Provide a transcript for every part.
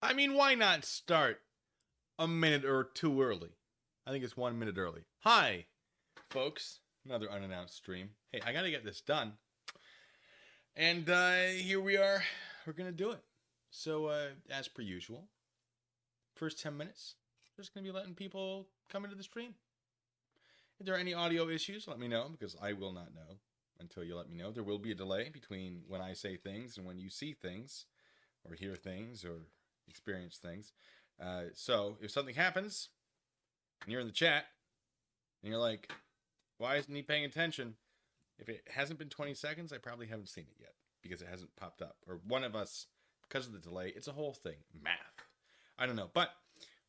I mean, why not start a minute or two early? I think it's 1 minute early. Hi, folks. Another unannounced stream. Hey, I gotta get this done. And here we are. We're gonna do it. So, as per usual, first 10 minutes, just gonna be letting people come into the stream. If there are any audio issues, let me know, because I will not know until you let me know. There will be a delay between when I say things and when you see things, or hear things, or experience things. So if something happens, and you're in the chat, and you're like, why isn't he paying attention? If it hasn't been 20 seconds, I probably haven't seen it yet, because it hasn't popped up. Or one of us, because of the delay, it's a whole thing. Math. I don't know. But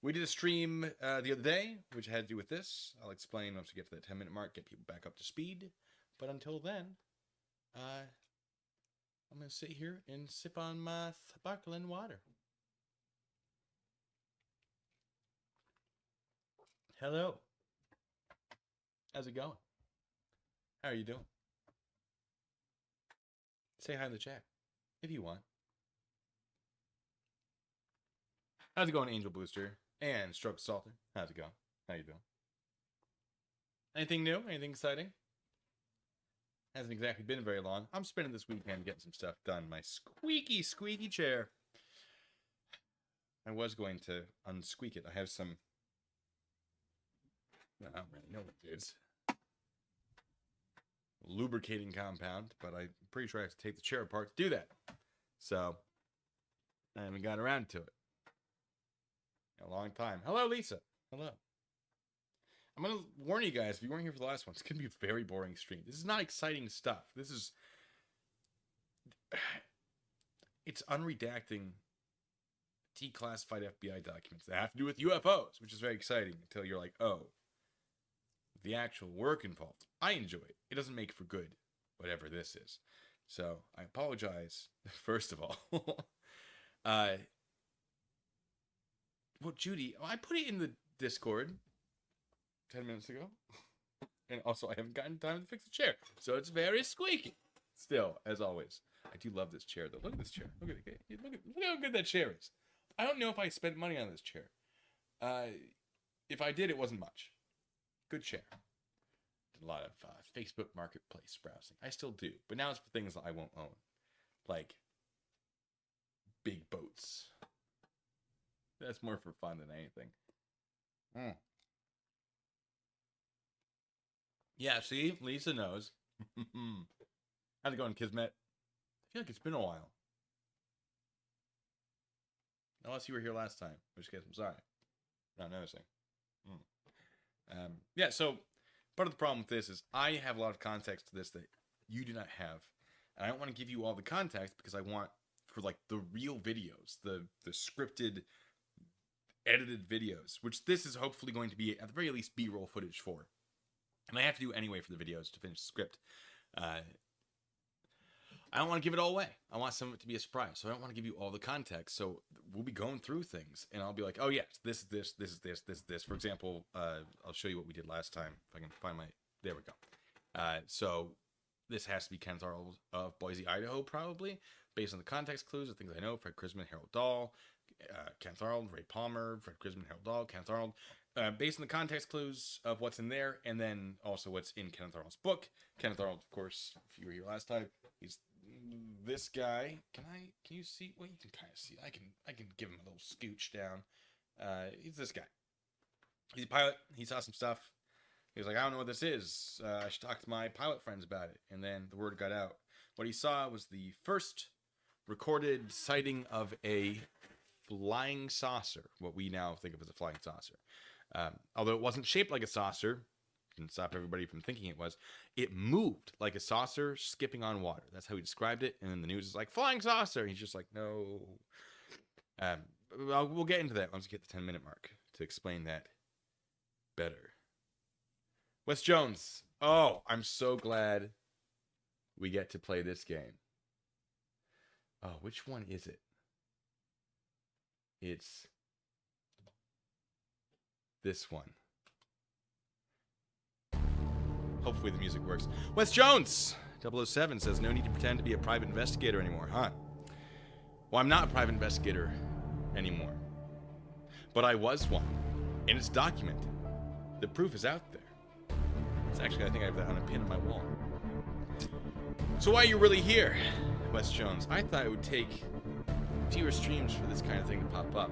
we did a stream the other day, which had to do with this. I'll explain once we get to that 10-minute mark, get people back up to speed. But until then, I'm going to sit here and sip on my sparkling water. Hello. How's it going? How are you doing? Say hi in the chat, if you want. How's it going, Angel Booster? And Stroke Salter? How's it going? How you doing? Anything new? Anything exciting? Hasn't exactly been very long. I'm spending this weekend getting some stuff done. My squeaky, squeaky chair. I was going to unsqueak it. I have some... I don't really know what it is. Lubricating compound, but I'm pretty sure I have to take the chair apart to do that. So, I haven't got around to it. A long time. Hello, Lisa. Hello. I'm going to warn you guys, if you weren't here for the last one, it's going to be a very boring stream. This is not exciting stuff. This is... It's unredacting declassified FBI documents that have to do with UFOs, which is very exciting until you're like, oh, the actual work involved. I enjoy it. It doesn't make for good, whatever this is. So, I apologize, first of all. Well, Judy, I put it in the Discord 10 minutes ago. And also, I haven't gotten time to fix the chair. So, it's very squeaky. Still, as always. I do love this chair, though. Look at this chair. Look how good that chair is. I don't know if I spent money on this chair. If I did, it wasn't much. Good chair. Did a lot of Facebook Marketplace browsing. I still do. But now it's for things that I won't own. Like big boats. That's more for fun than anything. Yeah, see? Lisa knows. How's it going, Kismet? I feel like it's been a while. Unless you were here last time. In which case, I'm sorry. Not noticing. Yeah, so part of the problem with this is I have a lot of context to this that you do not have. And I don't want to give you all the context because I want for like the real videos, the scripted, edited videos, which this is hopefully going to be at the very least B-roll footage for. And I have to do anyway for the videos to finish the script. I don't want to give it all away. I want some of it to be a surprise. So I don't want to give you all the context. So we'll be going through things. And I'll be like, oh, yes, this is this, this is this, this is this. For example, I'll show you what we did last time. If I can find my... There we go. So this has to be Kenneth Arnold of Boise, Idaho, probably. Based on the context clues, the things I know. Fred Krisman, Harold Dahl, Kenneth Arnold, Ray Palmer, Fred Krisman, Harold Dahl, Kenneth Arnold. Based on the context clues of what's in there. And then also what's in Kenneth Arnold's book. Kenneth Arnold, of course, if you were here last time, he's... this guy. Can you see? Well, you can kind of see. I can give him a little scooch down. He's this guy. He's a pilot. He saw some stuff. He was like, I don't know what this is. I should talk to my pilot friends about it. And then the word got out. What he saw was the first recorded sighting of a flying saucer. What we now think of as a flying saucer. Although it wasn't shaped like a saucer. Didn't stop everybody from thinking it was. It moved like a saucer skipping on water. That's how he described it. And then the news is like, flying saucer. He's just like, no. We'll get into that once we get the 10-minute mark to explain that better. Wes Jones. Oh, I'm so glad we get to play this game. Oh, which one is it? It's this one. Hopefully the music works. Wes Jones, 007, says, no need to pretend to be a private investigator anymore, huh? Well, I'm not a private investigator anymore. But I was one, and it's documented. The proof is out there. It's actually, I think I have that on a pin on my wall. So why are you really here, Wes Jones? I thought it would take fewer streams for this kind of thing to pop up.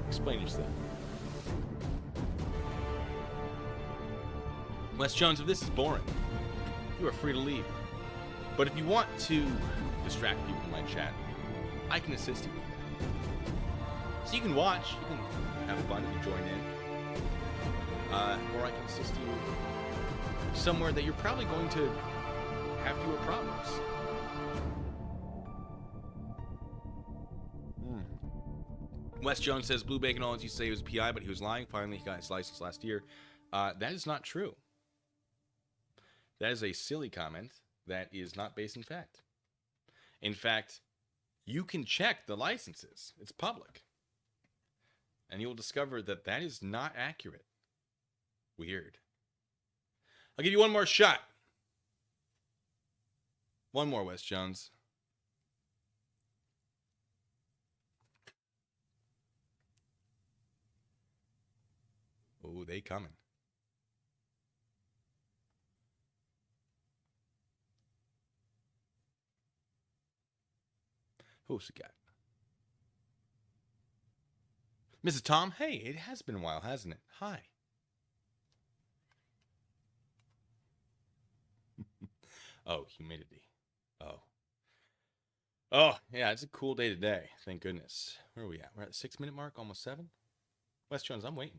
Explain yourself. Wes Jones, if this is boring, you are free to leave. But if you want to distract people in my chat, I can assist you with that. So you can watch, you can have fun, you can join in. Or I can assist you somewhere that you're probably going to have fewer problems. Wes Jones says, Blue Bacon always used to say he was a PI, but he was lying. Finally, he got his license last year. That is not true. That is a silly comment that is not based in fact. In fact, you can check the licenses. It's public. And you will discover that that is not accurate. Weird. I'll give you one more shot. One more, Wes Jones. Oh, they coming. Who's the guy? Mrs. Tom? Hey, it has been a while, hasn't it? Hi. Oh, humidity. Oh. Oh, yeah, it's a cool day today. Thank goodness. Where are we at? We're at the 6-minute mark, almost 7. Wes Jones, I'm waiting.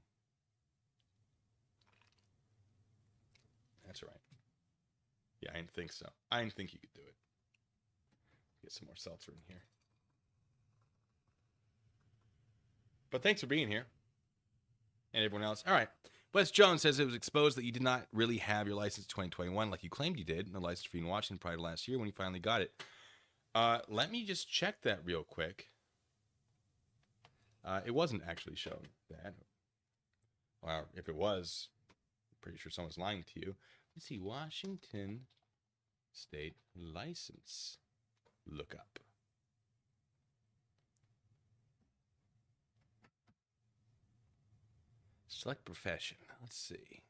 That's right. Yeah, I didn't think so. I didn't think you could do it. Get some more seltzer in here. But thanks for being here. And everyone else. All right. Wes Jones says it was exposed that you did not really have your license in 2021 like you claimed you did. No license for you in Washington prior to last year when you finally got it. Let me just check that real quick. It wasn't actually shown that. Well, if it was, I'm pretty sure someone's lying to you. Let's see. Washington State License. Look up. Select profession. Let's see.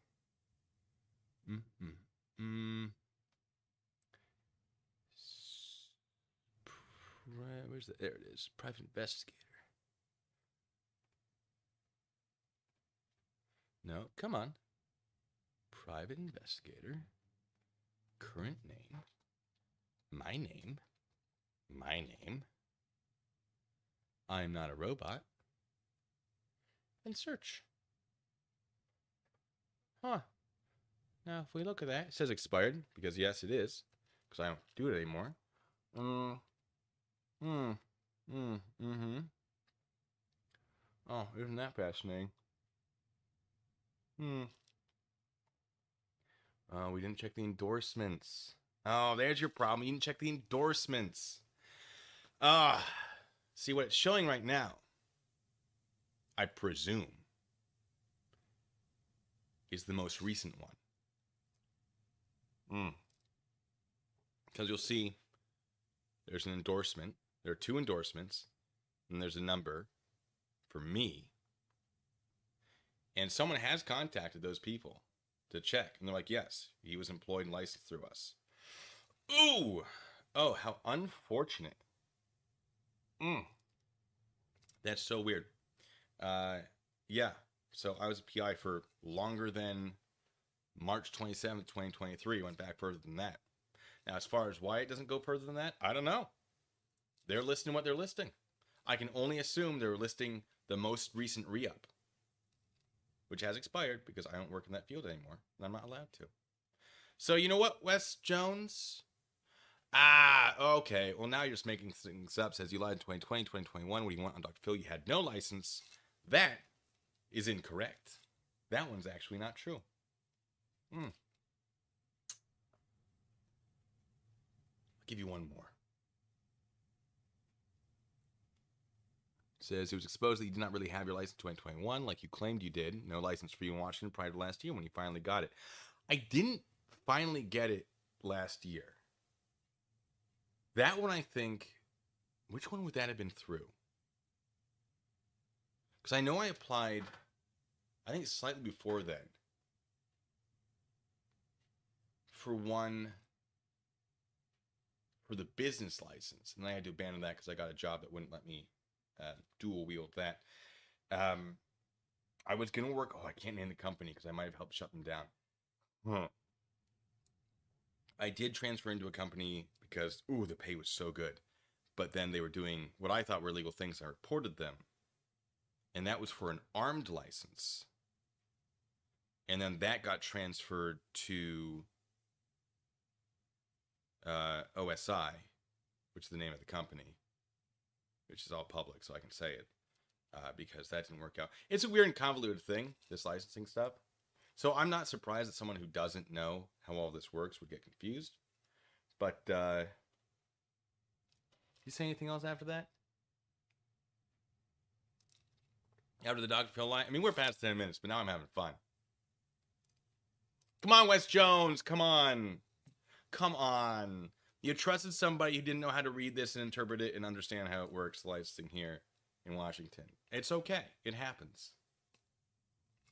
Where's the? There it is. Private investigator. No, come on. Private investigator. Current name. My name. My name. I'm not a robot. And search. Huh. Now, if we look at that, it says expired, because yes, it is, because I don't do it anymore. Oh, isn't that fascinating? Oh, we didn't check the endorsements. Oh, there's your problem. You didn't check the endorsements. See what it's showing right now, I presume, is the most recent one. Because you'll see there's an endorsement. There are 2 endorsements, and there's a number for me. And someone has contacted those people to check. And they're like, yes, he was employed and licensed through us. Ooh! Oh, how unfortunate. That's so weird. Yeah. So I was a PI for longer than March 27th, 2023. Went back further than that. Now, as far as why it doesn't go further than that, I don't know. They're listing what they're listing. I can only assume they're listing the most recent re-up, which has expired because I don't work in that field anymore, and I'm not allowed to. So you know what, Wes Jones? Okay. Well, now you're just making things up. Says you lied in 2020, 2021. What do you want on Dr. Phil? You had no license. That is incorrect. That one's actually not true. I'll give you one more. It says it was exposed that you did not really have your license in 2021 like you claimed you did. No license for you in Washington prior to last year when you finally got it. I didn't finally get it last year. That one, I think, Which one would that have been through? Because I know I applied, I think slightly before then, for one for the business license. And then I had to abandon that because I got a job that wouldn't let me dual wield that. I was going to work, I can't name the company because I might have helped shut them down. I did transfer into a company because, the pay was so good. But then they were doing what I thought were illegal things. I reported them. And that was for an armed license. And then that got transferred to OSI, which is the name of the company, which is all public, so I can say it, because that didn't work out. It's a weird and convoluted thing, this licensing stuff. So I'm not surprised that someone who doesn't know how all this works would get confused. But, you say anything else after that? After the Dr. Phil line? I mean, we're past 10 minutes, but now I'm having fun. Come on, Wes Jones. Come on. Come on. You trusted somebody who didn't know how to read this and interpret it and understand how it works, the licensing here in Washington. It's okay. It happens.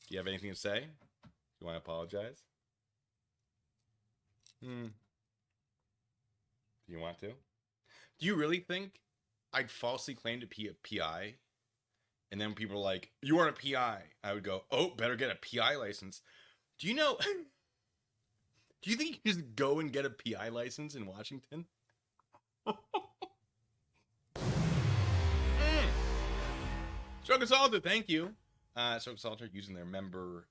Do you have anything to say? You want to apologize? Do you want to? Do you really think I'd falsely claim to be a PI? And then people are like, you aren't a PI. I would go, better get a PI license. Do you know... Do you think you just go and get a PI license in Washington? Stroke Salter, thank you. Stroke Salter using their member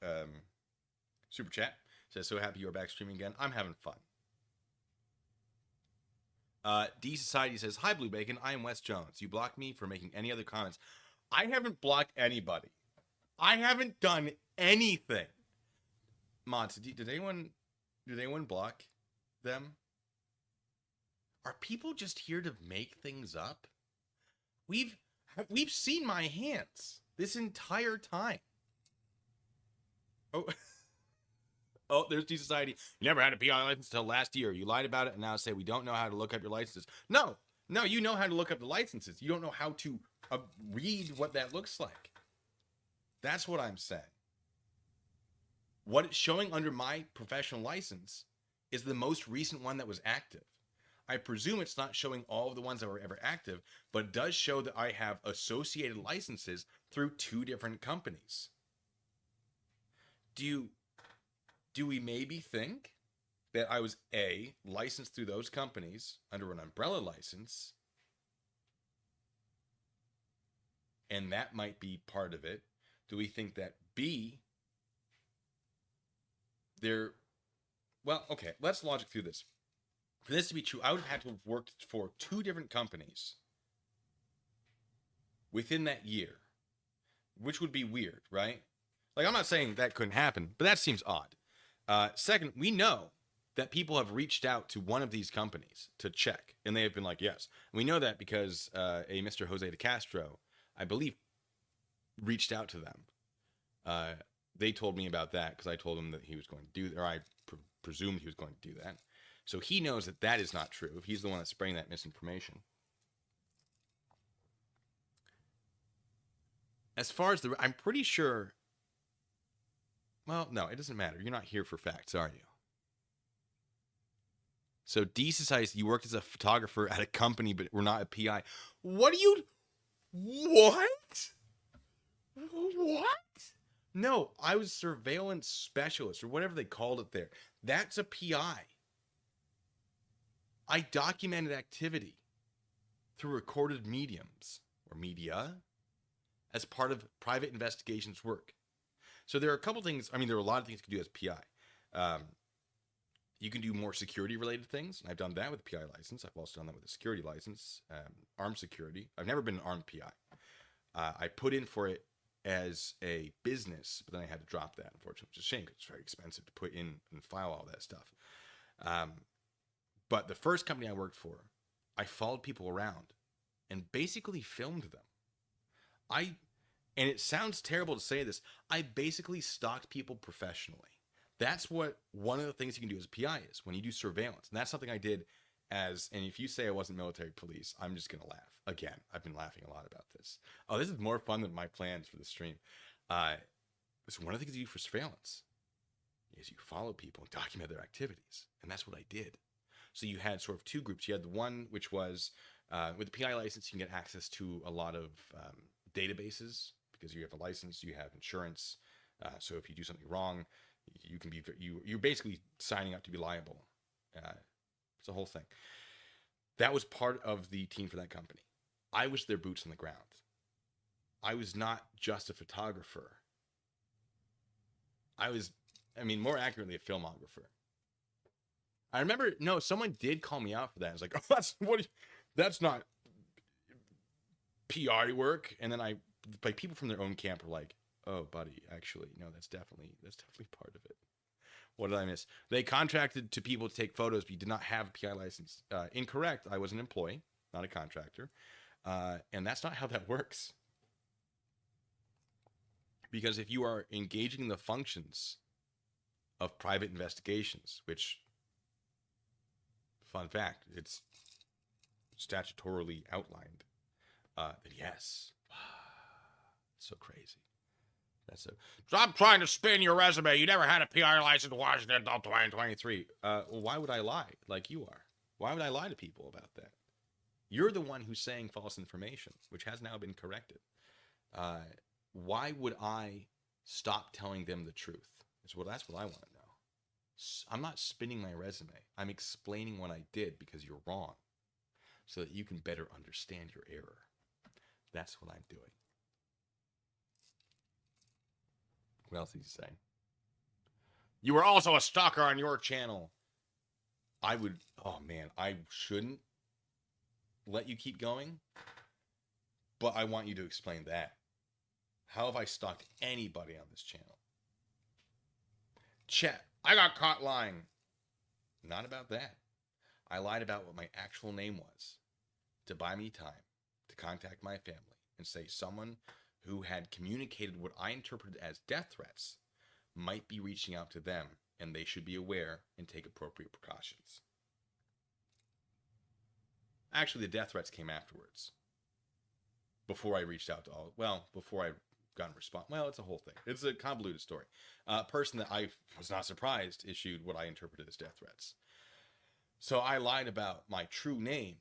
super chat. Says, so happy you're back streaming again. I'm having fun. D Society says, hi, Blue Bacon. I am Wes Jones. You blocked me for making any other comments. I haven't blocked anybody. I haven't done anything. Mods, did anyone block them? Are people just here to make things up? We've seen my hands this entire time. There's D Society. You never had a PI license until last year. You lied about it and now say we don't know how to look up your licenses. No, you know how to look up the licenses. You don't know how to read what that looks like. That's what I'm saying. What it's showing under my professional license is the most recent one that was active. I presume it's not showing all of the ones that were ever active, but it does show that I have associated licenses through 2 different companies. Do we maybe think that I was licensed through those companies under an umbrella license, and that might be part of it? Do we think that B, let's logic through this. For this to be true, I would have had to have worked for 2 different companies within that year, which would be weird, right? Like, I'm not saying that couldn't happen, but that seems odd. Second, we know that people have reached out to one of these companies to check, and they have been like, yes. And we know that because a Mr. Jose de Castro, I believe, reached out to them. They told me about that because I told him that he was going to do, or I presumed he was going to do that. So he knows that that is not true. He's the one that's spreading that misinformation. As far as I'm pretty sure. Well, no, it doesn't matter. You're not here for facts, are you? So D Society, you worked as a photographer at a company, but we're not a PI. What? No, I was surveillance specialist or whatever they called it there. That's a PI. I documented activity through recorded mediums or media as part of private investigations work. So there are a couple things. I mean, there are a lot of things you can do as PI. You can do more security related things. And I've done that with a PI license. I've also done that with a security license, armed security. I've never been an armed PI. I put in for it as a business, but then I had to drop that, unfortunately, which is a shame because it's very expensive to put in and file all that stuff. But the first company I worked for, I followed people around and basically filmed them. And it sounds terrible to say this, I basically stalked people professionally. That's what one of the things you can do as a PI is when you do surveillance. And that's something I did and if you say I wasn't military police, I'm just going to laugh. Again, I've been laughing a lot about this. Oh, this is more fun than my plans for the stream. So one of the things you do for surveillance is you follow people and document their activities. And that's what I did. So you had sort of two groups. You had the one which was, with the PI license, you can get access to a lot of databases because you have a license, you have insurance. So if you do something wrong, you can be, you're basically signing up to be liable. It's a whole thing. That was part of the team for that company. I was their boots on the ground. I was not just a photographer. I was, more accurately, a filmographer. I remember, someone did call me out for that. I was like, oh, that's not PR work. And then people from their own camp were like, oh, buddy, actually, no, that's definitely part of it. What did I miss? They contracted to people to take photos, but you did not have a PI license. Incorrect. I was an employee, not a contractor. And that's not how that works. Because if you are engaging in the functions of private investigations, which, fun fact, it's statutorily outlined, then yes. So crazy. Stop trying to spin your resume. You never had a PR license in Washington until 2023. Well, why would I lie like you are? Why would I lie to people about that? You're the one who's saying false information, which has now been corrected. Why would I stop telling them the truth? That's what I want to know. I'm not spinning my resume. I'm explaining what I did because you're wrong, so that you can better understand your error. That's what I'm doing. What else is he saying? You were also a stalker on your channel. I shouldn't let you keep going, but I want you to explain that. How have I stalked anybody on this channel? Chat, I got caught lying. Not about that. I lied about what my actual name was to buy me time to contact my family and say someone who had communicated what I interpreted as death threats might be reaching out to them, and they should be aware and take appropriate precautions. Actually, the death threats came afterwards. Before I reached out to before I got a response. Well, it's a whole thing. It's a convoluted story. A person that I was not surprised issued what I interpreted as death threats. So I lied about my true name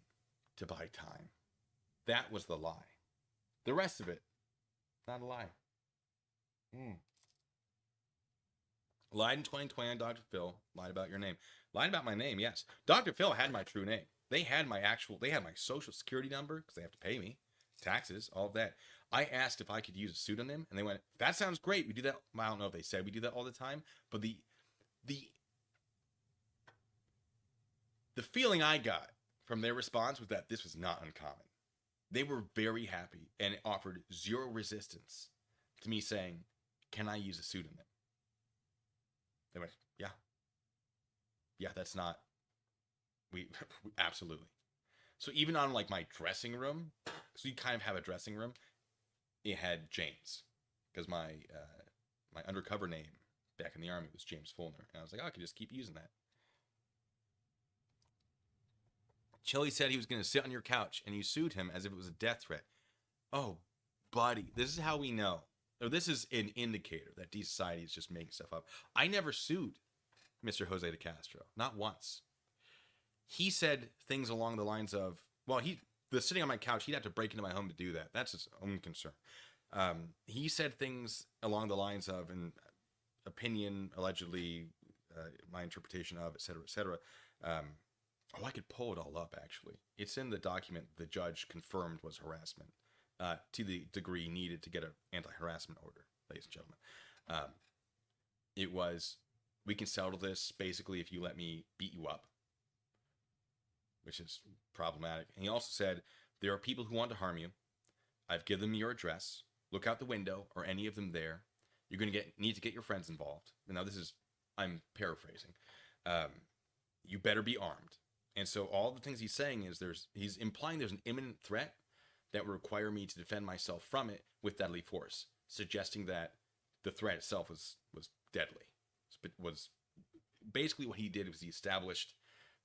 to buy time. That was the lie. The rest of it, not a lie. Lied in 2020 on Dr. Phil. Lied about your name. Lied about my name, yes. Dr. Phil had my true name. They had my social security number because they have to pay me. Taxes, all of that. I asked if I could use a pseudonym, and they went, that sounds great. We do that. I don't know if they said we do that all the time, but the feeling I got from their response was that this was not uncommon. They were very happy and offered zero resistance to me saying, can I use a pseudonym? They went, yeah. Yeah, that's not, we absolutely. So even on like my dressing room, so you kind of have a dressing room, it had James, because my undercover name back in the Army was James Fulner, and I was like, oh, I could just keep using that. Chili said he was going to sit on your couch, and you sued him as if it was a death threat. Oh, buddy, this is how we know. Or this is an indicator that D Society is just making stuff up. I never sued Mr. Jose de Castro, not once. He said things along the lines of, well, the sitting on my couch, he'd have to break into my home to do that. That's his own concern. He said things along the lines of an opinion, allegedly, my interpretation of, et cetera, et cetera. I could pull it all up, actually. It's in the document the judge confirmed was harassment to the degree needed to get an anti-harassment order, ladies and gentlemen. It was, we can settle this, basically, if you let me beat you up, which is problematic. And he also said, there are people who want to harm you. I've given them your address. Look out the window. Are any of them there? You're going to need to get your friends involved. And now I'm paraphrasing. You better be armed. And so all the things he's saying is he's implying there's an imminent threat that would require me to defend myself from it with deadly force, suggesting that the threat itself was deadly. But was basically what he did was he established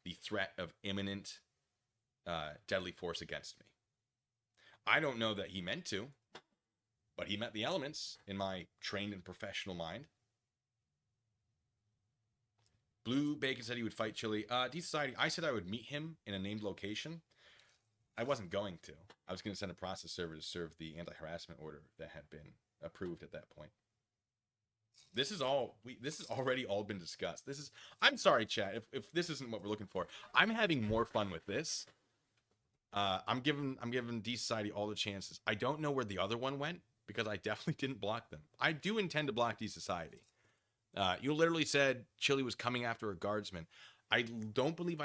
the threat of imminent deadly force against me. I don't know that he meant to, but he met the elements in my trained and professional mind. Blue Bacon said he would fight Chili. D-Society, I said I would meet him in a named location. I wasn't going to. I was going to send a process server to serve the anti-harassment order that had been approved at that point. This is already all been discussed. I'm sorry, chat, if this isn't what we're looking for. I'm having more fun with this. I'm giving D-Society all the chances. I don't know where the other one went because I definitely didn't block them. I do intend to block D-Society. You literally said Chili was coming after a guardsman. I don't believe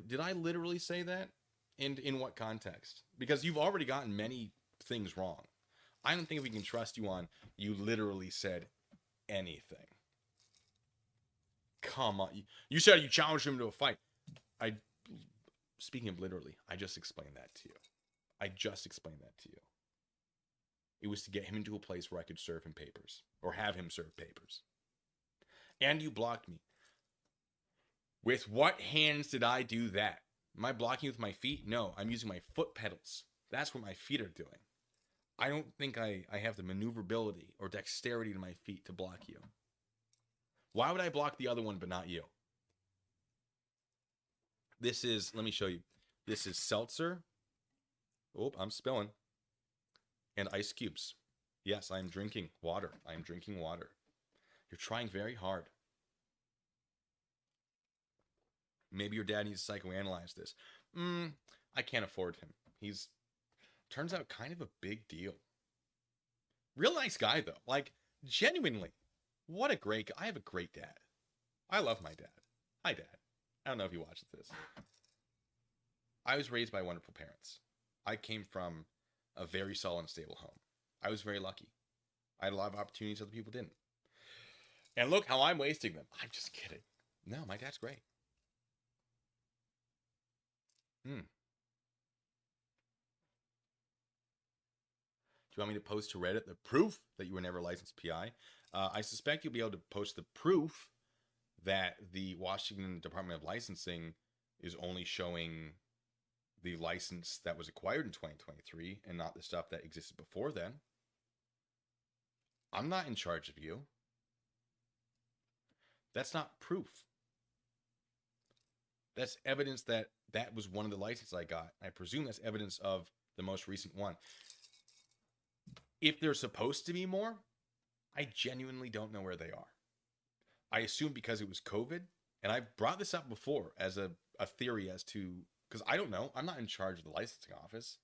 did I literally say that? And in what context? Because you've already gotten many things wrong. I don't think we can trust you on you literally said anything. Come on. You said you challenged him to a fight. Speaking of literally, I just explained that to you. It was to get him into a place where I could serve him papers. Or have him serve papers. And you blocked me. With what hands did I do that? Am I blocking with my feet? No, I'm using my foot pedals. That's what my feet are doing. I don't think I have the maneuverability or dexterity in my feet to block you. Why would I block the other one but not you? This is, let me show you. This is seltzer. Oh, I'm spilling. And ice cubes. Yes, I'm drinking water. I'm drinking water. You're trying very hard. Maybe your dad needs to psychoanalyze this. I can't afford him. He's, turns out, kind of a big deal. Real nice guy, though. Like, genuinely. What a great guy. I have a great dad. I love my dad. Hi, Dad. I don't know if he watches this. I was raised by wonderful parents. I came from a very solid and stable home. I was very lucky. I had a lot of opportunities other people didn't. And look how I'm wasting them. I'm just kidding. No, my dad's great. Do you want me to post to Reddit the proof that you were never a licensed PI? I suspect you'll be able to post the proof that the Washington Department of Licensing is only showing the license that was acquired in 2023 and not the stuff that existed before then. I'm not in charge of you. That's not proof. That's evidence that that was one of the licenses I got. I presume that's evidence of the most recent one. If there's supposed to be more, I genuinely don't know where they are. I assume because it was COVID, and I've brought this up before as a theory as to, because I don't know. I'm not in charge of the licensing office.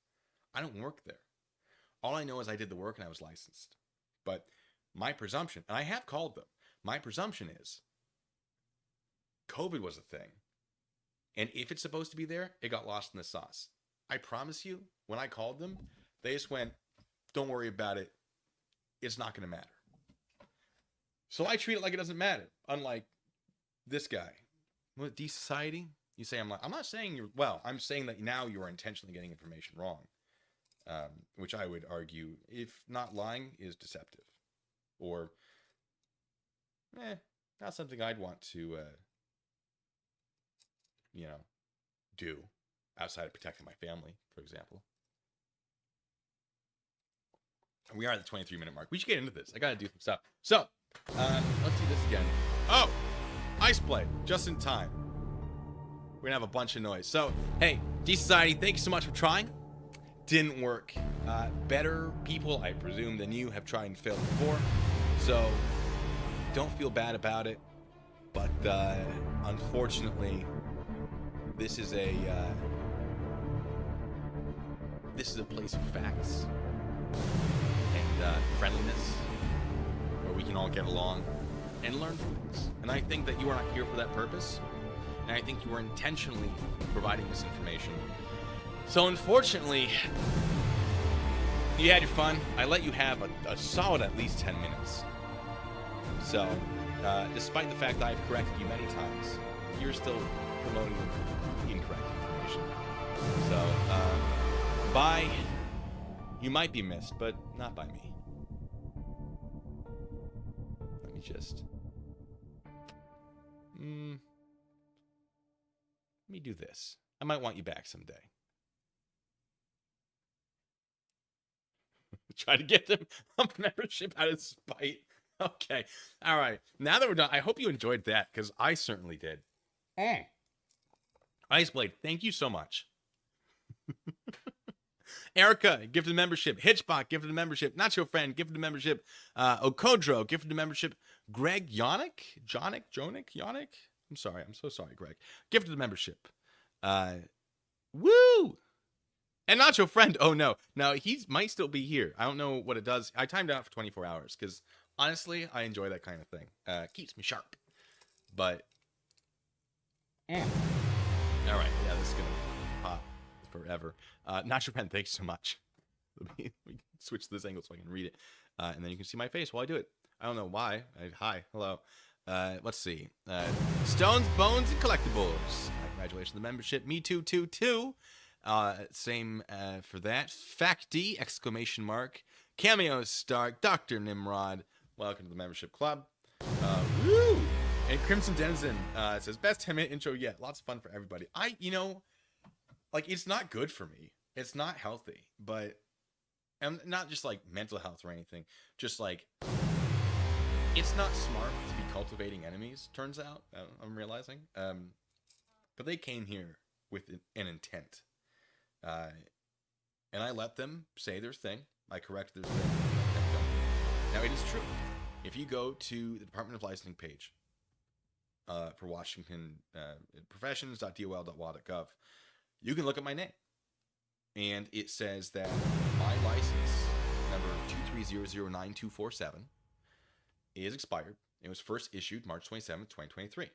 I don't work there. All I know is I did the work and I was licensed. But my presumption, and I have called them, my presumption is COVID was a thing. And if it's supposed to be there, it got lost in the sauce. I promise you, when I called them, they just went, don't worry about it. It's not going to matter. So I treat it like it doesn't matter. Unlike this guy. What, D-Society? You say I'm not saying you're, well, I'm saying that now you are intentionally getting information wrong. Which I would argue, if not lying, is deceptive. Or, not something I'd want to, do outside of protecting my family, for example. We are at the 23-minute mark. We should get into this. I got to do some stuff. So, let's do this again. Oh, Ice Blade, just in time. We're going to have a bunch of noise. So, hey, D-Society, thank you so much for trying. Didn't work. Better people, I presume, than you have tried and failed before. So, don't feel bad about it. But, unfortunately, this is a place of facts and friendliness where we can all get along and learn things. And I think that you are not here for that purpose. And I think you are intentionally providing this information. So unfortunately, you had your fun. I let you have a solid at least 10 minutes. So, despite the fact that I've corrected you many times, you're still promoting incorrect information. So, you might be missed, but not by me. Let me just... let me do this. I might want you back someday. Try to get them a membership out of spite. Okay. All right. Now that we're done, I hope you enjoyed that because I certainly did. Iceblade, thank you so much. Erica, gifted membership. Hitchbot, gifted membership. Not Your Friend, gifted membership. Okodro, gifted membership. Greg Yannick? Yannick? I'm sorry. I'm so sorry, Greg. Gifted membership. Woo! And Not Your Friend. Oh, no. Now, he might still be here. I don't know what it does. I timed out for 24 hours because, honestly, I enjoy that kind of thing. Keeps me sharp. But, all right. Yeah, this is going to pop forever. Not Your Friend, thanks so much. Let me switch to this angle so I can read it. And then you can see my face while I do it. I don't know why. Hi. Hello. Let's see. Stones, Bones, and Collectibles. Congratulations on the membership. Me too, too. Same for that. Facty! Exclamation mark. Cameo Stark. Dr. Nimrod. Welcome to the membership club. Woo! And Crimson Denizen says, best 10-minute intro yet. Lots of fun for everybody. Like, it's not good for me. It's not healthy. But, and not just, like, mental health or anything. Just, like, it's not smart to be cultivating enemies, turns out. I'm realizing. But they came here with an intent. And I let them say their thing. I corrected their thing. Now, it is true. If you go to the Department of Licensing page for Washington professions.dol.wa.gov, you can look at my name. And it says that my license, number 2300927, is expired. It was first issued March 27th, 2023.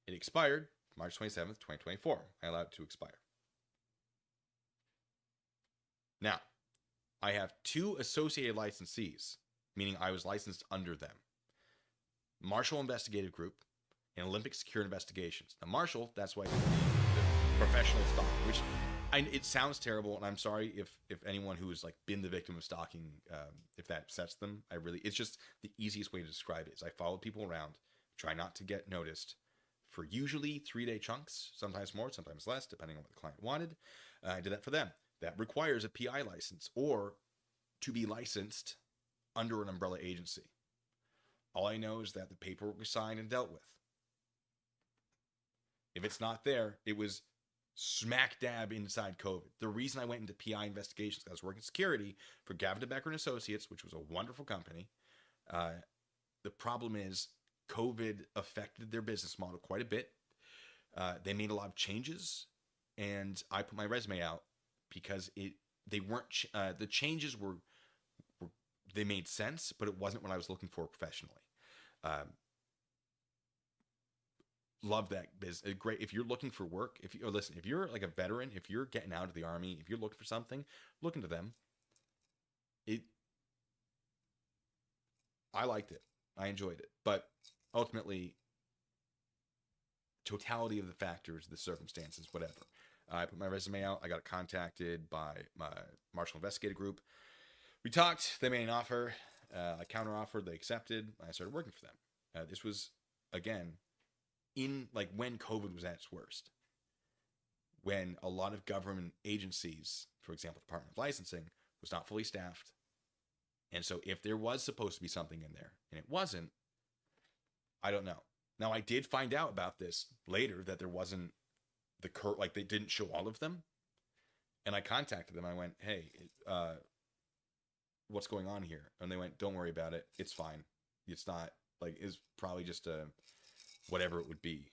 It expired March 27th, 2024. I allowed it to expire. Now, I have two associated licensees, meaning I was licensed under them. Marshall Investigative Group and Olympic Secure Investigations. Now, Marshall, that's why I did the professional stalking, which it sounds terrible, and I'm sorry if anyone who has like been the victim of stalking, if that upsets them. It's just the easiest way to describe it is I followed people around, try not to get noticed for usually 3-day chunks, sometimes more, sometimes less, depending on what the client wanted. I did that for them. That requires a PI license or to be licensed under an umbrella agency. All I know is that the paperwork was signed and dealt with. If it's not there, it was smack dab inside COVID. The reason I went into PI investigations, I was working security for Gavin DeBecker and Associates, which was a wonderful company. The problem is COVID affected their business model quite a bit. They made a lot of changes, and I put my resume out because the changes were they made sense, but it wasn't what I was looking for professionally. Love that business. Great. If you're looking for work, if you're like a veteran, if you're getting out of the army, if you're looking for something, look into them. I liked it. I enjoyed it. But ultimately, totality of the factors, the circumstances, whatever. I put my resume out. I got contacted by my Marshall Investigative Group. We talked. They made an offer. I counter-offered. They accepted. I started working for them. This was, again, in like when COVID was at its worst. When a lot of government agencies, for example, Department of Licensing, was not fully staffed. And so if there was supposed to be something in there, and it wasn't, I don't know. Now, I did find out about this later, that there wasn't like they didn't show all of them. And I contacted them. I went, hey, what's going on here? And they went, don't worry about it. It's fine. It's not like, it's probably just whatever it would be.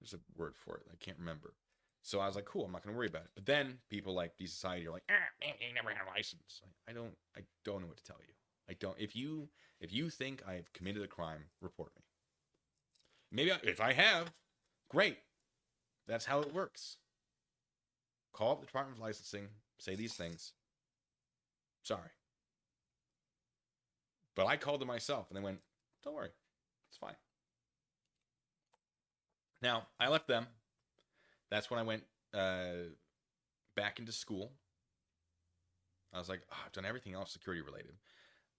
There's a word for it. I can't remember. So I was like, cool, I'm not going to worry about it. But then people like D Society are like, you never had a license. I don't know what to tell you. I don't. If you think I have committed a crime, report me. Maybe if I have, great. That's how it works. Call up the Department of Licensing, say these things. Sorry. But I called them myself, and they went, don't worry, it's fine. Now, I left them. That's when I went back into school. I was like, I've done everything else security related.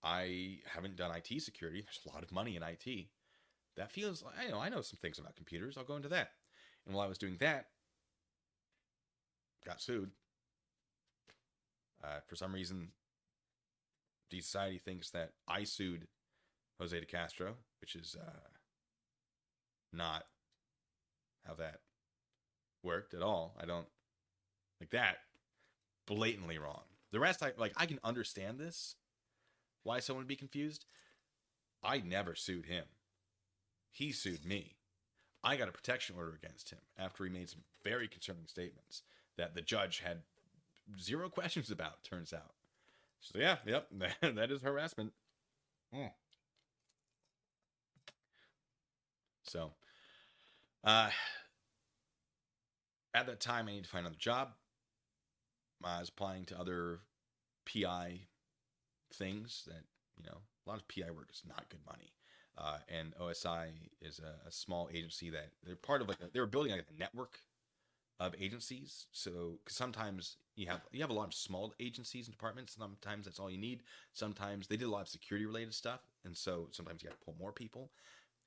I haven't done IT security. There's a lot of money in IT. that feels like, I know some things about computers. I'll go into that. And while I was doing that, got sued. For some reason, the society thinks that I sued Jose de Castro, which is not how that worked at all. I don't like that. Blatantly wrong. The rest, I can understand this. Why someone would be confused. I never sued him. He sued me. I got a protection order against him after he made some very concerning statements that the judge had zero questions about, turns out. So yeah, yep, that is harassment. So, at that time, I needed to find another job. I was applying to other PI things that, a lot of PI work is not good money. And OSI is a small agency that they're part of, they were building like a network of agencies. So, because sometimes you have a lot of small agencies and departments. Sometimes that's all you need. Sometimes they did a lot of security related stuff, and so sometimes you got to pull more people.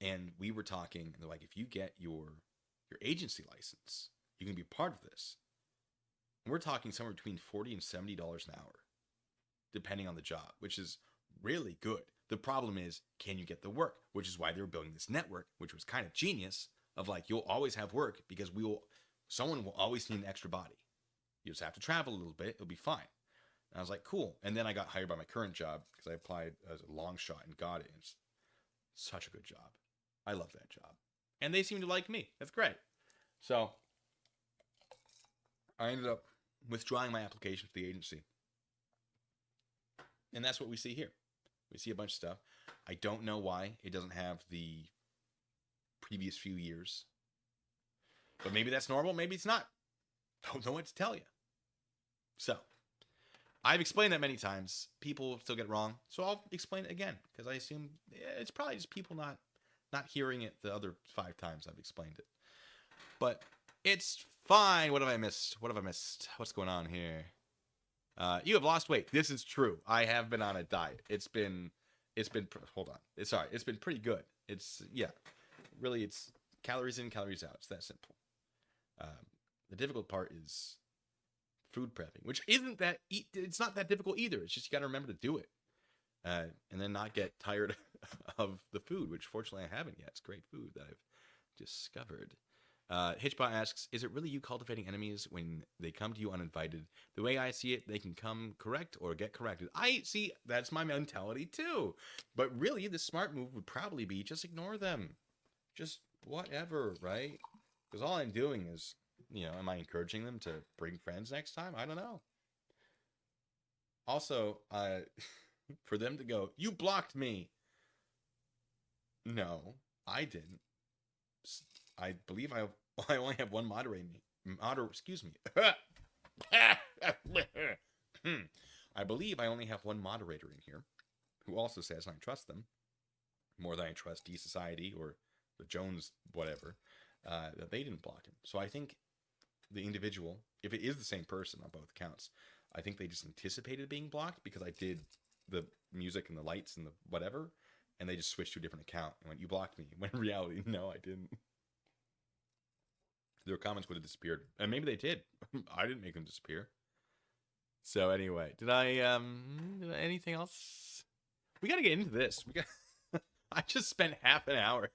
And we were talking, and they're like, if you get your agency license, you can be part of this. And we're talking somewhere between $40 and $70 an hour, depending on the job, which is really good. The problem is, can you get the work? Which is why they were building this network, which was kind of genius. Of like, you'll always have work because someone will always need an extra body. You just have to travel a little bit; it'll be fine. And I was like, cool. And then I got hired by my current job because I applied as a long shot and got it. It's such a good job. I love that job. And they seem to like me. That's great. So I ended up withdrawing my application to the agency. And that's what we see here. We see a bunch of stuff. I don't know why it doesn't have the previous few years. But maybe that's normal. Maybe it's not. Don't know what to tell you. So I've explained that many times. People still get it wrong. So I'll explain it again because I assume it's probably just people not hearing it the other 5 times I've explained it. But it's fine. What have I missed? What's going on here? You have lost weight. This is true. I have been on a diet. It's been hold on. It's been pretty good. Really, it's calories in, calories out. It's that simple. The difficult part is food prepping, which it's not that difficult either. It's just you got to remember to do it. And then not get tired of the food, which fortunately I haven't yet. It's great food that I've discovered. Hitchbot asks, is it really you cultivating enemies when they come to you uninvited? The way I see it, they can come correct or get corrected. I see, that's my mentality too. But really, the smart move would probably be just ignore them. Just whatever, right? Because all I'm doing is, am I encouraging them to bring friends next time? I don't know. Also, for them to go, you blocked me. No, I didn't. I believe I only have one excuse me. I believe I only have one moderator in here who also says I trust them more than I trust D Society or the Jones whatever, that they didn't block him. So I think the individual, if it is the same person on both accounts, I think they just anticipated being blocked because I did the music and the lights and the whatever, and they just switched to a different account and went, you blocked me. When in reality, no, I didn't. Their comments would have disappeared. And maybe they did. I didn't make them disappear. So anyway, did I anything else? We got to get into this. I just spent half an hour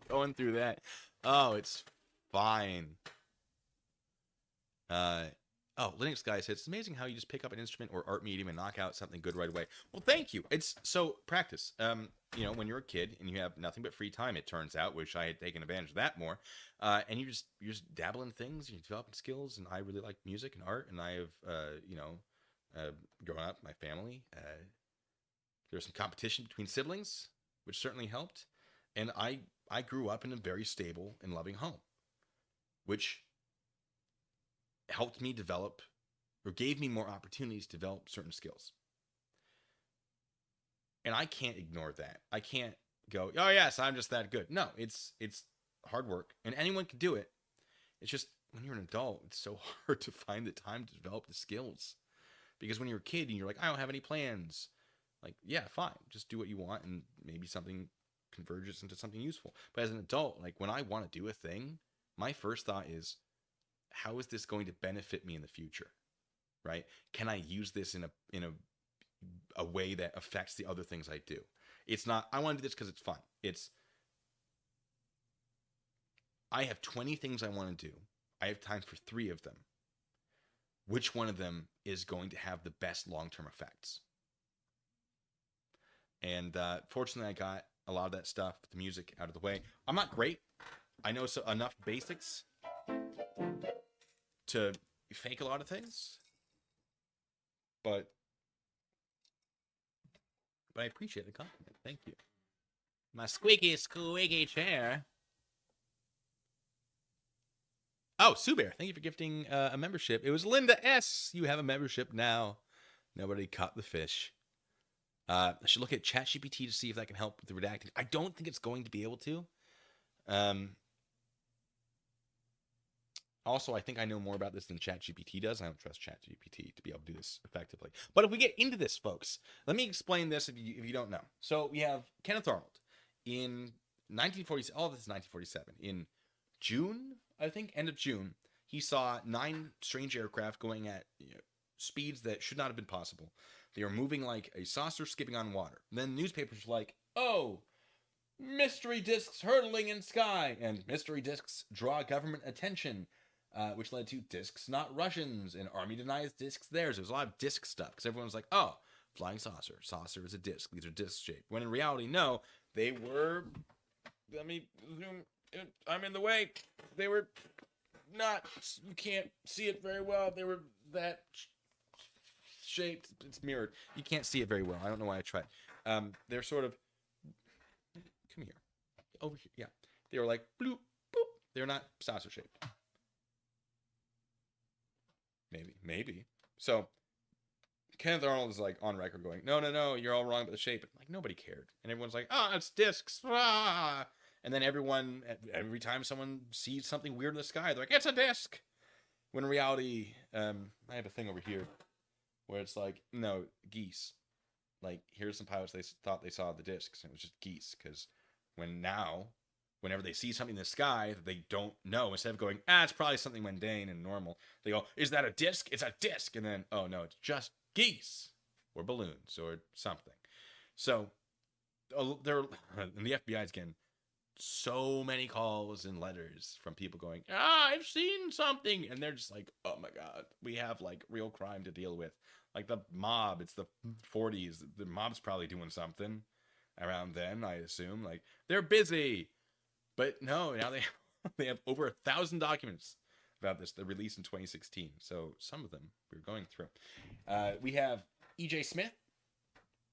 going through that. Oh, it's fine. Linux guy says, it's amazing how you just pick up an instrument or art medium and knock out something good right away. Well, thank you. It's so practice. When you're a kid and you have nothing but free time, it turns out, which I had taken advantage of that more. And you just dabble in things and you're developing skills. And I really like music and art. And I have, growing up, my family, there was some competition between siblings, which certainly helped. And I grew up in a very stable and loving home, which helped me develop or gave me more opportunities to develop certain skills. And I can't ignore that. I can't go, oh yes, I'm just that good. No, it's hard work and anyone can do it. It's just when you're an adult, it's so hard to find the time to develop the skills. Because when you're a kid and you're like, I don't have any plans. Like, yeah, fine. Just do what you want and maybe something converges into something useful. But as an adult, like when I want to do a thing, my first thought is, how is this going to benefit me in the future? Right? Can I use this in a way that affects the other things I do? It's not, I want to do this because it's fun. It's, I have 20 things I want to do. I have time for 3 of them. Which one of them is going to have the best long-term effects? And fortunately, I got a lot of that stuff, the music, out of the way. I'm not great. I know enough basics to fake a lot of things. But I appreciate the compliment. Thank you. My squeaky, squeaky chair. Oh, Sue Bear, thank you for gifting a membership. It was Linda S. You have a membership now. Nobody caught the fish. I should look at ChatGPT to see if that can help with the redacting. I don't think it's going to be able to. Also, I think I know more about this than ChatGPT does. I don't trust ChatGPT to be able to do this effectively. But if we get into this, folks, let me explain this if you don't know. So we have Kenneth Arnold in 1947. All of this is 1947. In June, I think, end of June, he saw 9 strange aircraft going at speeds that should not have been possible. They were moving like a saucer skipping on water. And then newspapers were like, oh, mystery discs hurtling in sky, and mystery discs draw government attention, which led to discs not Russians, and Army denies discs theirs. There was a lot of disc stuff, because everyone was like, oh, flying saucer. Saucer is a disc. These are disc shaped. When in reality, no, they were, let me zoom. I'm in the way. They were not, you can't see it very well. They were that shaped. It's mirrored. You can't see it very well. I don't know why I tried. They're sort of, come here. Over here. Yeah. They were like, bloop, boop. They're not saucer shaped. Maybe. So, Kenneth Arnold is like on record going, no, you're all wrong about the shape. Like, nobody cared. And everyone's like, oh, it's discs. Ah! And then every time someone sees something weird in the sky, they're like, it's a disc. When in reality, I have a thing over here where it's like, no, geese. Like, here's some pilots, they thought they saw the discs, and it was just geese. Because whenever they see something in the sky that they don't know, instead of going, it's probably something mundane and normal, they go, is that a disc? It's a disc. And then, oh, no, it's just geese or balloons or something. So, and the FBI is getting so many calls and letters from people going, I've seen something. And they're just like, oh my God, we have like real crime to deal with. Like the mob, it's the 40s. The mob's probably doing something around then, I assume. Like, they're busy. But no, now they have over 1,000 documents about this. They're released in 2016. So some of them we're going through. We have E.J. Smith.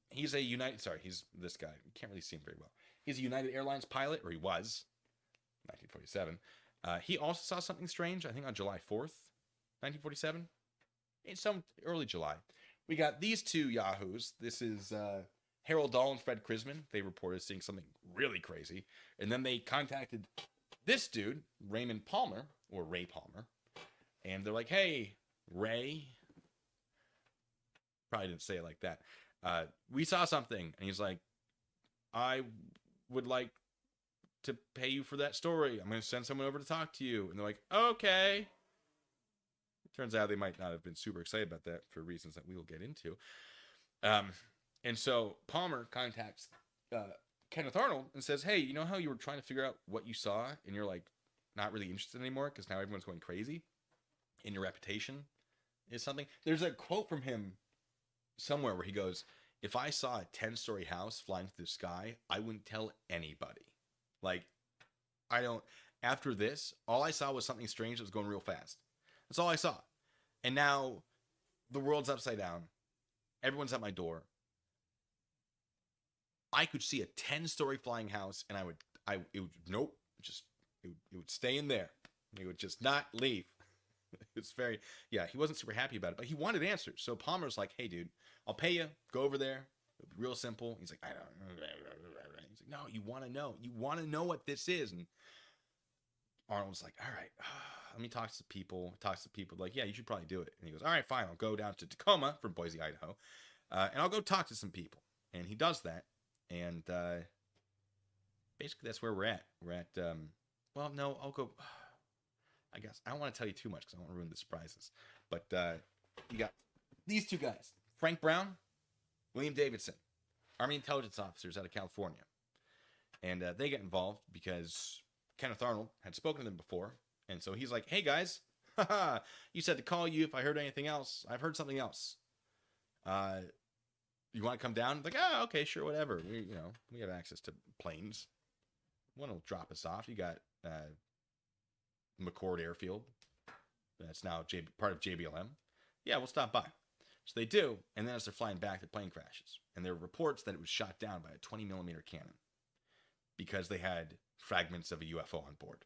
He's this guy. You can't really see him very well. He's a United Airlines pilot, or he was, 1947. He also saw something strange, I think on July 4th, 1947. It's some early July. We got these 2 yahoos. This is Harold Dahl and Fred Krisman. They reported seeing something really crazy. And then they contacted this dude, Raymond Palmer, or Ray Palmer. And they're like, hey, Ray. Probably didn't say it like that. We saw something. And he's like, I would like to pay you for that story. I'm going to send someone over to talk to you. And they're like, okay. Turns out they might not have been super excited about that for reasons that we will get into. And so Palmer contacts Kenneth Arnold and says, hey, you know how you were trying to figure out what you saw and you're like not really interested anymore because now everyone's going crazy and your reputation is something? There's a quote from him somewhere where he goes, if I saw a 10-story house flying through the sky, I wouldn't tell anybody. Like, after this, all I saw was something strange that was going real fast. That's all I saw. And now the world's upside down. Everyone's at my door. I could see a 10-story flying house and it would stay in there. It would just not leave. It's he wasn't super happy about it, but he wanted answers. So Palmer's like, hey dude, I'll pay you. Go over there. It'll be real simple. He's like, I don't. He's like, no, you want to know. You want to know what this is. And Arnold's like, all right, let me talk to people. Like, yeah, you should probably do it. And he goes, all right, fine. I'll go down to Tacoma from Boise, Idaho, and I'll go talk to some people. And he does that. And basically that's where we're at. We're at, well, no, I'll go. I guess I don't want to tell you too much because I don't want to ruin the surprises. But you got these two guys, Frank Brown, William Davidson, Army intelligence officers out of California. And they get involved because Kenneth Arnold had spoken to them before. And so he's like, hey, guys, you said to call you if I heard anything else. I've heard something else. You want to come down? Like, oh, okay, sure, whatever. We have access to planes. One will drop us off. You got McCord Airfield. That's now part of JBLM. Yeah, we'll stop by. So they do, and then as they're flying back, the plane crashes. And there are reports that it was shot down by a 20-millimeter cannon because they had fragments of a UFO on board.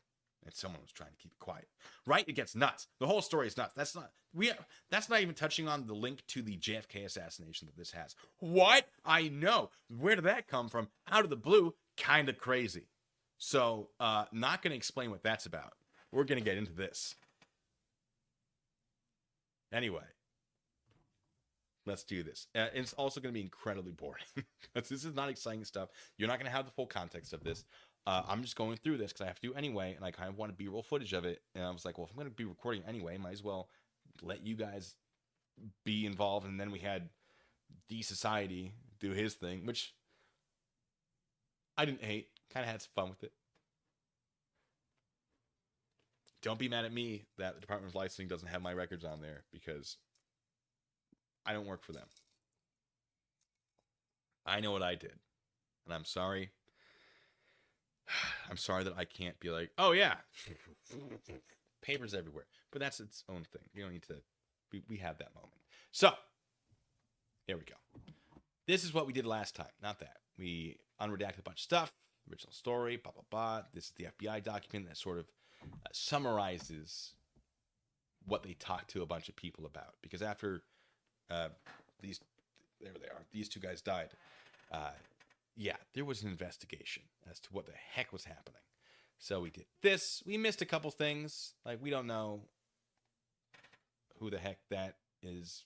And someone was trying to keep it quiet. Right? It gets nuts. The whole story is nuts. That's not even touching on the link to the JFK assassination that this has. What? I know. Where did that come from? Out of the blue. Kind of crazy. So, not going to explain what that's about. We're going to get into this. Anyway. Let's do this. It's also going to be incredibly boring. Because this is not exciting stuff. You're not going to have the full context of this. I'm just going through this because I have to do anyway, and I kind of want to B-roll footage of it. And I was like, well, if I'm going to be recording anyway, might as well let you guys be involved. And then we had D Society do his thing, which I didn't hate. Kind of had some fun with it. Don't be mad at me that the Department of Licensing doesn't have my records on there because I don't work for them. I know what I did. And I'm sorry. I'm sorry that I can't be like, oh yeah, papers everywhere. But that's its own thing. You don't need to, we have that moment. So, here we go. This is what we did last time. Not that. We unredacted a bunch of stuff. Original story, blah, blah, blah. This is the FBI document that sort of summarizes what they talked to a bunch of people about. Because after there they are, these two guys died. Yeah, there was an investigation as to what the heck was happening. So we did this. We missed a couple things. Like, we don't know who the heck that is.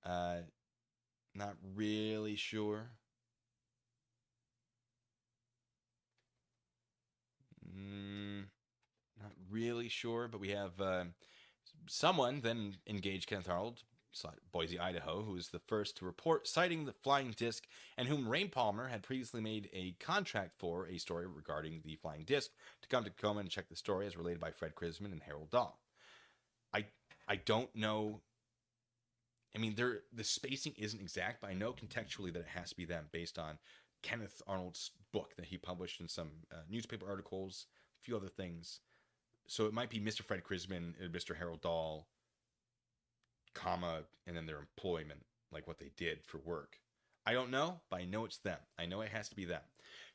Not really sure. Not really sure, but we have someone then engaged Kenneth Arnold, Boise, Idaho, who was the first to report sighting the flying disc, and whom Rain Palmer had previously made a contract for a story regarding the flying disc to come to Tacoma and check the story as related by Fred Krisman and Harold Dahl. I don't know. I mean, the spacing isn't exact, but I know contextually that it has to be them based on Kenneth Arnold's book that he published in some newspaper articles, a few other things. So it might be Mr. Fred Krisman and Mr. Harold Dahl, comma, and then their employment, like what they did for work. I don't know, but I know it's them. I know it has to be them.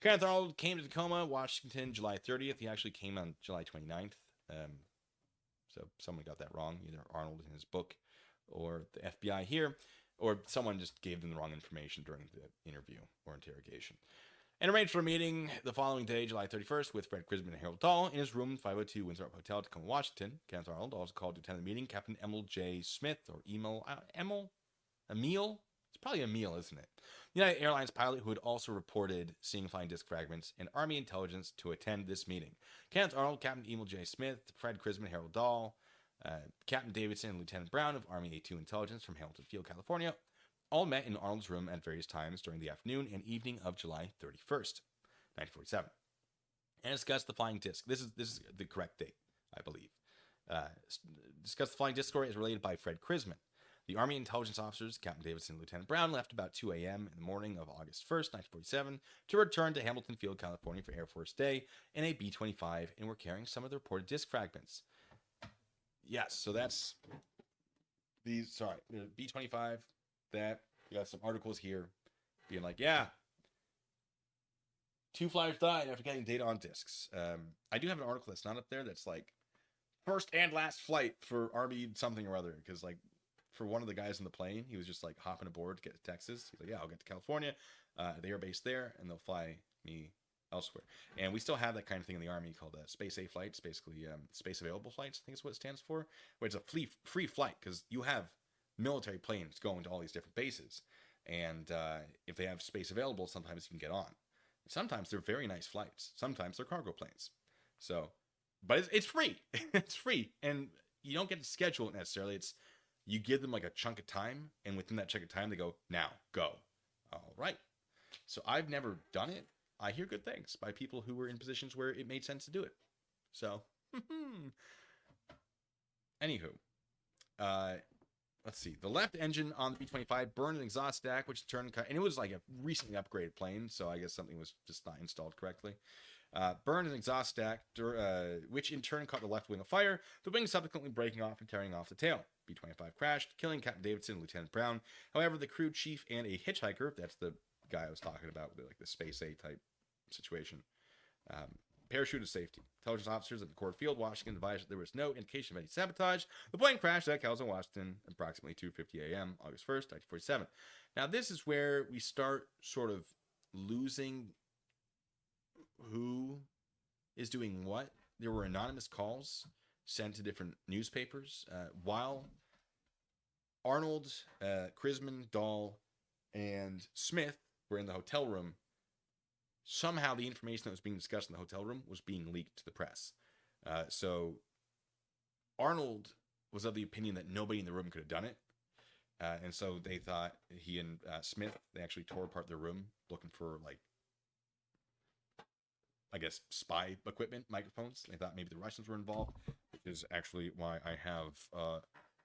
Kenneth Arnold came to Tacoma, Washington, July 30th. He actually came on July 29th. So someone got that wrong, either Arnold in his book or the FBI here, or someone just gave them the wrong information during the interview or interrogation. And arranged for a meeting the following day, July 31st, with Fred Krisman and Harold Dahl in his room, 502 Windsor Hotel, Tacoma, Washington. Kenneth Arnold also called to attend the meeting Captain Emil J. Smith, or Emil? It's probably Emil, isn't it? United Airlines pilot who had also reported seeing flying disc fragments, and Army intelligence to attend this meeting. Kenneth Arnold, Captain Emil J. Smith, Fred Krisman, Harold Dahl, Captain Davidson, and Lieutenant Brown of Army A2 Intelligence from Hamilton Field, California, all met in Arnold's room at various times during the afternoon and evening of July 31st, 1947, and discussed the flying disc. This is the correct date, I believe. Discussed the flying disc story as related by Fred Krisman. The Army intelligence officers, Captain Davidson and Lieutenant Brown, left about 2 a.m. in the morning of August 1st, 1947, to return to Hamilton Field, California for Air Force Day in a B-25, and were carrying some of the reported disc fragments. Yes, so that's the B-25, that, you got some articles here being like, yeah, 2 flyers died after getting data on discs. I do have an article that's not up there that's like, first and last flight for Army something or other, because like, for one of the guys in the plane, he was just like hopping aboard to get to Texas. He's like, yeah, I'll get to California. They are based there, and they'll fly me elsewhere. And we still have that kind of thing in the Army called Space A flights, basically space available flights, I think is what it stands for, where it's a free flight, because you have military planes going to all these different bases. And if they have space available, sometimes you can get on. Sometimes they're very nice flights. Sometimes they're cargo planes. So, but it's free. It's free, and you don't get to schedule it necessarily. It's you give them like a chunk of time, and within that chunk of time, they go, now go. All right. So I've never done it. I hear good things by people who were in positions where it made sense to do it. So, anywho, let's see. The left engine on the B-25 burned an exhaust stack, which turned, and it was like a recently upgraded plane, so I guess something was just not installed correctly. Burned an exhaust stack, which in turn caught the left wing afire, the wing subsequently breaking off and tearing off the tail. B-25 crashed, killing Captain Davidson and Lieutenant Brown. However, the crew chief and a hitchhiker, that's the guy I was talking about, like the Space A type situation, parachute to safety. Intelligence officers at the Court Field, Washington, advised that there was no indication of any sabotage. The plane crashed at Calzone, Washington, approximately 2:50 a.m., August 1st, 1947. Now, this is where we start sort of losing who is doing what. There were anonymous calls sent to different newspapers while Arnold, Krisman, Dahl, and Smith were in the hotel room. Somehow the information that was being discussed in the hotel room was being leaked to the press. So Arnold was of the opinion that nobody in the room could have done it. And so they thought he and Smith, they actually tore apart their room looking for, like, I guess, spy equipment, microphones. They thought maybe the Russians were involved, which is actually why I have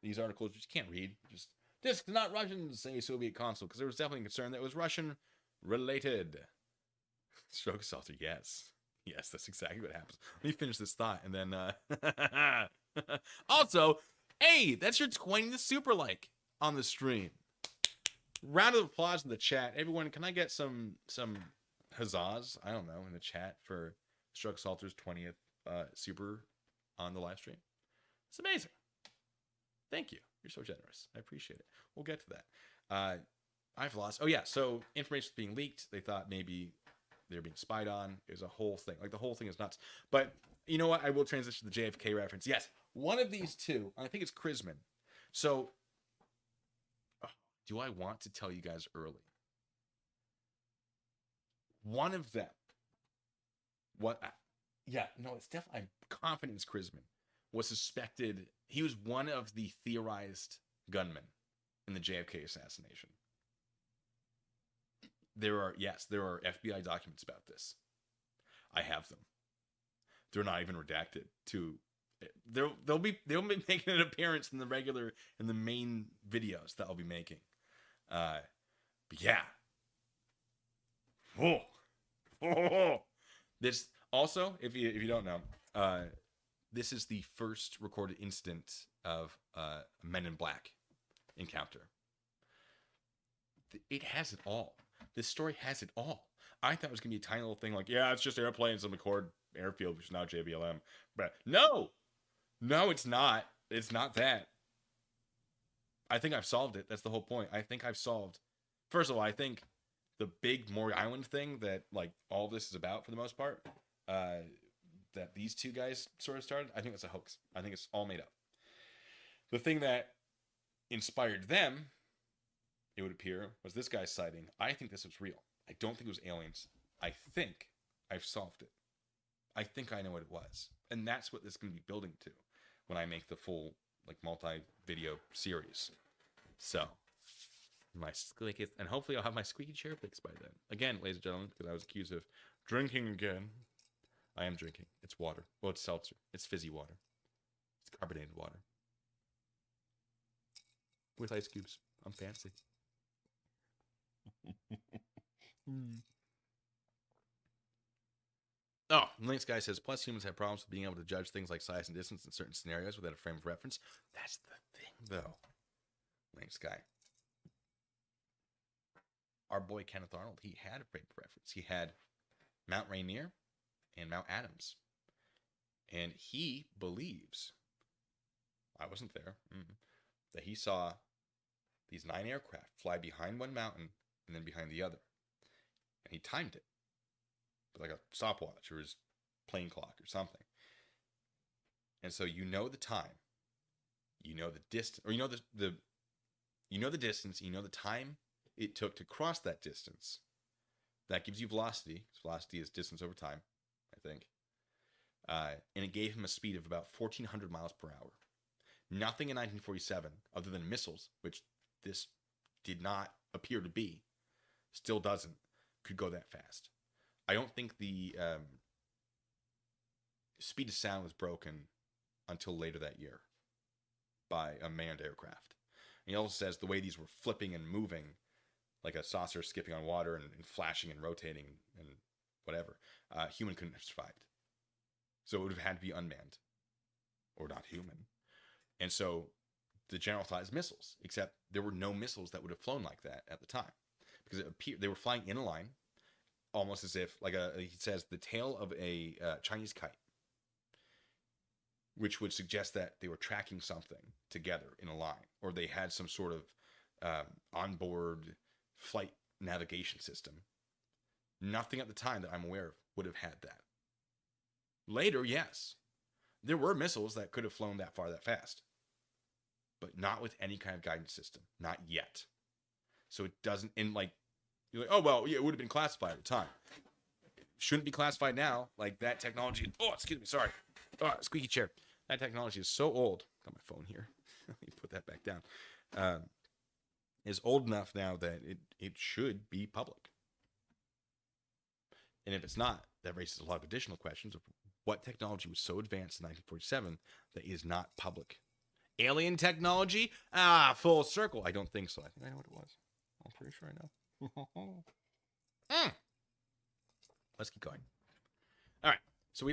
these articles you just can't read. Just, this is not Russian, say Soviet consul, because there was definitely a concern that it was Russian related. Stroke assaulter, yes. Yes, that's exactly what happens. Let me finish this thought, and then, also, hey, that's your 20th super like on the stream. Round of applause in the chat. Everyone, can I get some huzzas, I don't know, in the chat for Stroke Assaulter's 20th super on the live stream? It's amazing. Thank you. You're so generous. I appreciate it. We'll get to that. I've lost. Oh, yeah. So information being leaked. They thought maybe they're being spied on. It was a whole thing. Like, the whole thing is nuts. But you know what? I will transition to the JFK reference. Yes. One of these two, I think it's Krisman. So, do I want to tell you guys early? One of them, it's definitely, I'm confident it's Krisman, was suspected. He was one of the theorized gunmen in the JFK assassination. There are FBI documents about this. I have them. They're not even redacted. They'll be making an appearance in the main videos that I'll be making. But yeah. This also, if you don't know, this is the first recorded incident of Men in Black encounter. It has it all. This story has it all. I thought it was gonna be a tiny little thing like, yeah, it's just airplanes on McCord Airfield, which is now JBLM. But no, it's not. It's not that. I think I've solved it. That's the whole point. I think I've solved. First of all, I think the big Maury Island thing that, like, all this is about for the most part, that these two guys sort of started, I think that's a hoax. I think it's all made up. The thing that inspired them, it would appear, was this guy's sighting. I think this was real. I don't think it was aliens. I think I've solved it. I think I know what it was. And that's what this is going to be building to when I make the full, like, multi-video series. So, my squeaky, and hopefully I'll have my squeaky chair fixed by then. Again, ladies and gentlemen, because I was accused of drinking again. I am drinking. It's water. Well, it's seltzer. It's fizzy water. It's carbonated water. With ice cubes. I'm fancy. Oh, Lynx Guy says, plus humans have problems with being able to judge things like size and distance in certain scenarios without a frame of reference. That's the thing, though. Lynx Guy. Our boy Kenneth Arnold, he had a frame of reference. He had Mount Rainier and Mount Adams. And he believes, I wasn't there, that he saw these 9 aircraft fly behind one mountain and then behind the other. And he timed it with like a stopwatch or his plane clock or something. And so you know the time, you know the distance, or you know the distance, you know the time it took to cross that distance That gives you velocity, because velocity is distance over time, I think. And it gave him a speed of about 1,400 miles per hour. Nothing in 1947, other than missiles, which this did not appear to be, still doesn't, could go that fast. I don't think the speed of sound was broken until later that year by a manned aircraft. And he also says the way these were flipping and moving, like a saucer skipping on water and flashing and rotating and whatever, human couldn't have survived. So it would have had to be unmanned or not human. And so the general thought is missiles, except there were no missiles that would have flown like that at the time, because it appeared they were flying in a line, almost as if, like he says, the tail of a Chinese kite, which would suggest that they were tracking something together in a line, or they had some sort of onboard flight navigation system. Nothing at the time that I'm aware of would have had that. Later, yes, there were missiles that could have flown that far, that fast, but not with any kind of guidance system. Not yet. So it doesn't, and like, you're like, oh, well, yeah, it would have been classified at the time. It shouldn't be classified now. Like, that technology, oh, excuse me, sorry. Oh, squeaky chair. That technology is so old. Got my phone here. Let me put that back down. Is old enough now that it should be public. And if it's not, that raises a lot of additional questions of what technology was so advanced in 1947 that is not public. Alien technology? Full circle. I don't think so. I think I know what it was. I'm pretty sure I know. Let's keep going. All right. So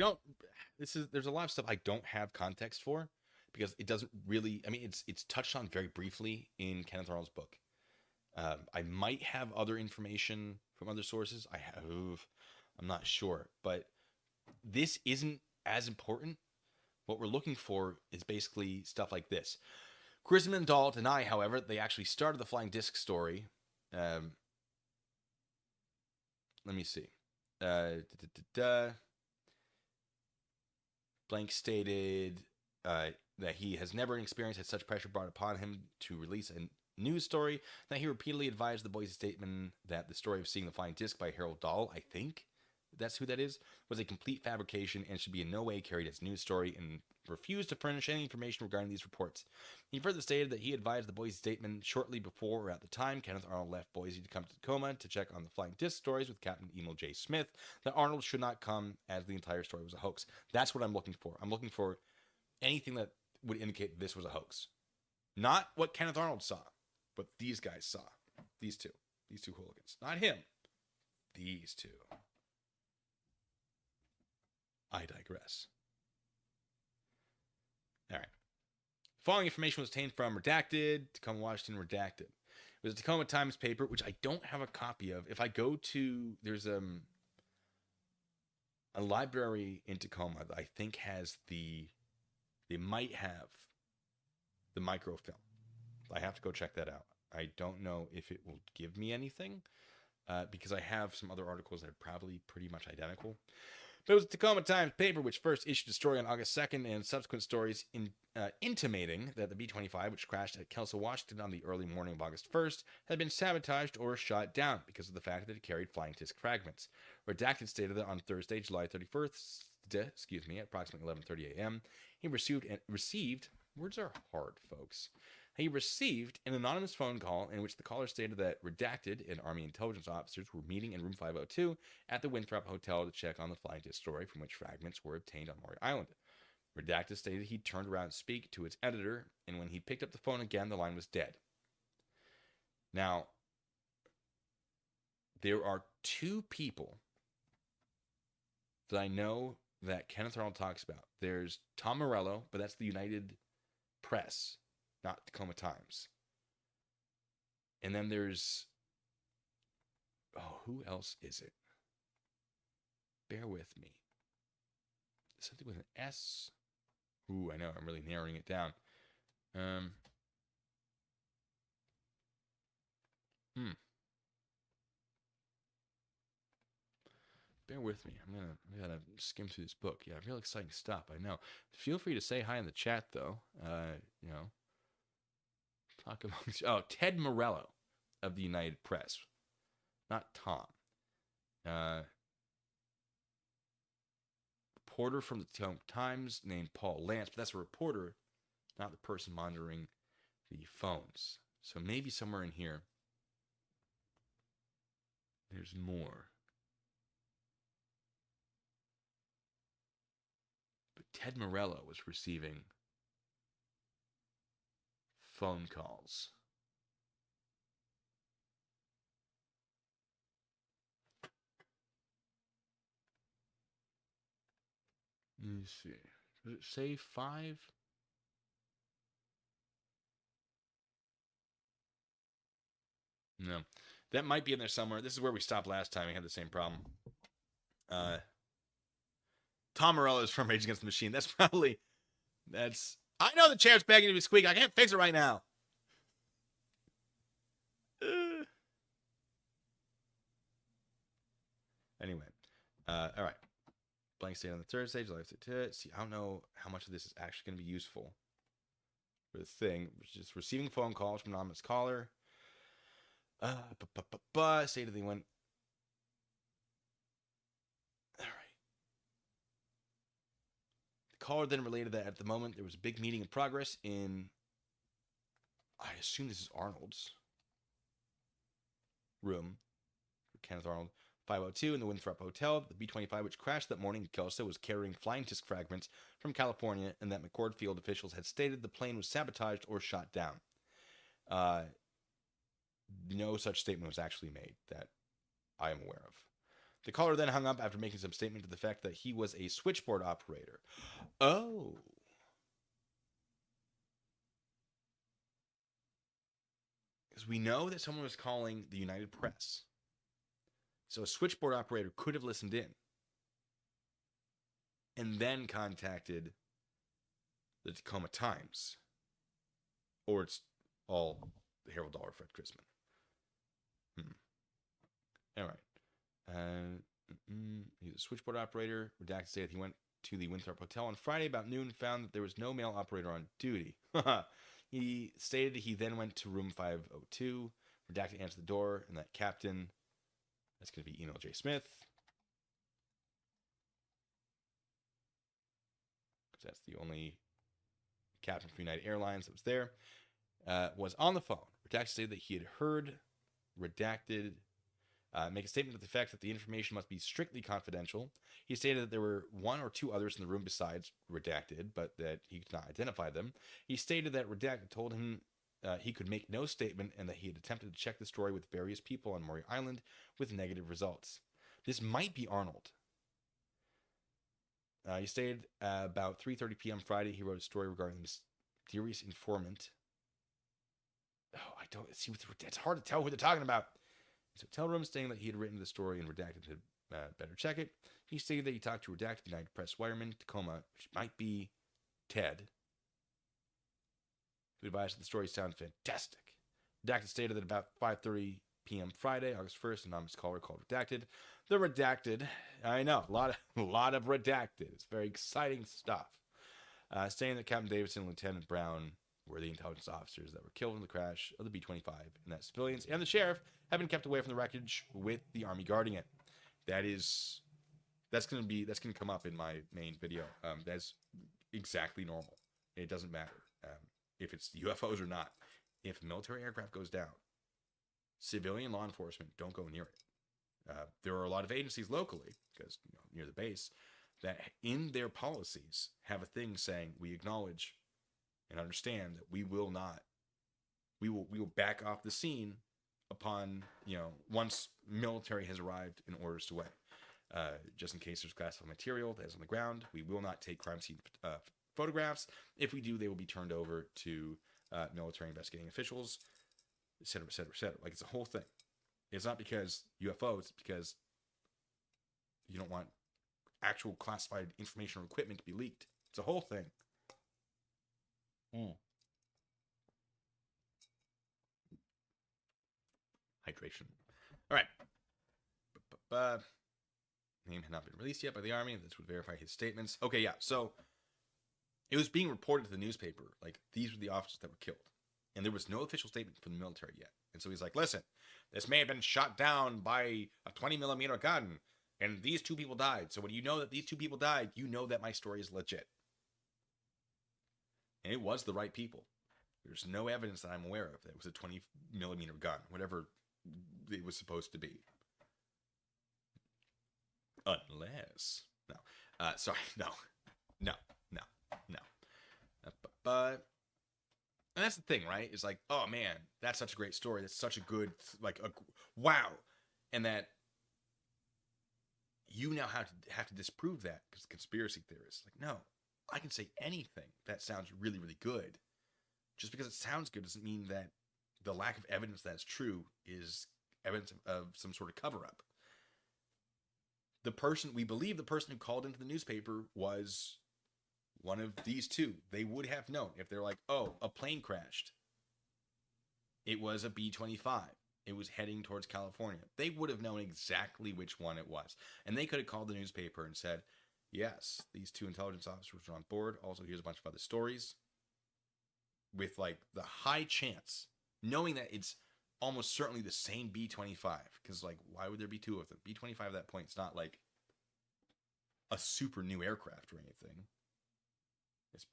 there's a lot of stuff I don't have context for, because it doesn't really, I mean, it's touched on very briefly in Kenneth Arnold's book. I might have other information from other sources. I'm not sure, but this isn't as important. What we're looking for is basically stuff like this. Grisman and Dahl deny, however, they actually started the flying disc story. Let me see. Blank stated that he has never experienced had such pressure brought upon him to release a news story. That he repeatedly advised the Boise Statesman that the story of seeing the flying disc by Harold Dahl, I think that's who that is, was a complete fabrication and should be in no way carried as news story, and refused to furnish any information regarding these reports. He further stated that he advised the Boise Statesman shortly before or at the time Kenneth Arnold left Boise to come to Tacoma to check on the flying disc stories with Captain Emil J. Smith, that Arnold should not come, as the entire story was a hoax. That's what I'm looking for. I'm looking for anything that would indicate this was a hoax. Not what Kenneth Arnold saw, but these guys saw. These two hooligans. Not him. These two. I digress. All right. Following information was obtained from Redacted, Tacoma, Washington, Redacted. It was a Tacoma Times paper, which I don't have a copy of. If I go to, there's a library in Tacoma that I think has they might have the microfilm. I have to go check that out. I don't know if it will give me anything, because I have some other articles that are probably pretty much identical. But it was a Tacoma Times paper which first issued a story on August 2nd, and subsequent stories intimating that the B-25, which crashed at Kelso, Washington on the early morning of August 1st, had been sabotaged or shot down because of the fact that it carried flying disc fragments. Redacted stated that on Thursday, July 31st, at approximately 11:30 a.m., he received, words are hard, folks. He received an anonymous phone call in which the caller stated that Redacted and Army intelligence officers were meeting in room 502 at the Winthrop Hotel to check on the flying disc story from which fragments were obtained on Maury Island. Redacted stated he turned around to speak to its editor, and when he picked up the phone again, the line was dead. Now, there are two people that I know that Kenneth Arnold talks about. There's Tom Morello, but that's the United Press, not Tacoma Times. And then there's, who else is it? Bear with me. Something with an S. Ooh, I know, I'm really narrowing it down. Bear with me. I gotta skim through this book. Yeah, real exciting stuff, I know. Feel free to say hi in the chat, though. Talk about Ted Morello of the United Press, not Tom. Reporter from the Times named Paul Lance, but that's a reporter, not the person monitoring the phones. So maybe somewhere in here, there's more. But Ted Morello was receiving phone calls. Let me see. Does it say 5? No. That might be in there somewhere. This is where we stopped last time. We had the same problem. Tom Morello is from Rage Against the Machine. That's... I know the chair's begging to be squeak. I can't fix it right now. Anyway. All right. Blank state on the Thursday. See, I don't know how much of this is actually going to be useful for the thing. Just receiving phone calls from an anonymous caller. Say that they went. All right. The caller then related that at the moment there was a big meeting in progress in. I assume this is Arnold's room. Kenneth Arnold. 502 in the Winthrop Hotel. The B-25, which crashed that morning in Kelso, was carrying flying disc fragments from California, and that McCord Field officials had stated the plane was sabotaged or shot down. No such statement was actually made that I am aware of. The caller then hung up after making some statement to the fact that he was a switchboard operator. Oh. Because we know that someone was calling the United Press. So a switchboard operator could have listened in and then contacted the Tacoma Times. Or it's all the Herald Dollar Fred Chrisman. All right. He's a switchboard operator. Redacted stated he went to the Winthrop Hotel on Friday about noon and found that there was no male operator on duty. He stated he then went to room 502. Redacted answered the door, and that captain... That's going to be Emil J. Smith. Because that's the only captain from United Airlines that was there. Was on the phone. Redacted stated that he had heard Redacted make a statement to the fact that the information must be strictly confidential. He stated that there were one or two others in the room besides Redacted, but that he could not identify them. He stated that Redacted told him he could make no statement and that he had attempted to check the story with various people on Maury Island with negative results. This might be Arnold. He stated about 3:30 p.m. Friday, he wrote a story regarding the mysterious informant. Oh, I don't see what it's hard to tell who they're talking about. His hotel room, saying that he had written the story and Redacted had better check it. He stated that he talked to Redacted United Press wireman Tacoma, which might be Ted, who advised that the story sounded fantastic. Redacted stated that about 5:30 p.m. Friday, August 1st, an anonymous caller called Redacted. The Redacted, I know, a lot of Redacted. It's very exciting stuff. Saying that Captain Davidson and Lieutenant Brown were the intelligence officers that were killed in the crash of the B-25, and that civilians and the sheriff have been kept away from the wreckage with the Army guarding it. That's going to come up in my main video. That's exactly normal. It doesn't matter if it's UFOs or not. If a military aircraft goes down, civilian law enforcement don't go near it. There are a lot of agencies locally, because near the base, that in their policies have a thing saying we acknowledge and understand that we will back off the scene upon once military has arrived and orders to weigh. Just in case there's classified material that is on the ground, we will not take crime scene photographs. If we do, they will be turned over to military investigating officials, et cetera, et cetera, et cetera. Like, it's a whole thing. It's not because UFOs, it's because you don't want actual classified information or equipment to be leaked. It's a whole thing. Hydration. All right. Name had not been released yet by the Army. This would verify his statements. Okay, yeah. So it was being reported to the newspaper, like, these were the officers that were killed. And there was no official statement from the military yet. And so he's like, listen, this may have been shot down by a 20 millimeter gun, and these 2 people died. So when you know that these 2 people died, you know that my story is legit. And it was the right people. There's no evidence that I'm aware of that it was a 20 millimeter gun, whatever it was supposed to be. Unless, no, sorry, no. But, and that's the thing, right? It's like, oh man, that's such a great story. That's such a good, like, wow. And that you now have to disprove that because conspiracy theorists, like, no, I can say anything that sounds really, really good. Just because it sounds good doesn't mean that the lack of evidence that it's true is evidence of some sort of cover-up. We believe the person who called into the newspaper was one of these 2. They would have known if they're like, oh, a plane crashed. It was a B-25. It was heading towards California. They would have known exactly which one it was. And they could have called the newspaper and said, yes, these 2 intelligence officers are on board. Also, here's a bunch of other stories. With like the high chance, knowing that it's almost certainly the same B-25. Because like, why would there be 2 of them? B-25 at that point, it's not like a super new aircraft or anything.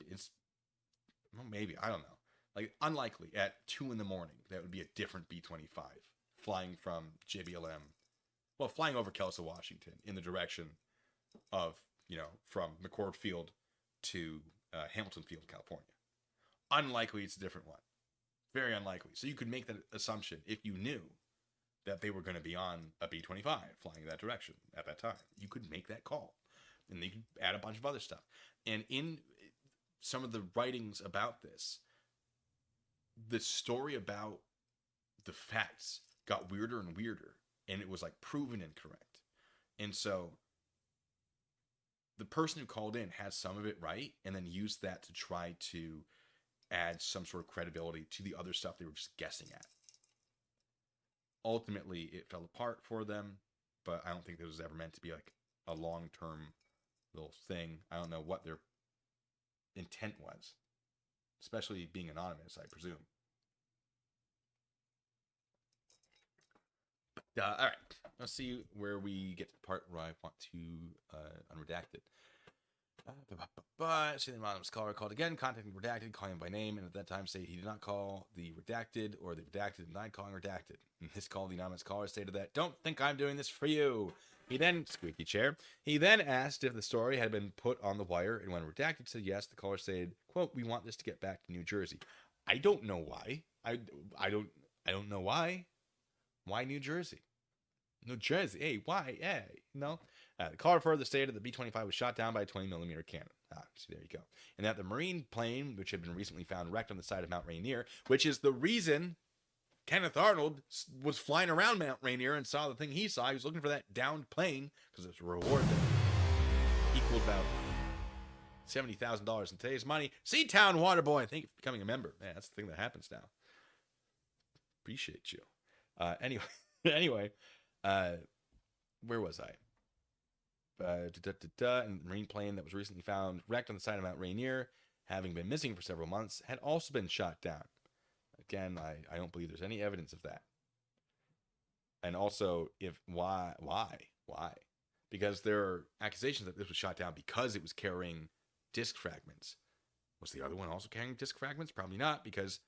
It's well, maybe, I don't know. Like, unlikely at 2 in the morning that would be a different B-25 flying from JBLM, well, flying over Kelso, Washington in the direction of, from McCord Field to Hamilton Field, California. Unlikely it's a different one. Very unlikely. So you could make that assumption if you knew that they were going to be on a B-25 flying in that direction at that time. You could make that call. And they could add a bunch of other stuff. And in some of the writings about this, the story about the facts got weirder and weirder, and it was like proven incorrect. And so the person who called in had some of it right, and then used that to try to add some sort of credibility to the other stuff they were just guessing at. Ultimately, it fell apart for them, but I don't think this was ever meant to be like a long-term little thing. I don't know what their intent was, especially being anonymous, I presume. But, all right, let's see where we get to the part where I want to unredacted. See, the anonymous caller called again, contacting redacted, calling him by name, and at that time say he did not call the redacted, or the redacted denied calling redacted. In his call, the anonymous caller stated that, "Don't think I'm doing this for you." He then, squeaky chair, he then asked if the story had been put on the wire, and when redacted said yes, the caller said, quote, "We want this to get back to New Jersey." I don't know why. I don't know why. Why New Jersey? New Jersey. Hey, why? Hey, no. The caller further stated the B-25 was shot down by a 20mm cannon. See, there you go. And that the Marine plane, which had been recently found wrecked on the side of Mount Rainier, which is the reason Kenneth Arnold was flying around Mount Rainier and saw the thing he saw. He was looking for that downed plane because it's a reward that equaled about $70,000 in today's money. Seatown Waterboy, thank you for becoming a member. Man, that's the thing that happens now. Appreciate you. Anyway, where was I? And the Marine plane that was recently found wrecked on the side of Mount Rainier, having been missing for several months, had also been shot down. Again, I don't believe there's any evidence of that. And also, why? Because there are accusations that this was shot down because it was carrying disc fragments. Was the other one also carrying disc fragments? Probably not, because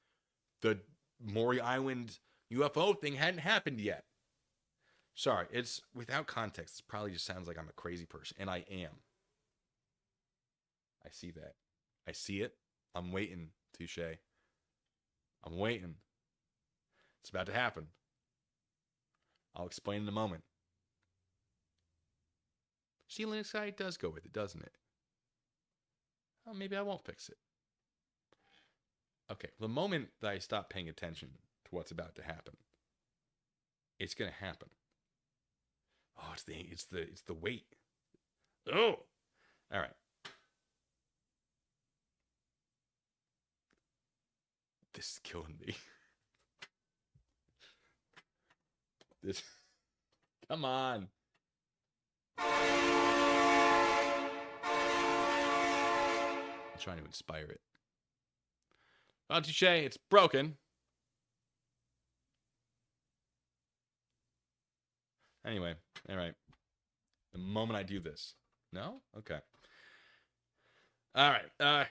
the Maury Island UFO thing hadn't happened yet. Sorry, it's without context. It probably just sounds like I'm a crazy person, and I am. I see that. I see it. I'm waiting, Touche. I'm waiting. It's about to happen. I'll explain in a moment. See, Linux guy does go with it, doesn't it? Oh, maybe I won't fix it. Okay, the moment that I stop paying attention to what's about to happen, it's gonna happen. Oh, it's the weight. Oh, all right. This is killing me. This, come on. I'm trying to inspire it. Oh, touche, it's broken. Anyway, all right. The moment I do this. No? Okay. All right.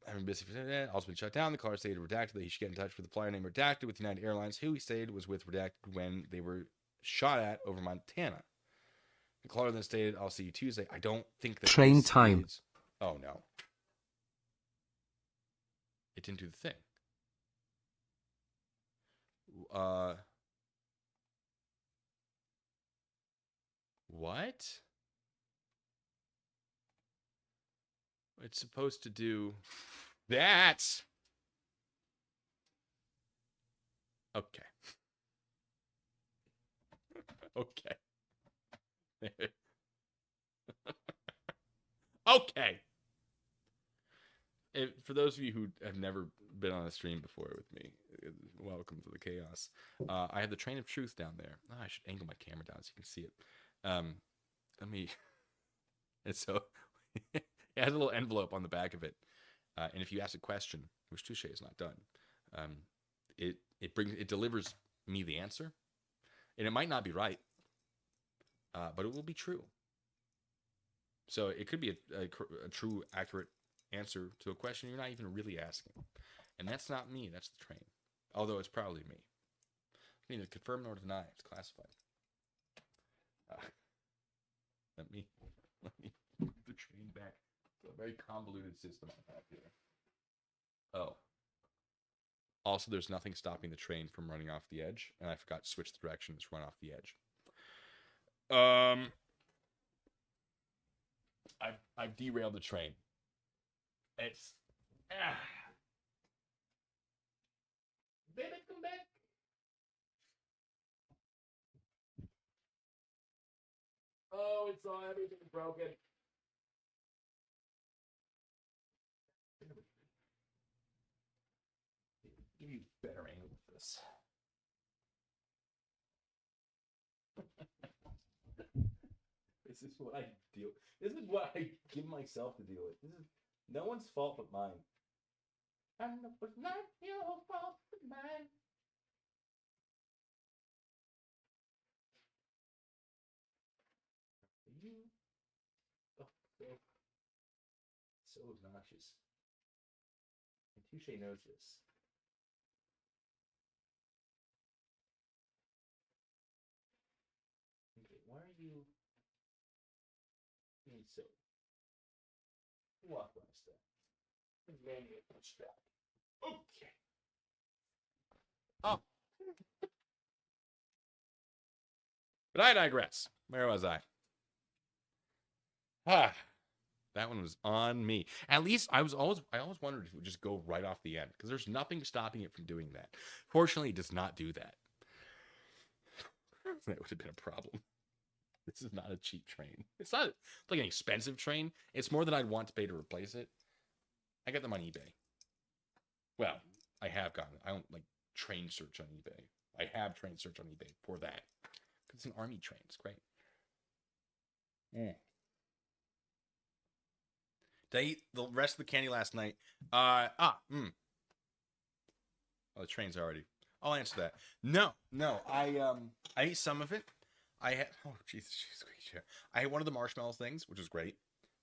Having busy for that, also been shut down. The caller stated Redacted that he should get in touch with the flyer named Redacted with United Airlines, who he stated was with Redacted when they were shot at over Montana. The caller then stated, I'll see you Tuesday. I don't think that train time. Oh, no. It didn't do the thing. What? It's supposed to do that. Okay. Okay. Okay. For those of you who have never been on a stream before with me, welcome to the chaos. I have the train of truth down there. Oh, I should angle my camera down so you can see it. Let me. And so it has a little envelope on the back of it, and if you ask a question, which Touche is not done, it delivers me the answer, and it might not be right, but it will be true. So it could be a true, accurate answer to a question you're not even really asking. And that's not me, that's the train. Although it's probably me. Neither confirm nor deny, it's classified. Let me move the train back. It's a very convoluted system I have here. Oh. Also, there's nothing stopping the train from running off the edge, and I forgot to switch the directions to run off the edge. I've derailed the train. It's baby, come back. Oh, it's all everything's broken. Give you a better angle with this. This is what I deal. This is what I give myself to deal with. This is no one's fault but mine. And it was not your fault but mine. You. Oh, so obnoxious. And Touche knows this. Okay, why are you being so? Walk past that. Okay. Oh. But I digress. Where was I? That one was on me. At least I always wondered if it would just go right off the end, because there's nothing stopping it from doing that. Fortunately, it does not do that. That would have been a problem. This is not a cheap train. It's not like an expensive train. It's more than I'd want to pay to replace it. I got them on eBay. Well, I have gotten it. I don't like train search on eBay. I have train search on eBay for that. It's an army train. It's great. Did I eat the rest of the candy last night? Oh, the train's already. I'll answer that. No. I ate some of it. I had Jesus. I had one of the marshmallow things, which was great.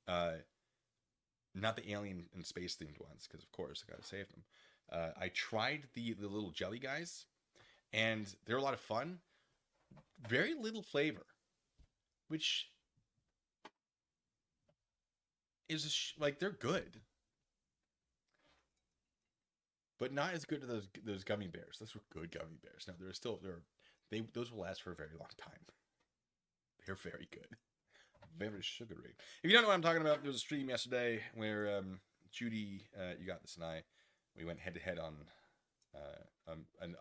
Not the alien and space themed ones, because of course I gotta save them. I tried the little jelly guys, and they're a lot of fun. Very little flavor, which is like they're good, but not as good as those gummy bears. Those were good gummy bears. No, those will last for a very long time. They're very good, very sugary. If you don't know what I'm talking about, there was a stream yesterday where Judy, you got this, and we went head to head on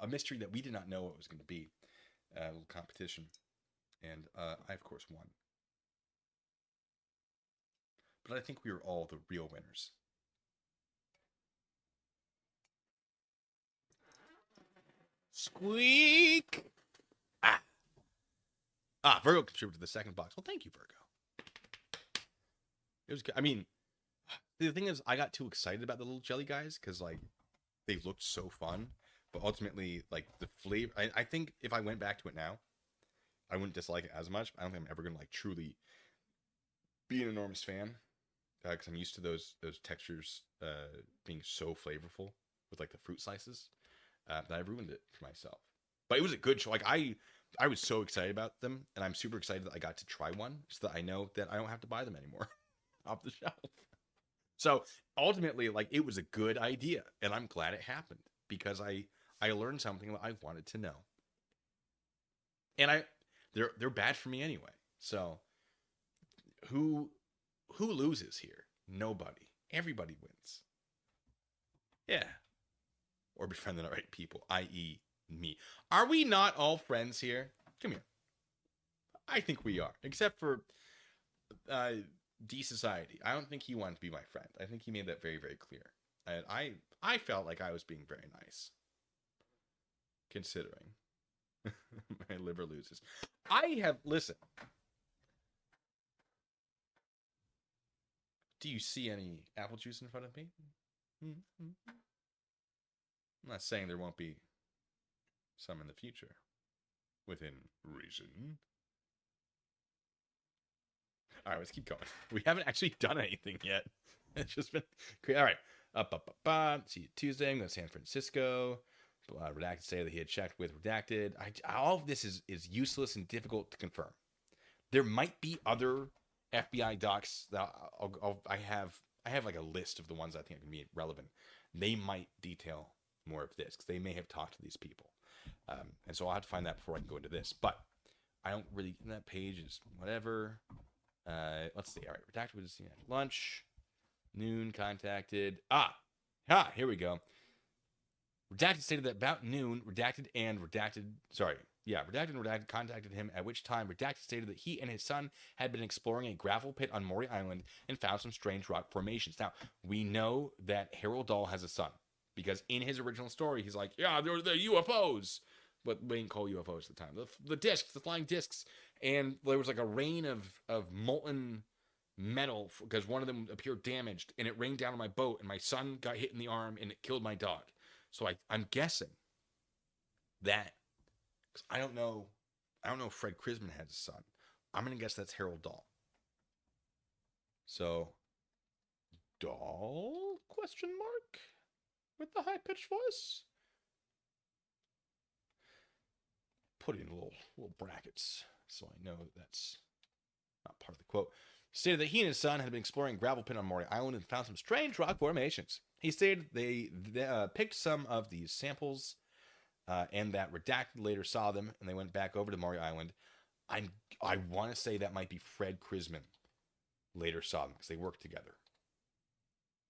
a mystery that we did not know what it was going to be. A little competition, and I of course won. But I think we were all the real winners. Squeak! Virgo contributed to the second box. Well, thank you, Virgo. It was good. I mean, the thing is, I got too excited about the little jelly guys because, like, they looked so fun. But ultimately, like the flavor, I think if I went back to it now, I wouldn't dislike it as much. I don't think I'm ever gonna like truly be an enormous fan because I'm used to those textures being so flavorful with like the fruit slices that I ruined it for myself. But it was a good show. Like I was so excited about them, and I'm super excited that I got to try one, so that I know that I don't have to buy them anymore off the shelf. So ultimately, like it was a good idea, and I'm glad it happened because I learned something that I wanted to know, and they're bad for me anyway. So who loses here? Nobody. Everybody wins. Yeah. Or befriend the right people, i.e., me. Are we not all friends here? Come here. I think we are, except for D Society. I don't think he wanted to be my friend. I think he made that very, very clear. And I felt like I was being very nice, considering my liver loses. Listen. Do you see any apple juice in front of me? I'm not saying there won't be some in the future, within reason. All right, let's keep going. We haven't actually done anything yet. It's just been great. All right. See you Tuesday. I'm going to San Francisco. Redacted say that he had checked with Redacted. All of this is useless and difficult to confirm. There might be other FBI docs that I have like a list of the ones I think can be relevant. They might detail more of this because they may have talked to these people. And so I'll have to find that before I can go into this. But I don't really, that page is whatever. Let's see. All right. Redacted was seen after lunch. Noon contacted. Here we go. Redacted stated that about noon, Redacted contacted him, at which time Redacted stated that he and his son had been exploring a gravel pit on Maury Island and found some strange rock formations. Now, we know that Harold Dahl has a son, because in his original story, he's like, yeah, there were the UFOs, but we didn't call UFOs at the time. The discs, the flying discs, and there was like a rain of molten metal because one of them appeared damaged, and it rained down on my boat, and my son got hit in the arm, and it killed my dog. So I'm guessing that, because I don't know if Fred Krisman has a son. I'm gonna guess that's Harold Dahl. So Dahl ? With the high pitched voice. Put it in little brackets so I know that's not part of the quote. Stated that he and his son had been exploring a gravel pit on Maury Island and found some strange rock formations. He stated they picked some of these samples and that Redacted later saw them, and they went back over to Maury Island. I want to say that might be Fred Krisman later saw them because they worked together.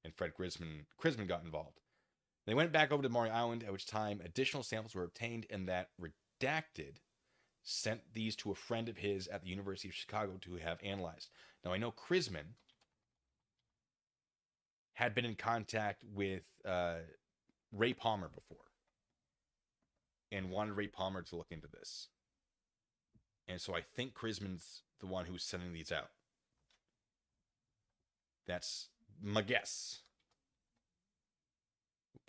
And Fred Krisman got involved. They went back over to Maury Island, at which time additional samples were obtained, and that Redacted sent these to a friend of his at the University of Chicago to have analyzed. Now, I know Krisman had been in contact with Ray Palmer before and wanted Ray Palmer to look into this. And so I think Krisman's the one who's sending these out. That's my guess.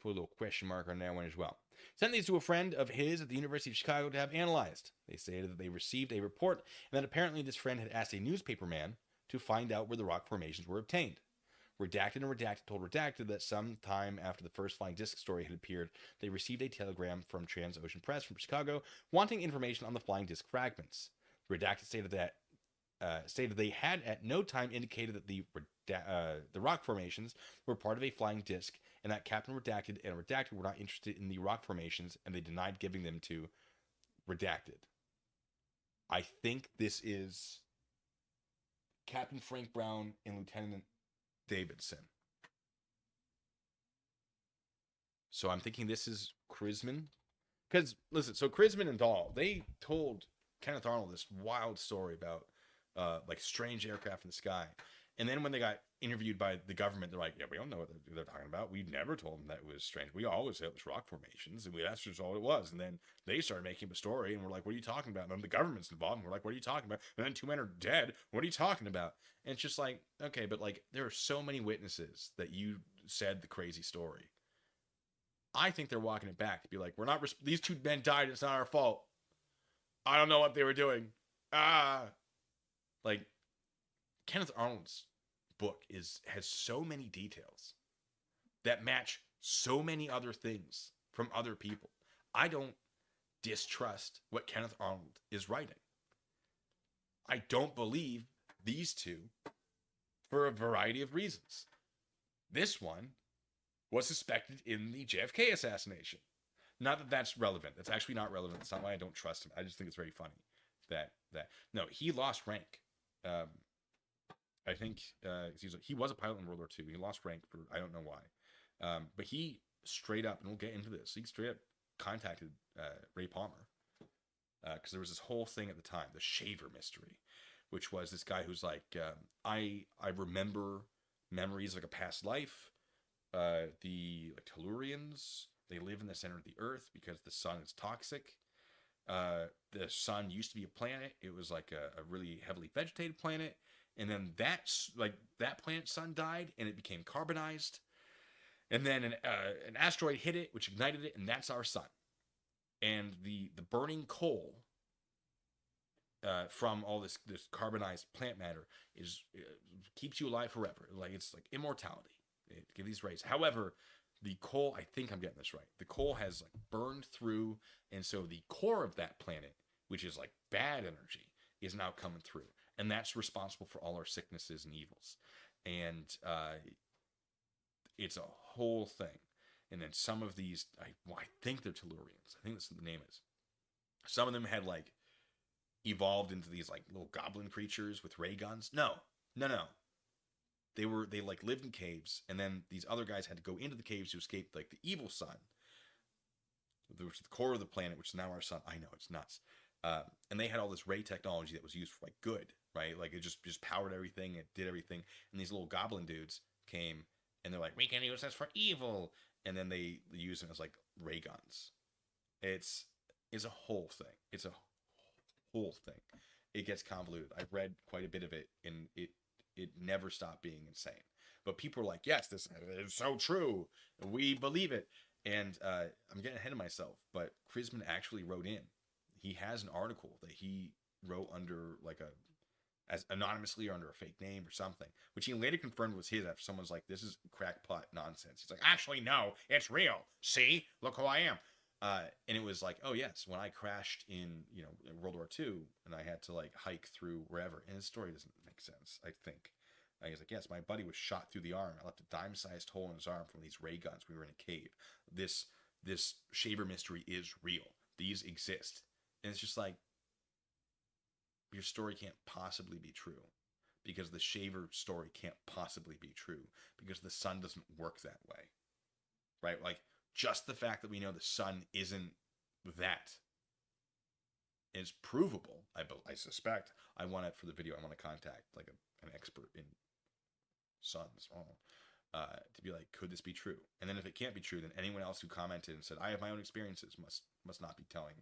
Put a little question mark on that one as well. Sent these to a friend of his at the University of Chicago to have analyzed. They stated that they received a report and that apparently this friend had asked a newspaperman to find out where the rock formations were obtained. Redacted told Redacted that sometime after the first flying disc story had appeared, they received a telegram from Transocean Press from Chicago wanting information on the flying disc fragments. Redacted stated they had at no time indicated that the rock formations were part of a flying disc, and that Captain Redacted and Redacted were not interested in the rock formations, and they denied giving them to Redacted. I think this is Captain Frank Brown and Lieutenant Davidson. So I'm thinking this is Krisman. Because, listen, so Krisman and Dahl, they told Kenneth Arnold this wild story about like strange aircraft in the sky. And then when they got interviewed by the government, they're like, yeah, we don't know what they're talking about. We never told them that it was strange. We always said it was rock formations, and that's just all it was. And then they started making up a story, and we're like, what are you talking about? And then the government's involved, and we're like, what are you talking about? And then 2 men are dead. What are you talking about? And it's just like, okay, but like there are so many witnesses that you said the crazy story. I think they're walking it back to be like, we're not. These two men died. It's not our fault. I don't know what they were doing. Like Kenneth Arnold's book has so many details that match so many other things from other people. I don't distrust what Kenneth Arnold is writing. I don't believe these two for a variety of reasons. This one was suspected in the JFK assassination. Not that that's relevant. That's actually not relevant. That's not why I don't trust him. I just think it's very funny that no, he lost rank. I think he was a pilot in World War II. He lost rank for I don't know why, but he straight up, and we'll get into this. He straight up contacted Ray Palmer because there was this whole thing at the time, the Shaver mystery, which was this guy who's like, I remember memories of like a past life. The like Tellurians, they live in the center of the Earth because the sun is toxic. The sun used to be a planet. It was like a really heavily vegetated planet. And then that planet's sun died and it became carbonized. And then an asteroid hit it, which ignited it, and that's our sun. And the burning coal from all this carbonized plant matter keeps you alive forever. Like it's like immortality. It gives these rays. However, the coal, I think I'm getting this right. The coal has like burned through, and so the core of that planet, which is like bad energy, is now coming through, and that's responsible for all our sicknesses and evils. And it's a whole thing. And then some of these, I think they're Tellurians. I think that's what the name is. Some of them had like evolved into these like little goblin creatures with ray guns. No. They like lived in caves, and then these other guys had to go into the caves to escape like the evil sun, which is the core of the planet, which is now our sun. I know, it's nuts. And they had all this ray technology that was used for like good, right? Like it just powered everything, it did everything. And these little goblin dudes came, and they're like, we can use this for evil, and then they use them as like ray guns. It's a whole thing. It's a whole thing. It gets convoluted. I've read quite a bit of it, and it never stopped being insane. But people are like, yes, this is so true. We believe it. And I'm getting ahead of myself, but Chrisman actually wrote in. He has an article that he wrote under like as anonymously or under a fake name or something, which he later confirmed was his after someone's like, this is crackpot nonsense. He's like, actually, no, it's real. See, look who I am. And it was like, oh yes, when I crashed in World War II and I had to like hike through wherever, and his story doesn't make sense. I think he's like, yes, my buddy was shot through the arm. I left a dime-sized hole in his arm from these ray guns. We were in a cave. This Shaver mystery is real. These exist, and it's just like your story can't possibly be true because the Shaver story can't possibly be true because the sun doesn't work that way, right? Like. Just the fact that we know the sun isn't that is provable. I suspect. I want it for the video. I want to contact like an expert in suns to be like, could this be true? And then if it can't be true, then anyone else who commented and said, I have my own experiences must not be telling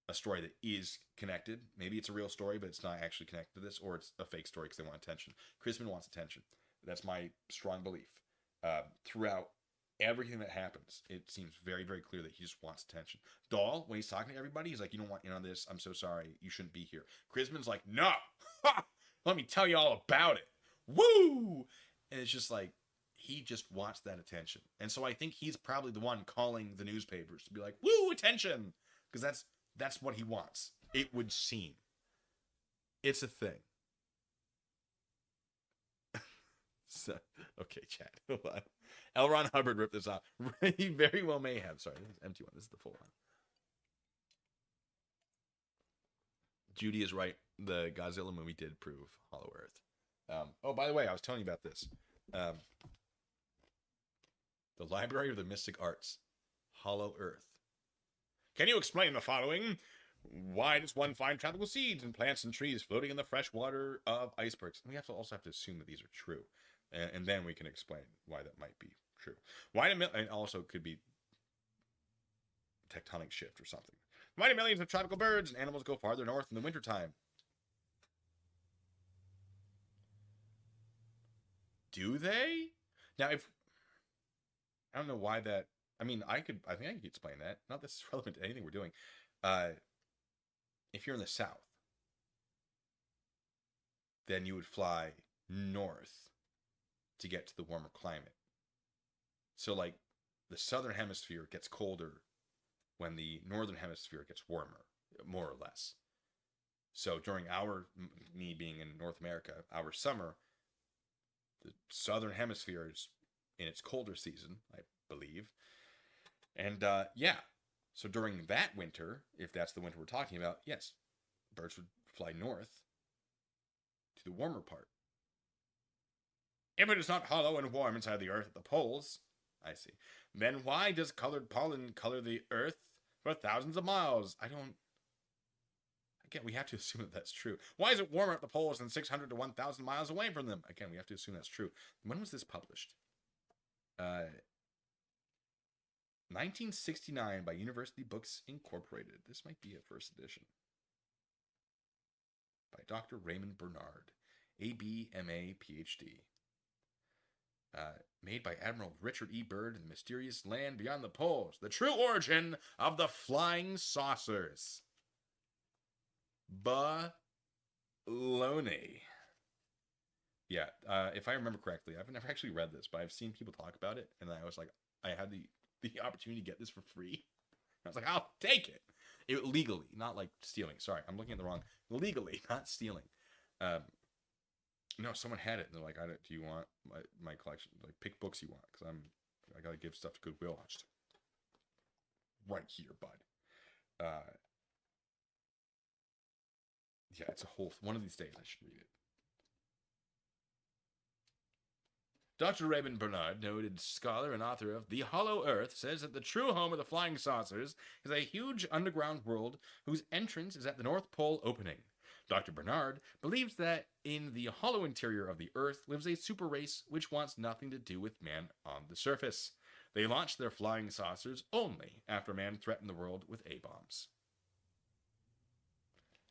a story that is connected. Maybe it's a real story, but it's not actually connected to this, or it's a fake story because they want attention. Chrisman wants attention. That's my strong belief. Throughout everything that happens, it seems very, very clear that he just wants attention. Dahl, when he's talking to everybody, he's like, you don't want in on this. I'm so sorry. You shouldn't be here. Chrisman's like, no. Let me tell you all about it. Woo! And it's just like, he just wants that attention. And so I think he's probably the one calling the newspapers to be like, woo, attention! Because that's what he wants. It would seem. It's a thing. So, okay, chat. Hold on. L. Ron Hubbard ripped this off. He very well may have. Sorry, this is empty one. This is the full one. Judy is right. The Godzilla movie did prove Hollow Earth. Oh, by the way, I was telling you about this. The Library of the Mystic Arts. Hollow Earth. Can you explain the following? Why does one find tropical seeds and plants and trees floating in the fresh water of icebergs? And we also have to assume that these are true. And then we can explain why that might be true. And also could be tectonic shift or something. Why do millions of tropical birds and animals go farther north in the wintertime? Do they? Now, I don't know why that I mean, I think I could explain that. Not that it's relevant to anything we're doing. Uh, if you're in the South, then you would fly north to get to the warmer climate. So, like, the southern hemisphere gets colder when the northern hemisphere gets warmer, more or less. So, during me being in North America, our summer, the southern hemisphere is in its colder season, I believe. And yeah, so during that winter, if that's the winter we're talking about, yes, birds would fly north to the warmer part. If it is not hollow and warm inside the earth at the poles, I see, then why does colored pollen color the earth for thousands of miles? I don't. Again, we have to assume that that's true. Why is it warmer at the poles than 600 to 1,000 miles away from them? Again, we have to assume that's true. When was this published? 1969 by University Books Incorporated. This might be a first edition. By Dr. Raymond Bernard, A.B., M.A., Ph.D. Made by Admiral Richard E. Byrd in the mysterious land beyond the poles. The true origin of the flying saucers. Baloney. Yeah, if I remember correctly, I've never actually read this, but I've seen people talk about it, and I was like, I had the opportunity to get this for free. I was like, I'll take it. Legally, not like stealing. Sorry, I'm looking at the wrong. Legally, not stealing. No, someone had it, and they're like, do you want my collection? Like, pick books you want, because I gotta give stuff to Goodwill. Just right here, bud. Yeah, it's a whole. One of these days, I should read it. Dr. Raymond Bernard, noted scholar and author of The Hollow Earth, says that the true home of the flying saucers is a huge underground world whose entrance is at the North Pole opening. Dr. Bernard believes that in the hollow interior of the Earth lives a super race which wants nothing to do with man on the surface. They launched their flying saucers only after man threatened the world with A-bombs.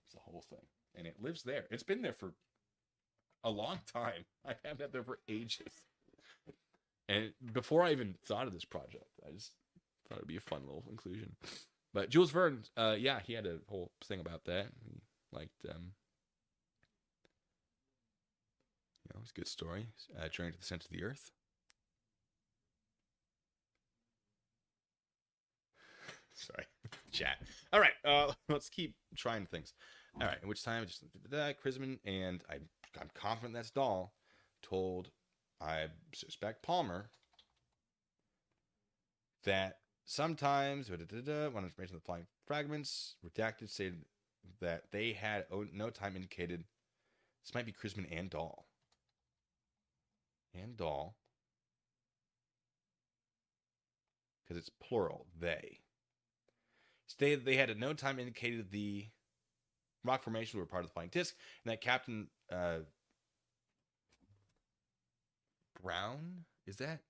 It's the whole thing. And it lives there. It's been there for a long time. I've had that there for ages. And before I even thought of this project, I just thought it'd be a fun little inclusion. But Jules Verne, yeah, he had a whole thing about that. He liked, it's a good story. Journey to the Center of the Earth. Sorry, chat. All right, let's keep trying things. All right, in which time I just looked at that. Chrisman, and I'm confident that's Dahl, told, I suspect Palmer, that sometimes one information of the flying fragments redacted stated that they had no time indicated. This might be Chrisman and Dahl. Because it's plural, they stated they had at no time indicated the rock formations were part of the flying disc, and that Captain Brown, is that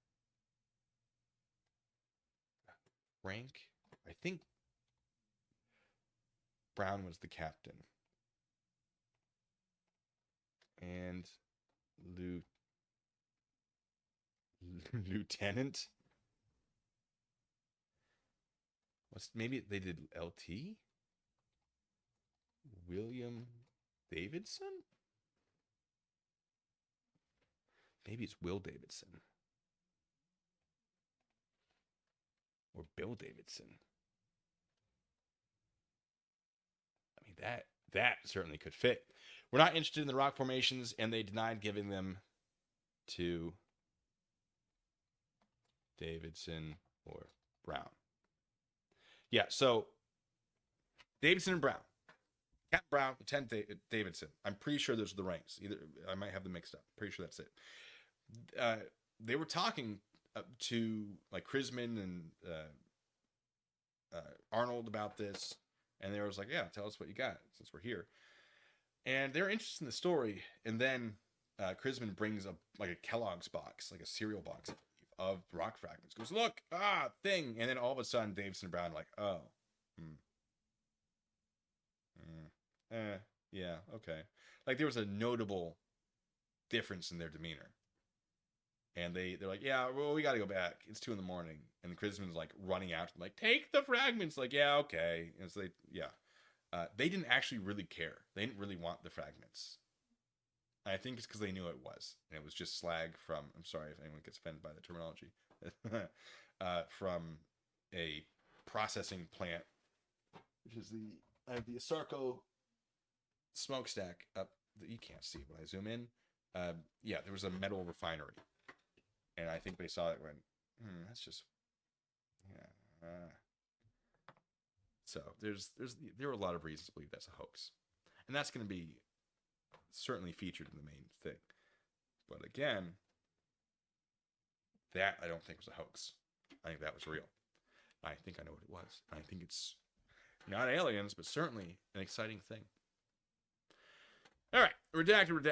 Frank? I think Brown was the captain. And Lieutenant? Maybe they did LT? William Davidson? Maybe it's Will Davidson. Or Bill Davidson. I mean, that certainly could fit. We're not interested in the rock formations, and they denied giving them to Davidson or Brown. Yeah, so Davidson and Brown. Captain Brown, Lieutenant Davidson. I'm pretty sure those are the ranks. Either I might have them mixed up. Pretty sure that's it. They were talking to like Chrisman and Arnold about this, and they was like, "Yeah, tell us what you got since we're here." And they're interested in the story, and then Chrisman brings up like a Kellogg's box, like a cereal box of rock fragments. Goes, "Look, thing," and then all of a sudden, Davidson and Brown are like, "Oh, yeah, okay." Like there was a notable difference in their demeanor. And they're like, yeah, well, we got to go back. It's 2 a.m. And the Chrisman's like running out, like, take the fragments. Like, yeah, okay. And so they didn't actually really care. They didn't really want the fragments. I think it's because they knew it was. And it was just slag from, I'm sorry if anyone gets offended by the terminology, from a processing plant, which is the Asarco smokestack up that you can't see when I zoom in. Yeah, there was a metal refinery. And I think they saw it and went, that's just, yeah. So there are a lot of reasons to believe that's a hoax. And that's going to be certainly featured in the main thing. But again, that I don't think was a hoax. I think that was real. I think I know what it was. I think it's not aliens, but certainly an exciting thing. All right, redacted.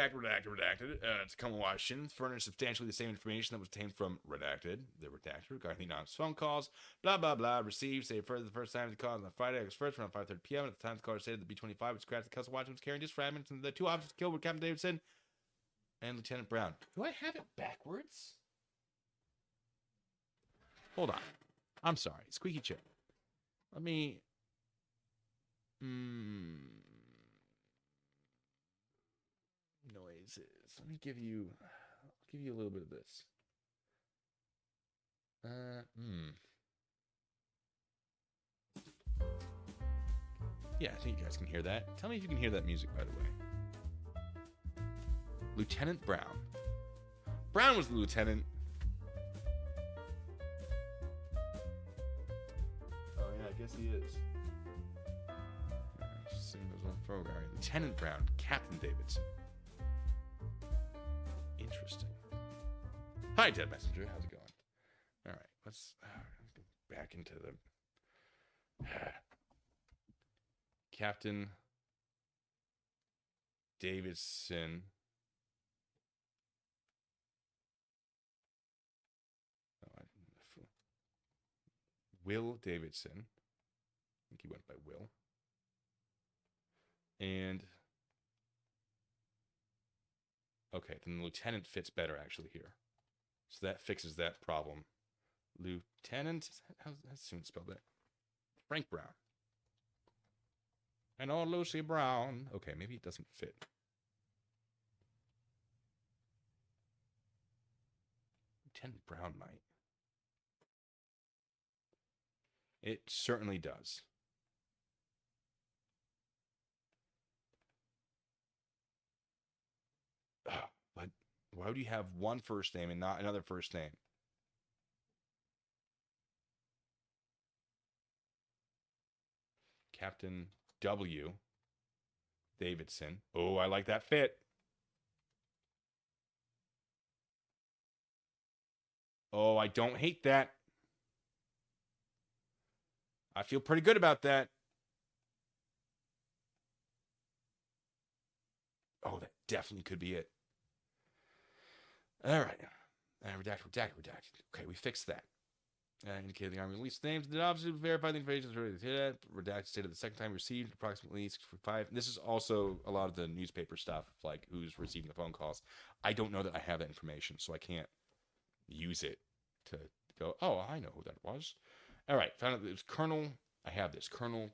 Tacoma, Washington, furnished substantially the same information that was obtained from Redacted, the redactor, regarding the anonymous phone calls, blah, blah, blah, received, say further, the first time the call on Friday, August 1st, around 5:30 p.m. At the time, the caller stated the B-25 was crashed. The cousin Washington was carrying just fragments, and the 2 officers killed were Captain Davidson and Lieutenant Brown. Do I have it backwards? Hold on. I'm sorry. Squeaky chair. Let me... noises. Let me give you... I'll give you a little bit of this. Yeah, I think you guys can hear that. Tell me if you can hear that music, by the way. Lieutenant Brown. Brown was the lieutenant. Oh, yeah, I guess he is. Lieutenant Brown, Captain Davidson. Interesting. Hi, Dead Messenger. How's it going? All right, let's go back into the... Captain Davidson. Will Davidson. I think he went by Will. And okay, then the lieutenant fits better actually here. So that fixes that problem. Lieutenant, how's soon spelled that? Frank Brown. And old Lucy Brown. Okay, maybe it doesn't fit. Lieutenant Brown might. It certainly does. But why would you have one first name and not another first name? Captain W. Davidson. Oh, I like that fit. Oh, I don't hate that. I feel pretty good about that. Oh, that definitely could be it. All right. Redacted. Okay, we fixed that. Indicated the Army released names. The officer verified the information. Redacted stated the second time received approximately 5. This is also a lot of the newspaper stuff, like who's receiving the phone calls. I don't know that I have that information, so I can't use it to go, oh, I know who that was. All right, found out that it was Colonel. I have this. Colonel,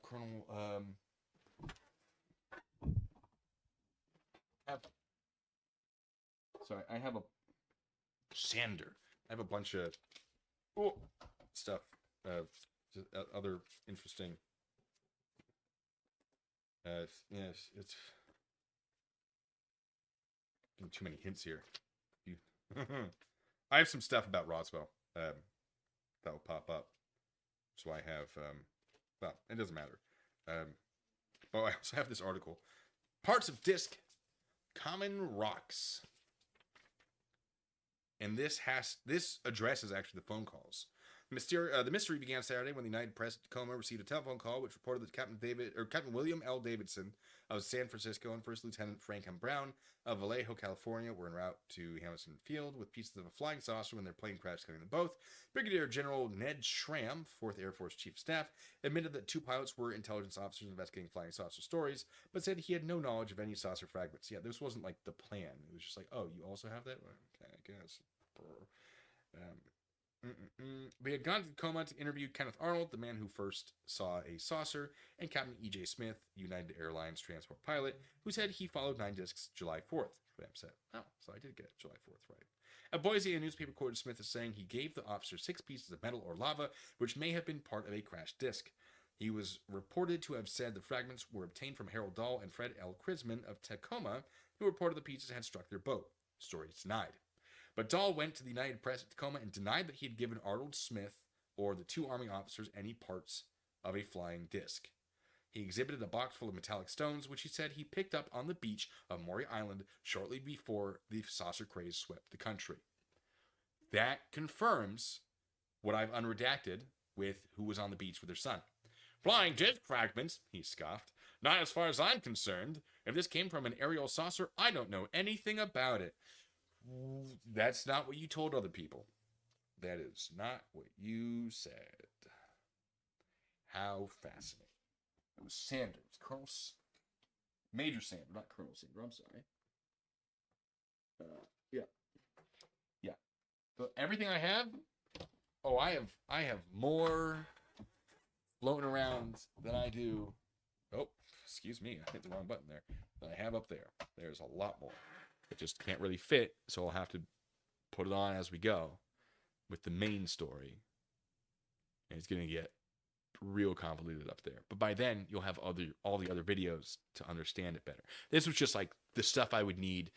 sorry, I have a Sander. I have a bunch of stuff, other interesting. Yes, it's too many hints here. I have some stuff about Roswell that will pop up. So I have, well, it doesn't matter. But I also have this article. Parts of Disk, Common Rocks. And this addresses actually the phone calls. The mystery began Saturday when the United Press at Tacoma received a telephone call which reported that Captain William L. Davidson of San Francisco and First Lieutenant Frank M. Brown of Vallejo, California were en route to Hamilton Field with pieces of a flying saucer when their plane crashed, killing them both. Brigadier General Ned Schramm, 4th Air Force Chief of Staff, admitted that 2 pilots were intelligence officers investigating flying saucer stories, but said he had no knowledge of any saucer fragments. Yeah, this wasn't like the plan. It was just like, oh, you also have that? Okay, I guess. They had gone to Tacoma to interview Kenneth Arnold, the man who first saw a saucer, and Captain E.J. Smith, United Airlines transport pilot, who said he followed 9 discs July 4th. Graham said, oh, so I did get July 4th right. At Boise, a newspaper quoted Smith as saying he gave the officer 6 pieces of metal or lava, which may have been part of a crashed disc. He was reported to have said the fragments were obtained from Harold Dahl and Fred L. Krisman of Tacoma, who reported the pieces had struck their boat. Story is denied. But Dahl went to the United Press at Tacoma and denied that he had given Arnold Smith or the 2 Army officers any parts of a flying disc. He exhibited a box full of metallic stones, which he said he picked up on the beach of Maury Island shortly before the saucer craze swept the country. That confirms what I've unredacted with who was on the beach with their son. Flying disc fragments, he scoffed. Not as far as I'm concerned. If this came from an aerial saucer, I don't know anything about it. That's not what you told other people. That is not what you said. How fascinating. It was Sanders. Major Sanders, not Colonel Sanders. I'm sorry. Yeah. So everything I have, I have more floating around than I do. Oh, excuse me, I hit the wrong button there. Than I have up there. There's a lot more. It just can't really fit, so I'll have to put it on as we go with the main story. And it's going to get real convoluted up there. But by then, you'll have all the other videos to understand it better. This was just like the stuff I would need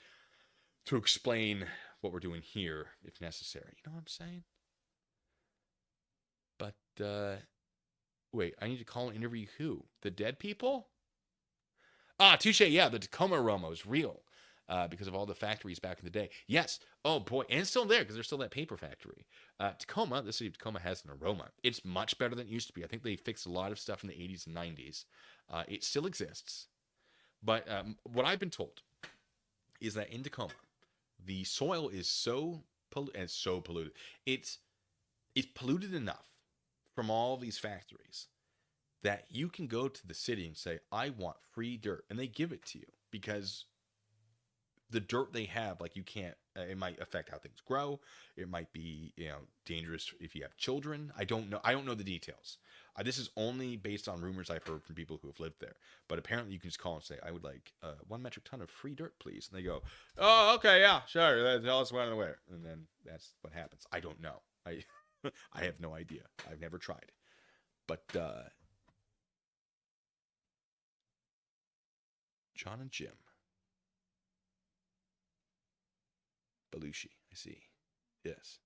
to explain what we're doing here, if necessary. You know what I'm saying? But, wait, I need to call and interview who? The dead people? Ah, touche, yeah, the Tacoma aroma is real. Because of all the factories back in the day. Yes. Oh, boy. And it's still there because there's still that paper factory. Tacoma, the city of Tacoma has an aroma. It's much better than it used to be. I think they fixed a lot of stuff in the 80s and 90s. It still exists. But what I've been told is that in Tacoma, the soil is so polluted. It's polluted enough from all these factories that you can go to the city and say, I want free dirt. And they give it to you because the dirt they have, like you can't, it might affect how things grow. It might be, dangerous if you have children. I don't know the details. This is only based on rumors I've heard from people who have lived there. But apparently you can just call and say, I would like 1 metric ton of free dirt, please. And they go, oh, okay, yeah, sure. Tell us when and where. And then that's what happens. I don't know. I have no idea. I've never tried. But John and Jim. Belushi, I see. Yes.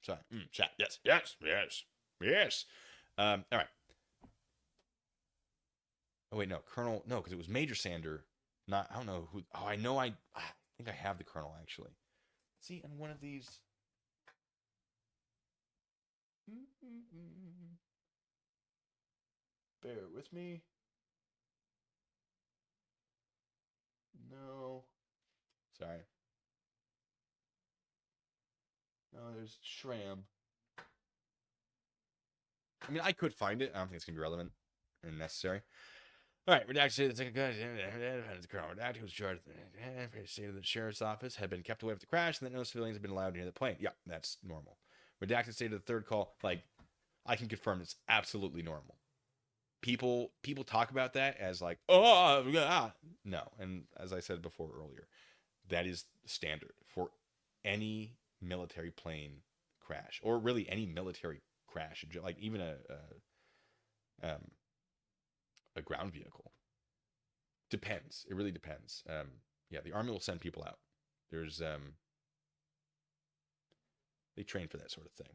Sorry. Chat. Yes. All right. Oh, wait, no. Colonel. No, because it was Major Sander. Not, I don't know who. Oh, I know. I think I have the Colonel, actually. See, on one of these. Bear with me. No. Sorry. No, there's Shram. I mean, I could find it. I don't think it's going to be relevant and necessary. All right, Redacting said the second guy, Colonel Redacting was charged. Stated that the sheriff's office had been kept away from the crash and that no civilians had been allowed near the plane. Yeah, that's normal. Redacted stated the third call, like, I can confirm it's absolutely normal. People talk about that as like, oh, no. And as I said before earlier, that is standard for any military plane crash, or really any military crash, like even a ground vehicle. Depends. It really depends. Yeah, the Army will send people out. There's they train for that sort of thing.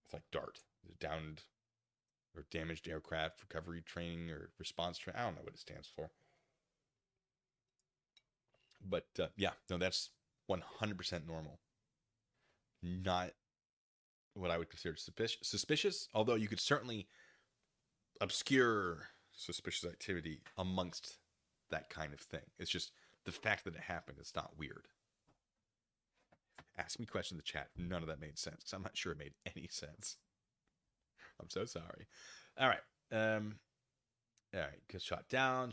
It's like DART, downed or damaged aircraft recovery training or response training. I don't know what it stands for. But yeah, no, that's 100% normal. Not what I would consider suspicious, although you could certainly obscure suspicious activity amongst that kind of thing. It's just the fact that it happened. It's not weird. Ask me questions in the chat. None of that made sense because I'm not sure it made any sense. I'm so sorry. All right. All right. Shot down.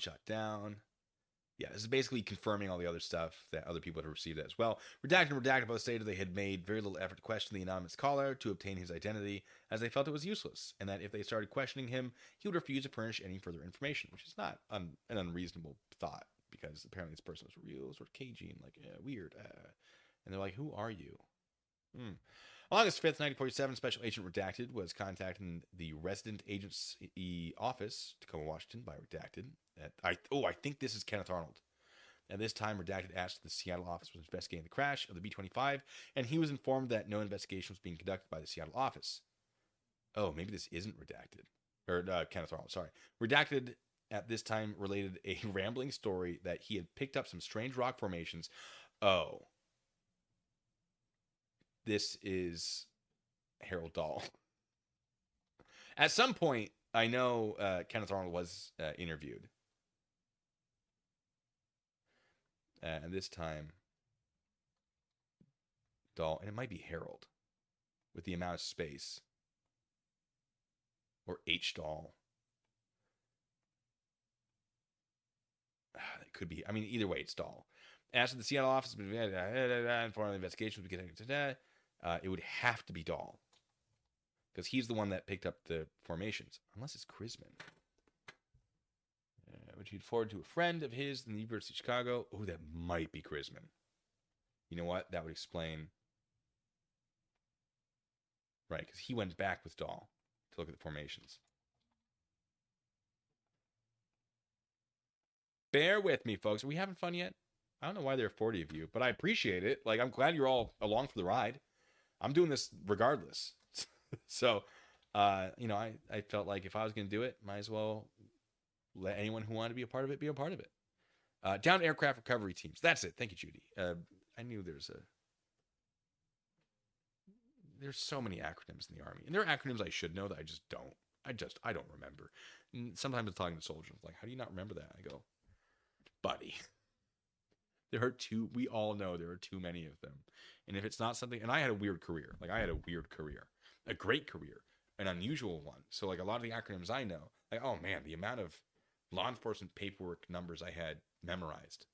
Yeah, this is basically confirming all the other stuff that other people had received as well. Redacted both stated they had made very little effort to question the anonymous caller to obtain his identity, as they felt it was useless, and that if they started questioning him, he would refuse to furnish any further information, which is not an unreasonable thought, because apparently this person was real, sort of cagey and like weird. And they're like, "Who are you?" Hmm. On August 5th, 1947, Special Agent Redacted was contacting the resident agency office, Tacoma, Washington, by Redacted. I think this is Kenneth Arnold. At this time, Redacted asked if the Seattle office was investigating the crash of the B-25, and he was informed that no investigation was being conducted by the Seattle office. Oh, maybe this isn't Redacted. Or Kenneth Arnold, sorry. Redacted at this time related a rambling story that he had picked up some strange rock formations. Oh. This is Harold Dahl. At some point, I know Kenneth Arnold was interviewed. And this time, Dahl, and it might be Harold, with the amount of space. Or H. Dahl. It could be, I mean, either way, it's Dahl. After the Seattle office, informal investigation, it would have to be Dahl. Because he's the one that picked up the formations. Unless it's Chrisman. Which he'd forwarded to a friend of his in the University of Chicago. Oh, that might be Chrisman. You know what? That would explain. Right, because he went back with Dahl to look at the formations. Bear with me, folks. Are we having fun yet? I don't know why there are 40 of you, but I appreciate it. Like, I'm glad you're all along for the ride. I'm doing this regardless. So, I felt like if I was going to do it, might as well let anyone who wanted to be a part of it be a part of it. Down aircraft recovery teams. That's it. Thank you, Judy. I knew there's so many acronyms in the Army. And there are acronyms I should know that I just don't. I don't remember. And sometimes I'm talking to soldiers, like, how do you not remember that? I go, buddy. We all know there are too many of them. And if it's not something, and I had a weird career. Like, I had a weird career. A great career. An unusual one. So, like, a lot of the acronyms I know, like, oh man, the amount of law enforcement paperwork numbers I had memorized.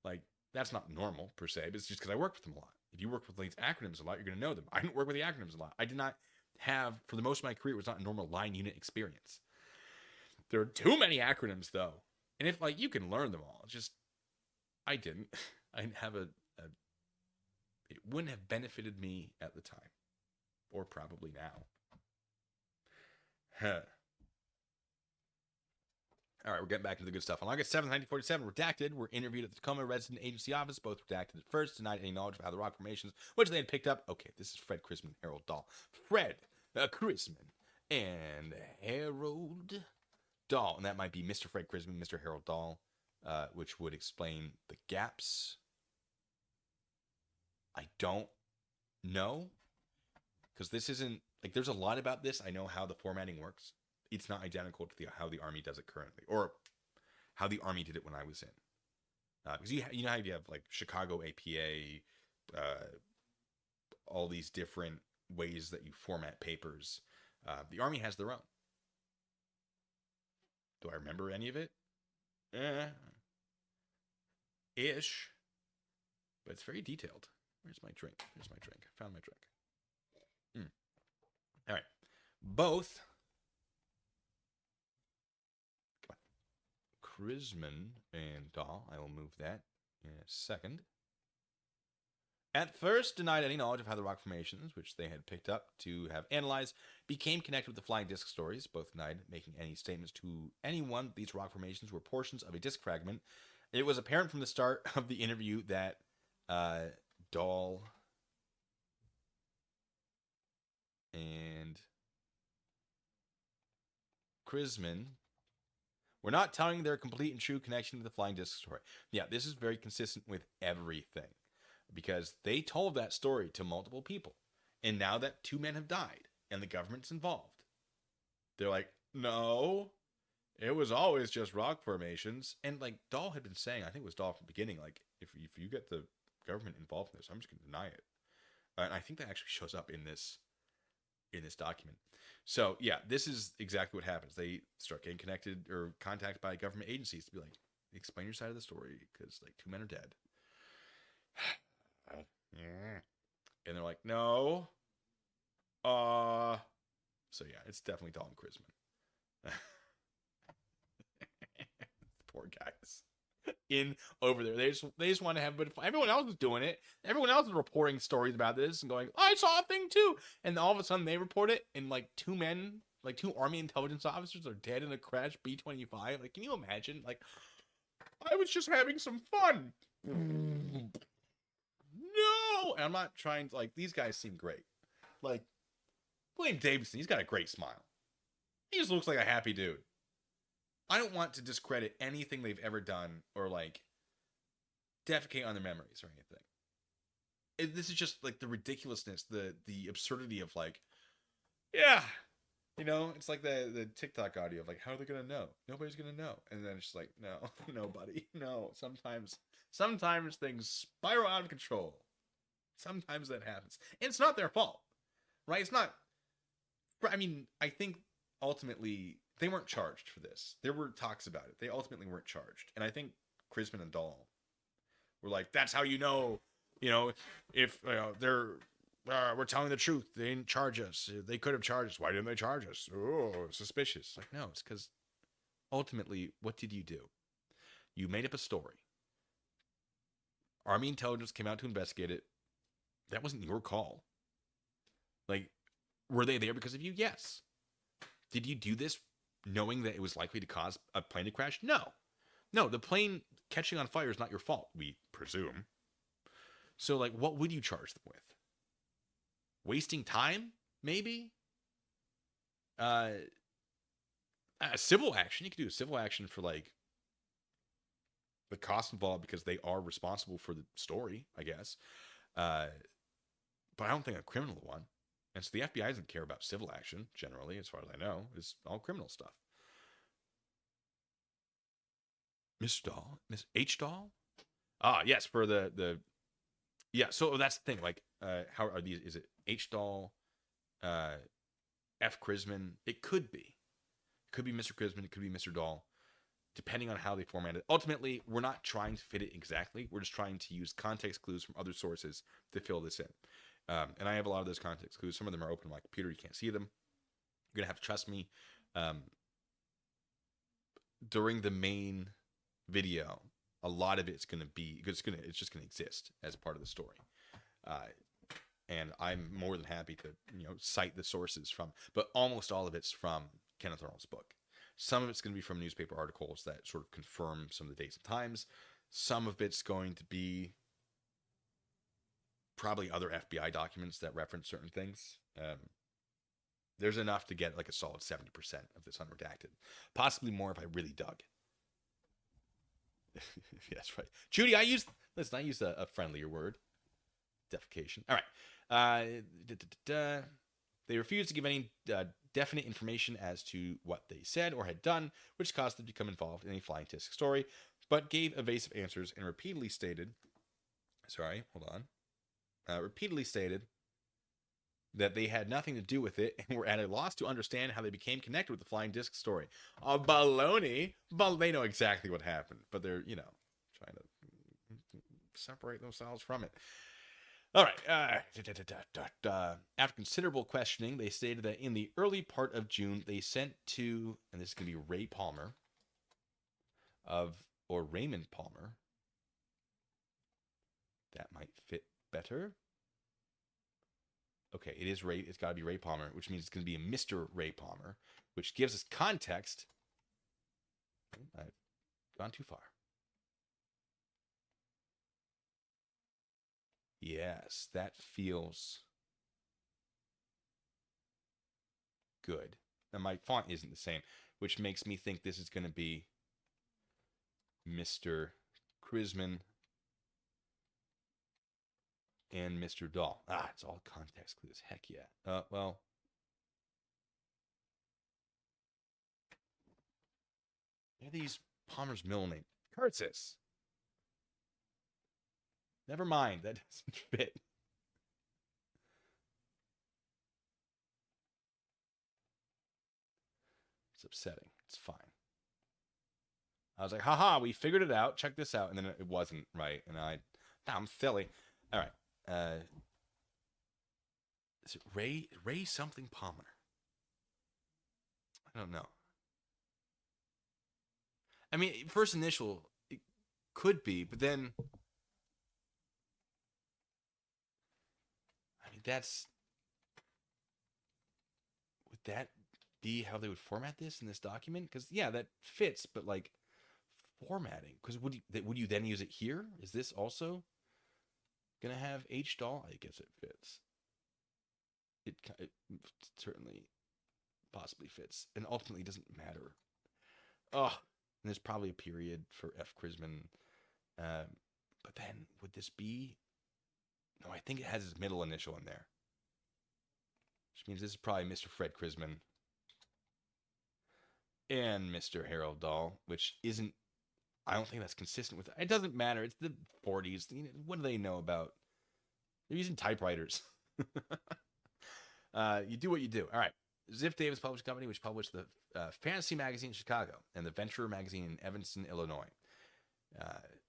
Like, that's not normal, per se, but it's just because I worked with them a lot. If you work with these acronyms a lot, you're going to know them. I didn't work with the acronyms a lot. I did not have, for the most of my career, it was not a normal line unit experience. There are too many acronyms, though. And if, like, you can learn them all, just, I didn't. I didn't have it wouldn't have benefited me at the time. Or probably now. All right, we're getting back into the good stuff. On August 7th, 1947, Redacted were interviewed at the Tacoma Resident Agency office. Both Redacted at first denied any knowledge of how the rock formations, which they had picked up. Okay, this is Fred Chrisman and Harold Dahl. Fred Chrisman and Harold Dahl. And that might be Mr. Fred Chrisman, Mr. Harold Dahl, which would explain the gaps. I don't know. Because this isn't, like, there's a lot about this. I know how the formatting works. It's not identical to how the Army does it currently, or how the Army did it when I was in. Because you know how you have, like, Chicago APA, all these different ways that you format papers. The Army has their own. Do I remember any of it? Ish. But it's very detailed. Where's my drink? Here's my drink. I found my drink. All right. Both Chrisman and Dahl, I will move that in a second, at first denied any knowledge of how the rock formations, which they had picked up to have analyzed, became connected with the flying disc stories. Both denied making any statements to anyone these rock formations were portions of a disc fragment. It was apparent from the start of the interview that Dahl and Chrisman were not telling their complete and true connection to the flying disc story. Yeah, this is very consistent with everything, because they told that story to multiple people. And now that 2 men have died and the government's involved, they're like, no, it was always just rock formations. And, like, Dahl had been saying, I think it was Dahl from the beginning, like, if you get the government involved in this, I'm just going to deny it. And I think that actually shows up in this document. So, yeah, this is exactly what happens. They start getting connected or contacted by government agencies to be like, explain your side of the story because like 2 men are dead. And they're like, no. So yeah, it's definitely Dalton Chrisman. Poor guys. In over there. They just want to have, but everyone else is doing it. Everyone else is reporting stories about this and going, I saw a thing too. And all of a sudden they report it, and like 2 men, like 2 Army intelligence officers are dead in a crash B-25. Like, can you imagine? Like, I was just having some fun. No! And I'm not trying to, like, these guys seem great. Like, William Davidson, he's got a great smile. He just looks like a happy dude. I don't want to discredit anything they've ever done or, like, defecate on their memories or anything. This is just, like, the ridiculousness, the absurdity of, like, yeah, you know, it's like the TikTok audio of, like, how are they going to know? Nobody's going to know. And then it's just like, no, nobody. No, sometimes things spiral out of control. Sometimes that happens. And it's not their fault, right? It's not, I mean, I think ultimately they weren't charged for this. There were talks about it. They ultimately weren't charged. And I think Chrisman and Dahl were like, that's how you know, if they're, we're telling the truth. They didn't charge us. They could have charged us. Why didn't they charge us? Oh, suspicious. Like, no, it's because ultimately, what did you do? You made up a story. Army intelligence came out to investigate it. That wasn't your call. Like, were they there because of you? Yes. Did you do this knowing that it was likely to cause a plane to crash? No. No, the plane catching on fire is not your fault, we presume. So, like, what would you charge them with? Wasting time, maybe? A civil action. You could do a civil action for, like, the cost involved because they are responsible for the story, I guess. But I don't think a criminal one. And so the FBI doesn't care about civil action, generally, as far as I know. It's all criminal stuff. Miss Dahl? Miss H. Dahl? Ah, yes, for the yeah, so that's the thing. Like, how are these? Is it H. Dahl, F. Chrisman? It could be. It could be Mr. Chrisman. It could be Mr. Dahl, depending on how they format it. Ultimately, we're not trying to fit it exactly. We're just trying to use context clues from other sources to fill this in. And I have a lot of those context clues. Some of them are open on my computer. You can't see them. You're going to have to trust me. During the main video, a lot of it's going to be, it's just going to exist as part of the story. And I'm more than happy to, cite the sources from, but almost all of it's from Kenneth Arnold's book. Some of it's going to be from newspaper articles that sort of confirm some of the dates and times. Some of it's going to be probably other FBI documents that reference certain things. There's enough to get like a solid 70% of this unredacted. Possibly more if I really dug. Yes, right. Judy, I used a friendlier word. Defecation. All right. They refused to give any definite information as to what they said or had done, which caused them to become involved in a flying disc story, but gave evasive answers and repeatedly stated that they had nothing to do with it and were at a loss to understand how they became connected with the flying disc story. Oh, baloney. They know exactly what happened, but they're, trying to separate themselves from it. All right. After considerable questioning, they stated that in the early part of June, they sent to, and this is going to be Ray Palmer, or Raymond Palmer. That might fit better. Okay, it is Ray. It's got to be Ray Palmer, which means it's going to be a Mr. Ray Palmer, which gives us context. I've gone too far. Yes, that feels good. Now, my font isn't the same, which makes me think this is going to be Mr. Chrisman and Mr. Dahl. It's all context clues. Heck yeah. Well. What are these Palmer's middle name? Curtis. Never mind. That doesn't fit. It's upsetting. It's fine. I was like, haha, we figured it out. Check this out. And then it wasn't right. And I'm silly. All right. Is it Ray something Palmer? I don't know. I mean, first initial, it could be, but then, I mean, would that be how they would format this in this document? Because, yeah, that fits, but like formatting, because would you then use it here? Is this also gonna have H doll? I guess it fits. It certainly possibly fits, and ultimately doesn't matter. Oh, and there's probably a period for F. Krisman. But then, would this be? No, I think it has his middle initial in there, which means this is probably Mr. Fred Krisman and Mr. Harold Dahl, which isn't. I don't think that's consistent with. It doesn't matter. It's the 40s. You know, what do they know about? They're using typewriters. You do what you do. All right. Ziff Davis Publishing Company, which published the Fantasy Magazine in Chicago and the Venture Magazine in Evanston, Illinois.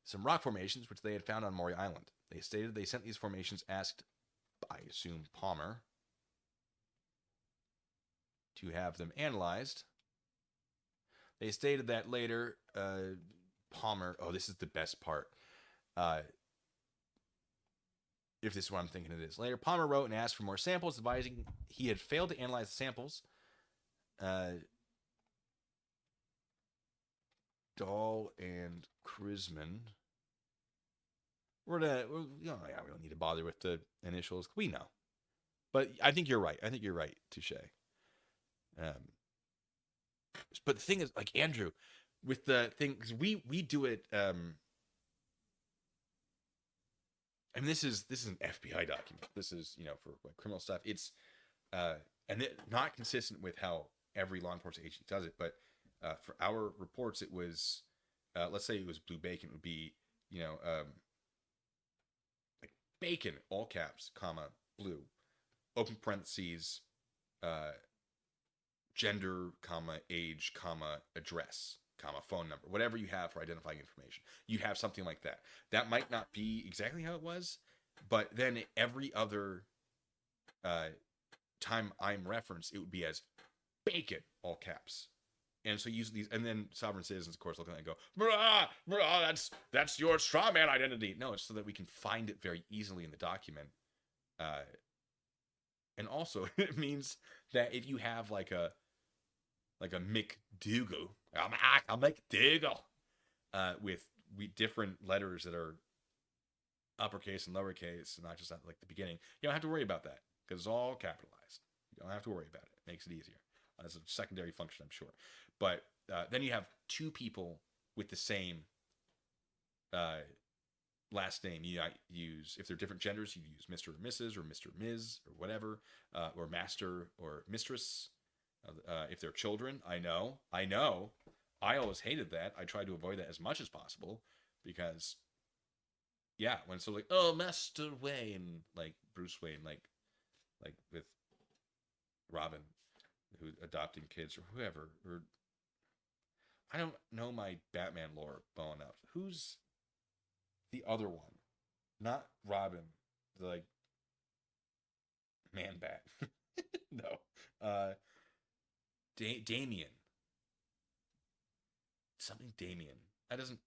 Some rock formations, which they had found on Maury Island. They stated they sent these formations, asked, I assume, Palmer, to have them analyzed. They stated that later, Palmer, oh, this is the best part. If this is what I'm thinking it is. Later, Palmer wrote and asked for more samples, advising he had failed to analyze the samples. Dahl and Krisman. We don't need to bother with the initials. We know. But I think you're right. Touche. But the thing is, like, Andrew, with the thing, because we do it. I mean, this is an FBI document. This is, for like criminal stuff. It's not consistent with how every law enforcement agency does it. But for our reports, it was, let's say it was blue bacon. It would be, like bacon, all caps, comma, blue, open parentheses, gender, comma, age, comma, address, comma, phone number, whatever you have for identifying information. You have something like that. That might not be exactly how it was, but then every other time I'm referenced, it would be as bacon, all caps. And so use these, and then sovereign citizens, of course, look at that and go, brah, that's your straw man identity. No, it's so that we can find it very easily in the document. And also, it means that if you have like a McDougal, I'm McDougal, with different letters that are uppercase and lowercase, and not just at like the beginning, you don't have to worry about that because it's all capitalized. You don't have to worry about it. It makes it easier. As a secondary function, I'm sure. But then you have two people with the same last name. You use, if they're different genders, you use Mr. or Mrs. or Mr. or Ms. or whatever, or master or mistress. If they're children, I know. I always hated that. I tried to avoid that as much as possible because, yeah, when it's like, oh, Master Wayne, like Bruce Wayne, like with Robin, who's adopting kids or whoever, or I don't know my Batman lore well enough. Who's the other one? Not Robin, like Man Bat. No. Damien. Something Damien. That doesn't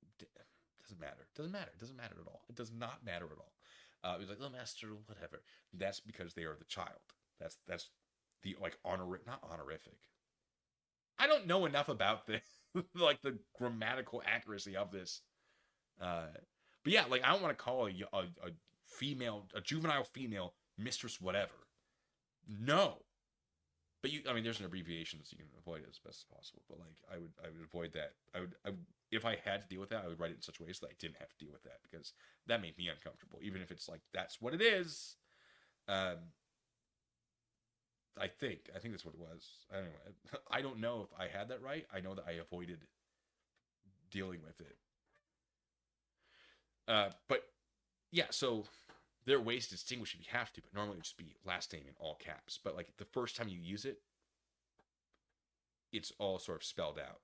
matter. Doesn't matter. It doesn't matter at all. It does not matter at all. It was like, oh, master, whatever. That's because they are the child. That's the, like, not honorific. I don't know enough about this, like the grammatical accuracy of this. But yeah, like, I don't want to call a juvenile female mistress whatever. No. But there's an abbreviation so you can avoid it as best as possible. But like, I would avoid that. I would if I had to deal with that, I would write it in such a way so that I didn't have to deal with that because that made me uncomfortable. Even if it's like that's what it is. I think that's what it was. Anyway, I don't know if I had that right. I know that I avoided dealing with it. But yeah, so there are ways to distinguish if you have to, but normally it would just be last name in all caps. But like the first time you use it, it's all sort of spelled out.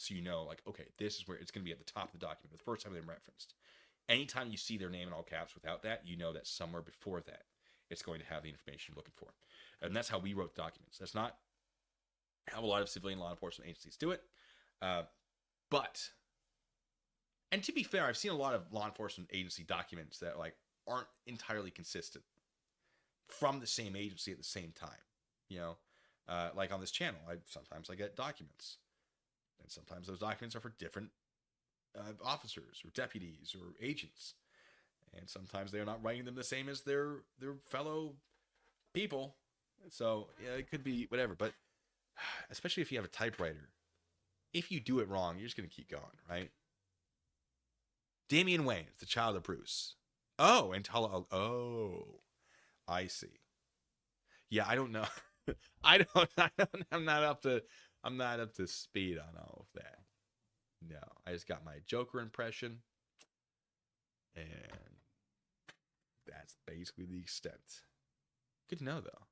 So you know, like, okay, this is where it's going to be at the top of the document, the first time they're referenced. Anytime you see their name in all caps without that, you know that somewhere before that, it's going to have the information you're looking for. And that's how we wrote documents. That's not how a lot of civilian law enforcement agencies do it. But, and to be fair, I've seen a lot of law enforcement agency documents that like aren't entirely consistent from the same agency at the same time. You know, like on this channel, sometimes I get documents, and sometimes those documents are for different officers or deputies or agents, and sometimes they're not writing them the same as their fellow people. So yeah, it could be whatever. But especially if you have a typewriter, if you do it wrong, you're just gonna keep going, right? Damian Wayne is the child of Bruce. Oh, and Tala. Oh, I see. Yeah, I don't know. I'm not up to speed on all of that. No, I just got my Joker impression, and that's basically the extent. Good to know, though.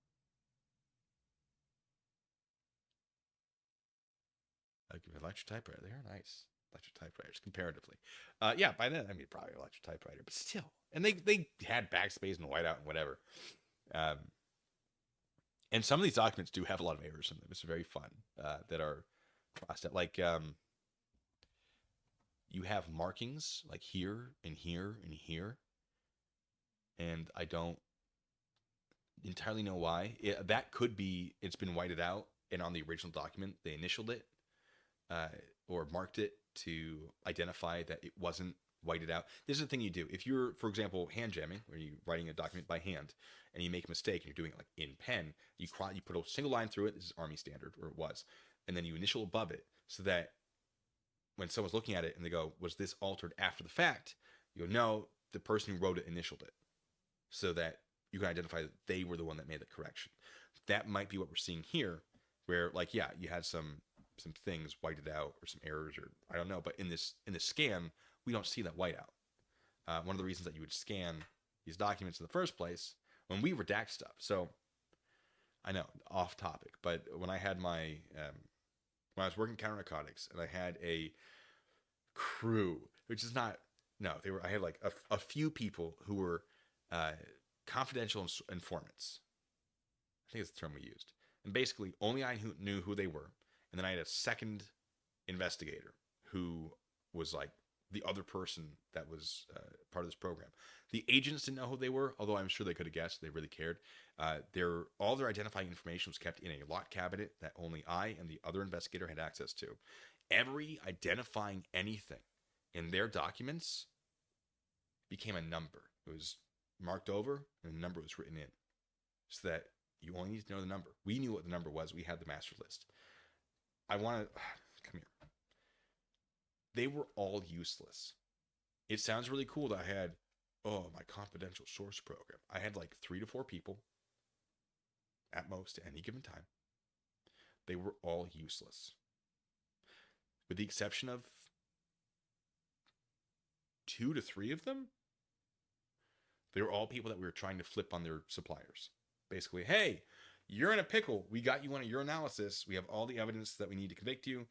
Electric typewriter, they're nice. Electric typewriters, comparatively. Yeah, by then, I mean, probably electric typewriter, but still. And they had backspace and whiteout and whatever. And some of these documents do have a lot of errors in them. It's very fun that are crossed out. Like, you have markings like here and here and here. And I don't entirely know why. That could be it's been whited out, and on the original document, they initialed it or marked it to identify that it wasn't whited out. This is the thing you do. If you're, for example, hand jamming, where you're writing a document by hand, and you make a mistake, and you're doing it like in pen, you put a single line through it. This is Army standard, or it was. And then you initial above it, so that when someone's looking at it and they go, was this altered after the fact? You go, no, the person who wrote it initialed it, so that you can identify that they were the one that made the correction. That might be what we're seeing here, where, like, yeah, you had some things whited out or some errors, or I don't know. But in this scan, we don't see that whiteout. One of the reasons that you would scan these documents in the first place when we redact stuff. So I know, off topic, but when I had my when I was working counter narcotics, and I had a crew, which is not I had like a few people who were confidential informants. I think that's the term we used. And basically, only I knew who they were. And then I had a second investigator who was like the other person that was part of this program. The agents didn't know who they were, although I'm sure they could have guessed. They really cared. All their identifying information was kept in a locked cabinet that only I and the other investigator had access to. Every identifying anything in their documents became a number. It was marked over, and the number was written in, so that you only need to know the number. We knew what the number was. We had the master list. I want to come here. They were all useless. It sounds really cool that I had, my confidential source program. I had like 3 to 4 people at most at any given time. They were all useless, with the exception of 2 to 3 of them. They were all people that we were trying to flip on their suppliers. Basically, hey, you're in a pickle. We got you on a urinalysis. We have all the evidence that we need to convict you.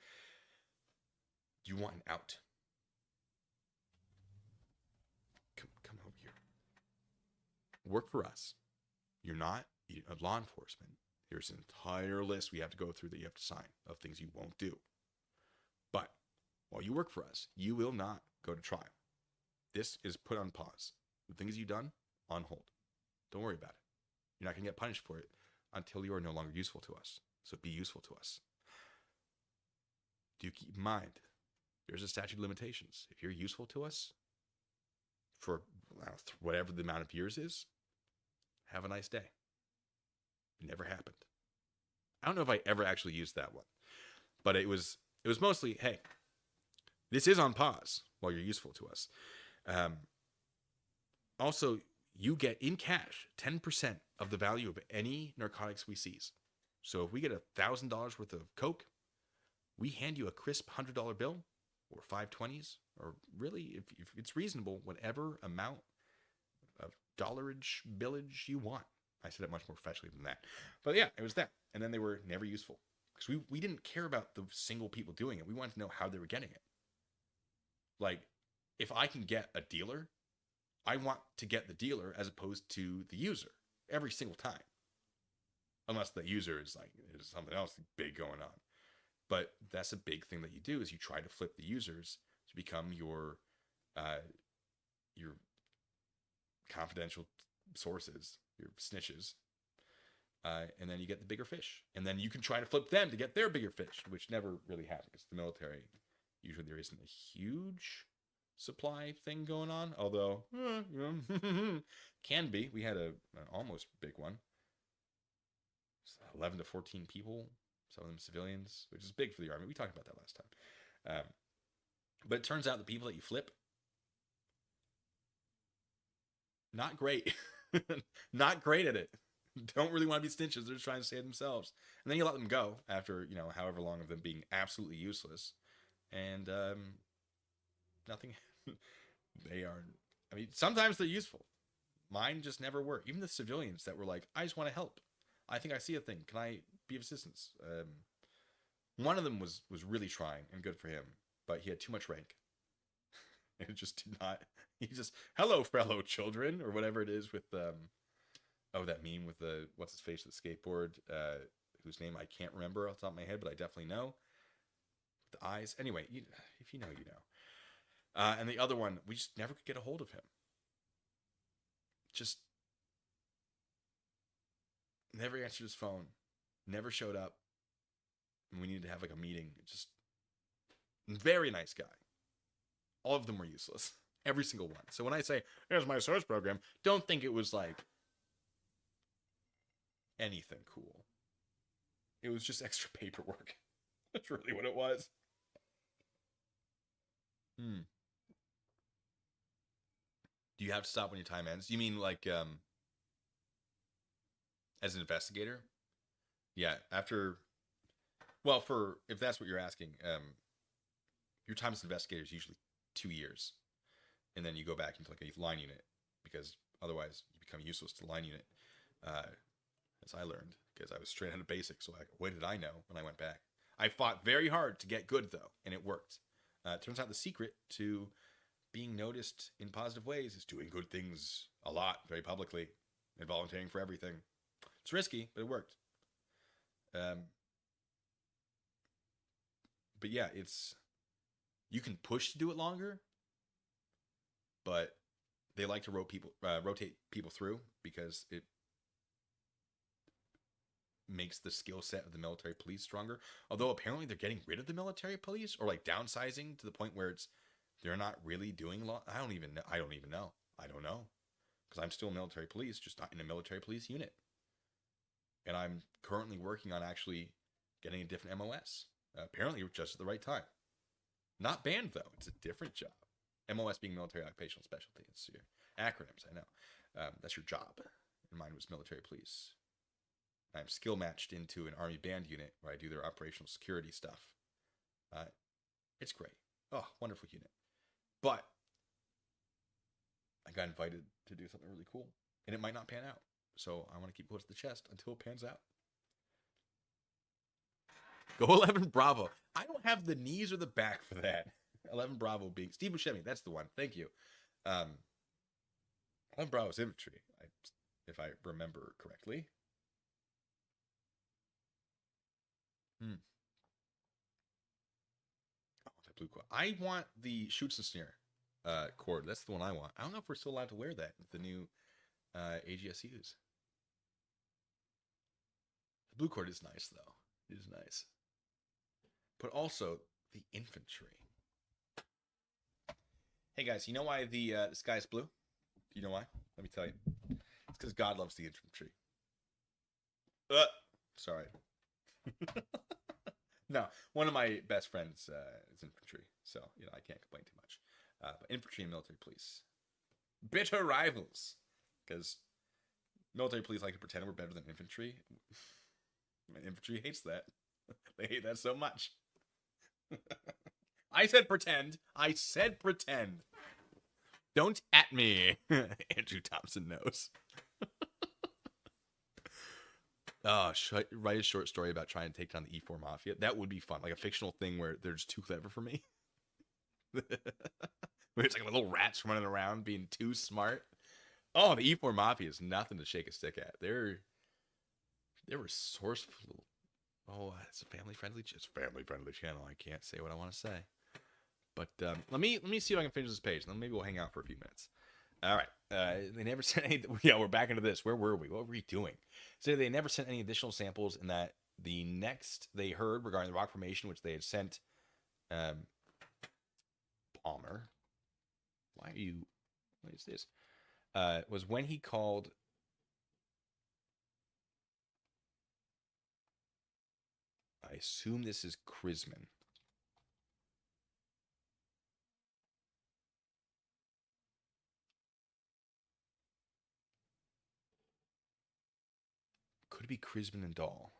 You want an out. Come over here. Work for us. You're not law enforcement. There's an entire list we have to go through that you have to sign of things you won't do. But while you work for us, you will not go to trial. This is put on pause. The things you've done, on hold. Don't worry about it. You're not going to get punished for it until you are no longer useful to us. So be useful to us. Do keep in mind, there's a statute of limitations. If you're useful to us for whatever the amount of years is, have a nice day. It never happened. I don't know if I ever actually used that one, but it was mostly, hey, this is on pause while you're useful to us. Also, you get in cash 10% of the value of any narcotics we seize. So if we get $1,000 worth of coke, we hand you a crisp $100 bill or 520s, or really, if it's reasonable, whatever amount of dollarage, billage you want. I said it much more professionally than that. But yeah, it was that. And then they were never useful. because we didn't care about the single people doing it. We wanted to know how they were getting it. Like, if I can get a dealer, I want to get the dealer as opposed to the user every single time. Unless the user is like, there's something else big going on. But that's a big thing that you do, is you try to flip the users to become your confidential sources, your snitches. And then you get the bigger fish. And then you can try to flip them to get their bigger fish, which never really happens. The military, usually there isn't a huge supply thing going on, although can be. We had an almost big one. 11 to 14 people, some of them civilians, which is big for the Army. We talked about that last time. But it turns out the people that you flip, not great. Not great at it. Don't really want to be snitches. They're just trying to save themselves. And then you let them go after, however long of them being absolutely useless. And nothing. They are, sometimes they're useful. Mine just never were. Even the civilians that were like, I just want to help. I think I see a thing. Can I be of assistance? One of them was really trying, and good for him, but he had too much rank. And it just did not. He just, hello, fellow children, or whatever it is with that meme with the what's his face, the skateboard, whose name I can't remember off the top of my head, but I definitely know. The eyes. Anyway, if you know, you know. And the other one, we just never could get a hold of him. Just never answered his phone, never showed up. And we needed to have like a meeting. Just very nice guy. All of them were useless. Every single one. So when I say, here's my source program, don't think it was like anything cool. It was just extra paperwork. That's really what it was. Do you have to stop when your time ends? You mean like as an investigator? Yeah, after, well, if that's what you're asking, your time as an investigator is usually 2 years. And then you go back into like a line unit, because otherwise you become useless to the line unit. As I learned, because I was straight out of basic. So what did I know when I went back? I fought very hard to get good, though, and it worked. It turns out the secret to being noticed in positive ways is doing good things a lot, very publicly, and volunteering for everything. It's risky, but it worked. But yeah, you can push to do it longer, but they like to rotate people through, because it makes the skill set of the military police stronger. Although apparently they're getting rid of the military police, or like downsizing to the point where they're not really doing law. I don't even know. I don't know, because I'm still military police, just not in a military police unit. And I'm currently working on actually getting a different MOS. Apparently just at the right time. Not banned, though. It's a different job. MOS being military occupational specialty. It's your acronyms, I know. That's your job. And mine was military police. I'm skill matched into an Army band unit where I do their operational security stuff. It's great. Oh, wonderful unit. But I got invited to do something really cool, and it might not pan out. So I want to keep close to the chest until it pans out. Go 11 Bravo. I don't have the knees or the back for that. 11 Bravo being Steve Buscemi. That's the one. Thank you. 11 Bravo's infantry, if I remember correctly. Oh, that blue cord. I want the shoots and snare cord. That's the one I want. I don't know if we're still allowed to wear that with the new AGSUs. The blue cord is nice, though. It is nice. But also the infantry. Hey guys, you know why the sky is blue? Do you know why? Let me tell you. It's because God loves the infantry. Sorry. No, one of my best friends is infantry, so I can't complain too much. But infantry and military police, bitter rivals, because military police like to pretend we're better than infantry. Infantry hates that. They hate that so much. I said pretend. I said pretend. Don't at me. Andrew Thompson knows. Write a short story about trying to take down the E4 Mafia. That would be fun. Like a fictional thing where they're just too clever for me. Where it's like little rats running around being too smart. Oh, the E4 Mafia is nothing to shake a stick at. They're resourceful. Oh, it's a family-friendly channel. I can't say what I want to say. But let me see if I can finish this page. Then maybe we'll hang out for a few minutes. All right. They never sent any. Yeah, we're back into this. Where were we? What were we doing? So they never sent any additional samples. And that the next they heard regarding the rock formation, which they had sent Palmer. Why are you? What is this? Was when he called. I assume this is Chrisman. Could it be Chrisman and Dahl?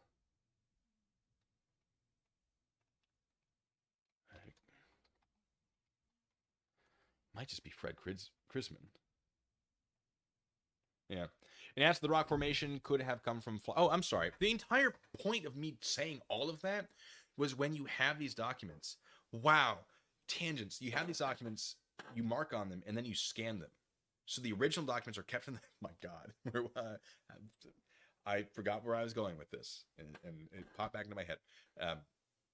Might just be Fred Chrisman. Yeah. And as the rock formation could have come from... Oh, I'm sorry. The entire point of me saying all of that was when you have these documents. Wow. Tangents. You have these documents, you mark on them, and then you scan them. So the original documents are kept in the... My God. I forgot where I was going with this, and it popped back into my head.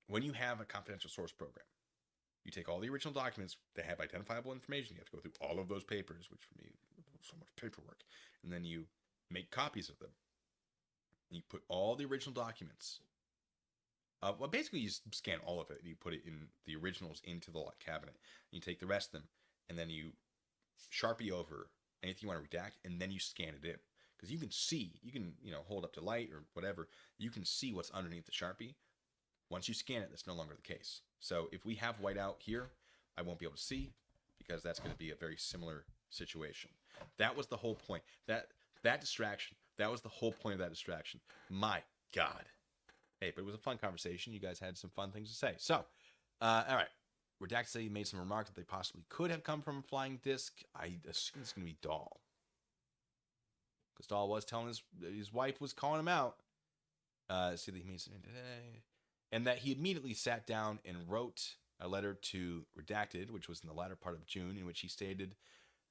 When you have a confidential source program, you take all the original documents that have identifiable information. You have to go through all of those papers, which for me, so much paperwork. And then you make copies of them. And you put all the original documents. Well, basically, you scan all of it. And you put it in the originals into the cabinet. And you take the rest of them, and then you Sharpie over anything you want to redact, and then you scan it in. Because you can see, hold up to light or whatever, you can see what's underneath the Sharpie. Once you scan it, that's no longer the case. So if we have whiteout here, I won't be able to see, because that's going to be a very similar situation. That was the whole point. That distraction, that was the whole point of that distraction. My God. Hey, but it was a fun conversation. You guys had some fun things to say. So, all right. Redacted said he made some remarks that they possibly could have come from a flying disc. I assume it's going to be Dahl. Because Dahl was telling his wife was calling him out. See that he made something today. And that he immediately sat down and wrote a letter to Redacted, which was in the latter part of June, in which he stated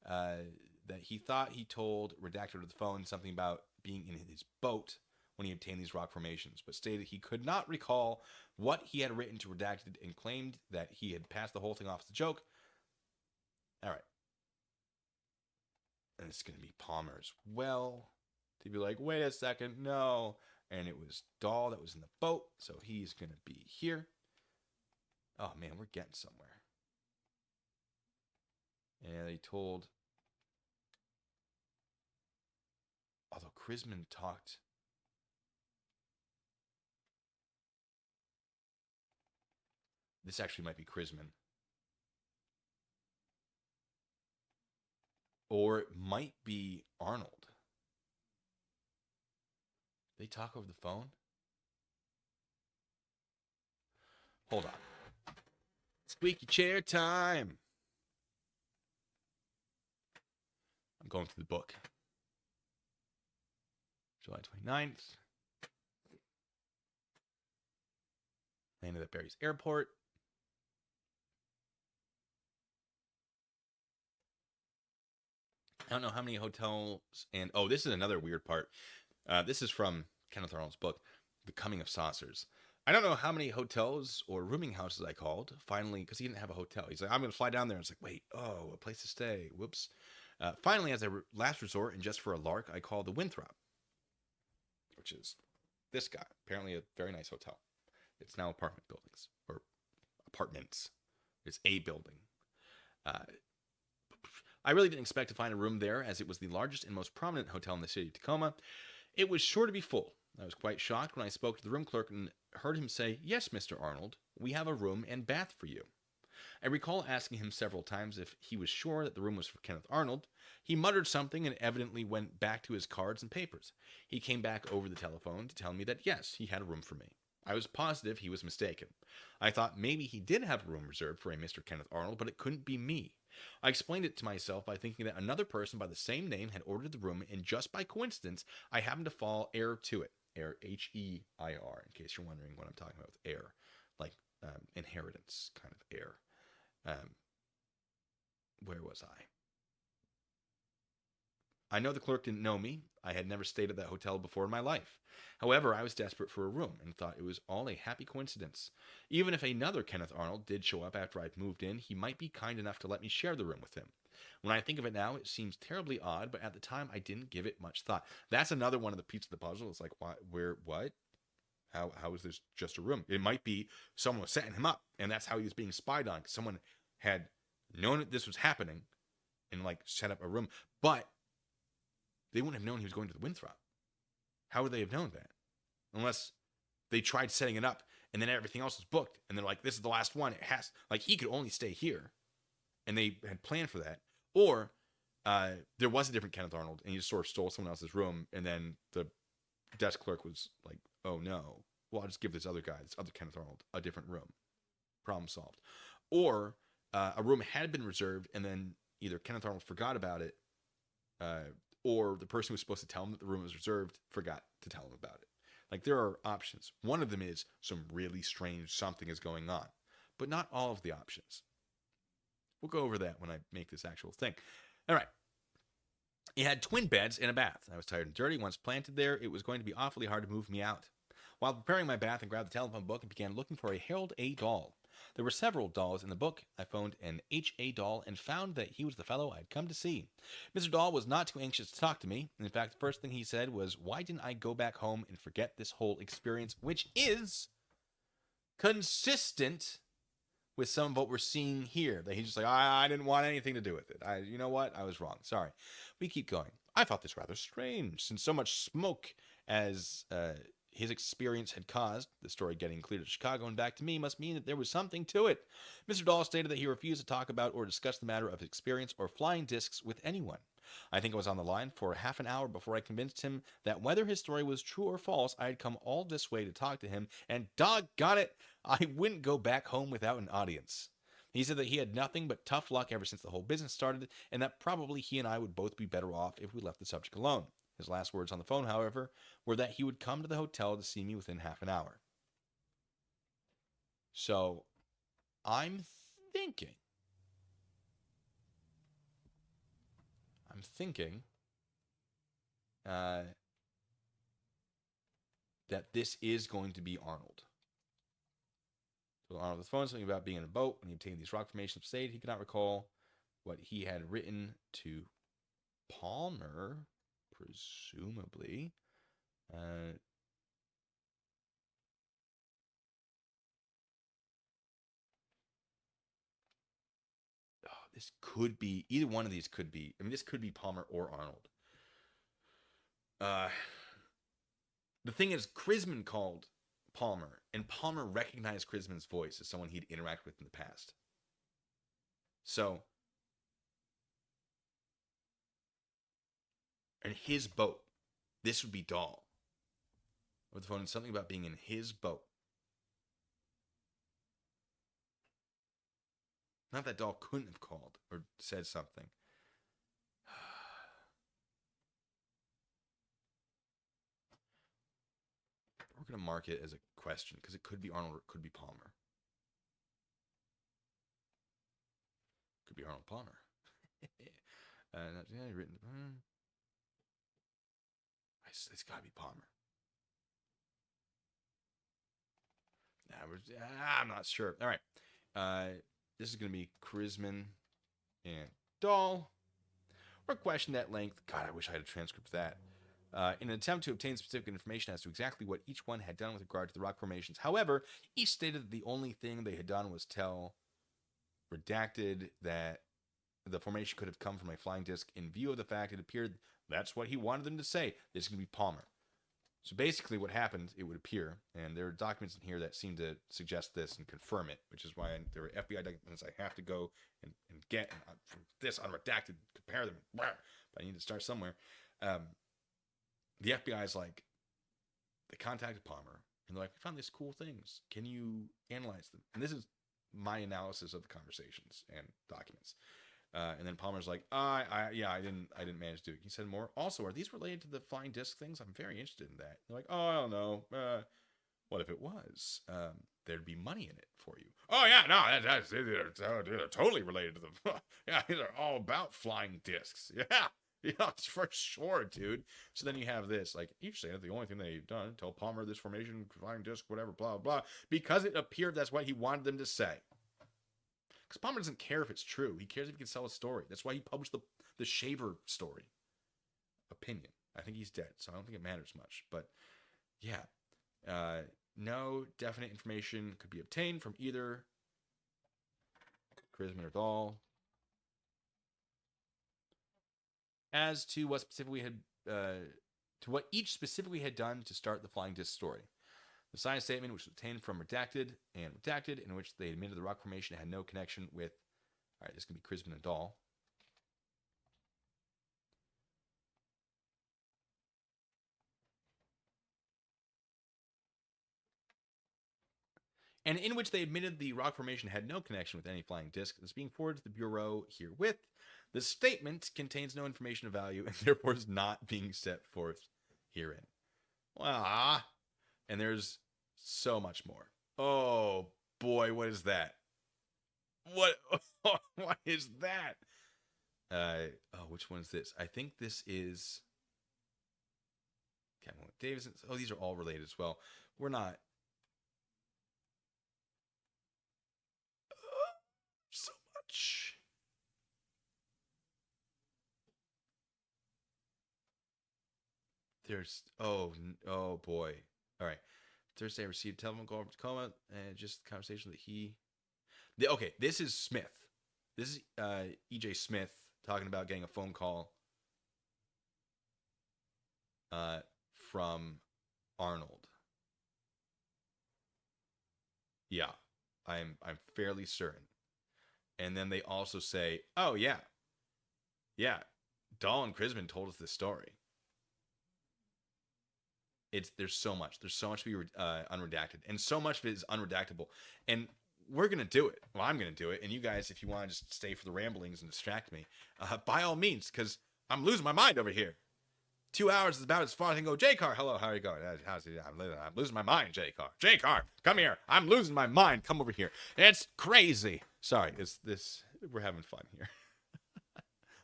that he thought he told Redacted over the phone something about being in his boat when he obtained these rock formations, but stated he could not recall what he had written to Redacted and claimed that he had passed the whole thing off as a joke. All right. And it's going to be Palmer as well. To be like, wait a second, no. And it was Dahl that was in the boat, so he's going to be here. Oh, man, we're getting somewhere. And they told... Although Chrisman talked... This actually might be Chrisman. Or it might be Arnold. They talk over the phone? Hold on. Squeaky chair time. I'm going through the book. July 29th. Landed at Barry's Airport. I don't know how many hotels, and oh, this is another weird part. This is from Kenneth Arnold's book, The Coming of Saucers. I don't know how many hotels or rooming houses I called, finally, because he didn't have a hotel. He's like, I'm going to fly down there. And it's like, wait, a place to stay. Whoops. Finally, as a last resort, and just for a lark, I called the Winthrop, which is this guy. Apparently a very nice hotel. It's now apartment buildings, or apartments. It's a building. I really didn't expect to find a room there, as it was the largest and most prominent hotel in the city of Tacoma. It was sure to be full. I was quite shocked when I spoke to the room clerk and heard him say, "Yes, Mr. Arnold, we have a room and bath for you." I recall asking him several times if he was sure that the room was for Kenneth Arnold. He muttered something and evidently went back to his cards and papers. He came back over the telephone to tell me that yes, he had a room for me. I was positive he was mistaken. I thought maybe he did have a room reserved for a Mr. Kenneth Arnold, but it couldn't be me. I explained it to myself by thinking that another person by the same name had ordered the room, and just by coincidence, I happened to fall heir to it. Heir, H-E-I-R, in case you're wondering what I'm talking about with heir, like inheritance kind of heir. Where was I? I know the clerk didn't know me. I had never stayed at that hotel before in my life. However, I was desperate for a room and thought it was all a happy coincidence. Even if another Kenneth Arnold did show up after I'd moved in, he might be kind enough to let me share the room with him. When I think of it now, it seems terribly odd, but at the time I didn't give it much thought. That's another one of the pieces of the puzzle. It's like, why, where, what? How is this just a room? It might be someone was setting him up, and that's how he was being spied on. Someone had known that this was happening and like set up a room. But they wouldn't have known he was going to the Winthrop. How would they have known that? Unless they tried setting it up and then everything else was booked. And they're like, this is the last one. It has, like, he could only stay here. And they had planned for that. Or there was a different Kenneth Arnold and he just sort of stole someone else's room. And then the desk clerk was like, oh no, well, I'll just give this other guy, this other Kenneth Arnold, a different room. Problem solved. Or a room had been reserved and then either Kenneth Arnold forgot about it, or the person who was supposed to tell him that the room was reserved forgot to tell him about it. Like, there are options. One of them is some really strange something is going on, but not all of the options. We'll go over that when I make this actual thing. All right. He had twin beds and a bath. I was tired and dirty. Once planted there, it was going to be awfully hard to move me out. While preparing my bath, I grabbed the telephone book and began looking for a Harold A. doll. There were several dolls in the book. I phoned an H.A. doll and found that he was the fellow I'd come to see. Mr. Doll was not too anxious to talk to me. In fact, the first thing he said was, why didn't I go back home and forget this whole experience, which is consistent with some of what we're seeing here. That he's just like, I didn't want anything to do with it. You know what? I was wrong. Sorry. We keep going. I thought this rather strange, since so much smoke as his experience had caused, the story getting clear to Chicago and back to me, must mean that there was something to it. Mr. Dahl stated that he refused to talk about or discuss the matter of his experience or flying discs with anyone. I think I was on the line for half an hour before I convinced him that whether his story was true or false, I had come all this way to talk to him, and doggone it, I wouldn't go back home without an audience. He said that he had nothing but tough luck ever since the whole business started, and that probably he and I would both be better off if we left the subject alone. His last words on the phone, however, were that he would come to the hotel to see me within half an hour. So, I'm thinking that this is going to be Arnold. So Arnold was phone something about being in a boat when he obtained these rock formations. Stated he could not recall what he had written to Palmer, presumably. This could be, either one of these could be, I mean, this could be Palmer or Arnold. The thing is, Krisman called Palmer, and Palmer recognized Krisman's voice as someone he'd interacted with in the past. So, in his boat, this would be Dahl. Over the phone, something about being in his boat. Not that Dahl couldn't have called or said something. We're going to mark it as a question because it could be Arnold or it could be Palmer. Could be Arnold Palmer. Written. It's got to be Palmer. I'm not sure. All right. This is going to be Krisman and Dahl. Or question at length. God, I wish I had a transcript of that. In an attempt to obtain specific information as to exactly what each one had done with regard to the rock formations. However, each stated that the only thing they had done was tell Redacted that the formation could have come from a flying disc. In view of the fact it appeared that's what he wanted them to say. This is going to be Palmer. So basically what happened, it would appear, and there are documents in here that seem to suggest this and confirm it, which is why there are FBI documents I have to go and get from this unredacted, compare them. But I need to start somewhere. The FBI is like, they contacted Palmer, and they're like, we found these cool things. Can you analyze them? And this is my analysis of the conversations and documents. And then Palmer's like, yeah, I didn't manage to do it. He said more. Also, are these related to the flying disc things? I'm very interested in that. They're like, oh, I don't know. What if it was? There'd be money in it for you. Oh yeah, no, they're totally related to them. Yeah, these are all about flying discs. Yeah. Yeah, for sure, dude. So then you have this, like, you're saying that the only thing they've done, tell Palmer this formation, flying disc, whatever, blah, blah, because it appeared that's what he wanted them to say. Because Palmer doesn't care if it's true. He cares if he can sell a story. That's why he published the Shaver story. Opinion. I think he's dead, so I don't think it matters much. But, yeah. No definite information could be obtained from either Crisman or Dahl as to what specifically had to what each specifically had done to start the flying disc story. The signed statement, which was obtained from Redacted, in which they admitted the rock formation had no connection with. All right, this can be Crisman and Dahl. And in which they admitted the rock formation had no connection with any flying disc, is being forwarded to the Bureau herewith. The statement contains no information of value and therefore is not being set forth herein. Well, and there's so much more. Oh boy, what is that? What is that? Which one is this? I think this is Captain Davidson. Oh, these are all related as well. We're not. So much. There's oh boy. All right. Thursday I received a telephone call from Tacoma and just conversation that okay, this is Smith. This is EJ Smith talking about getting a phone call from Arnold. Yeah. I'm fairly certain. And then they also say, oh yeah. Yeah. Dahl and Crisman told us this story. There's so much to be unredacted, and so much of it is unredactable, and we're gonna do it. Well, I'm gonna do it, and you guys, if you want to just stay for the ramblings and distract me, by all means, because I'm losing my mind over here. 2 hours is about as far as I can go. J-Car, hello, how are you going? How's it? I'm losing my mind, J-Car. J-Car, come here. I'm losing my mind. Come over here. It's crazy. Sorry, we're having fun here.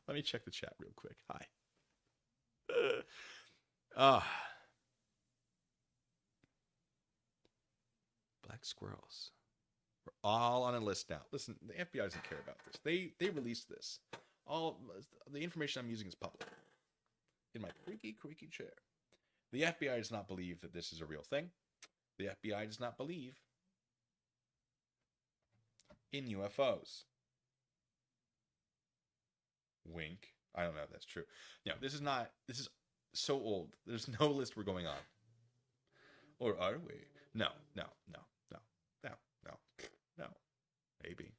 Let me check the chat real quick. Hi. Black squirrels. We're all on a list now. Listen, the FBI doesn't care about this. They released this. All the information I'm using is public. In my creaky chair. The FBI does not believe that this is a real thing. The FBI does not believe in UFOs. Wink. I don't know if that's true. No, this is so old. There's no list we're going on. Or are we? No. Maybe.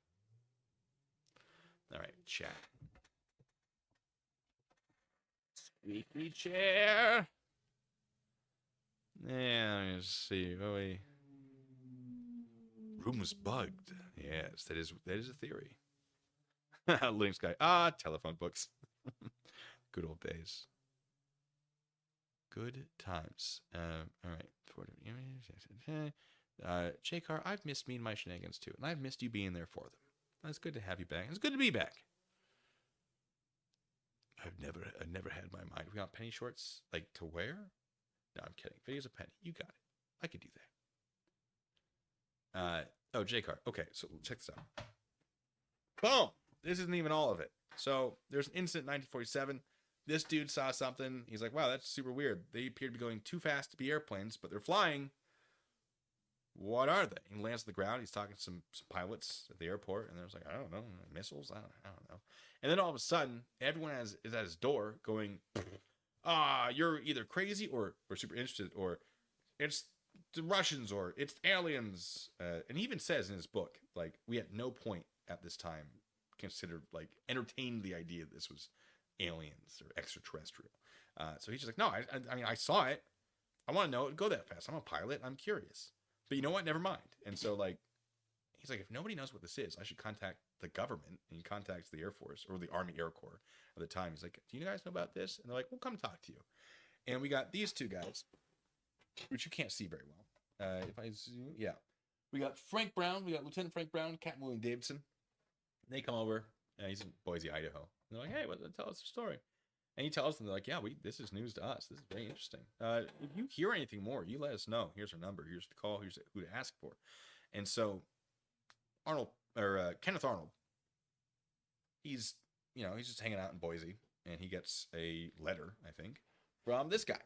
All right, chat. Squeaky chair. Yeah, let me just see. Room's bugged. Yes, that is a theory. Links guy. Telephone books. Good old days. Good times. All right. J-Car, I've missed me and my shenanigans too, and I've missed you being there for them. It's good to have you back. It's good to be back. I've never had my mind. We got penny shorts, like to wear? No, I'm kidding. Video's a penny. You got it. I could do that. J-Car. Okay, so check this out. Boom! This isn't even all of it. So there's an incident in 1947. This dude saw something. He's like, wow, that's super weird. They appear to be going too fast to be airplanes, but they're flying. What are they? He lands on the ground. He's talking to some pilots at the airport, and they're like, I don't know, missiles? I don't know. And then all of a sudden, everyone is at his door going, you're either crazy or super interested, or it's the Russians, or it's aliens. And he even says in his book, like, we at no point at this time considered, like, entertained the idea that this was aliens or extraterrestrial. So he's just like, no, I mean, I saw it. I want to know it would go that fast. I'm a pilot. I'm curious. But you know what? Never mind. And so, like, He's like, if nobody knows what this is, I should contact the government. And he contacts the Air Force or the Army Air Corps at the time. He's like, do you guys know about this? And they're like, we'll come talk to you. And we got these two guys, which you can't see very well. If I zoom, yeah. We got Frank Brown. We got Lieutenant Frank Brown, Captain William Davidson. They come over. He's in Boise, Idaho. And they're like, hey, tell us the story. And he tells them, they're like, yeah, this is news to us. This is very interesting. If you hear anything more, you let us know. Here's our number. Here's the call. Here's who to ask for. And so Kenneth Arnold, he's just hanging out in Boise, and he gets a letter, I think, from this guy,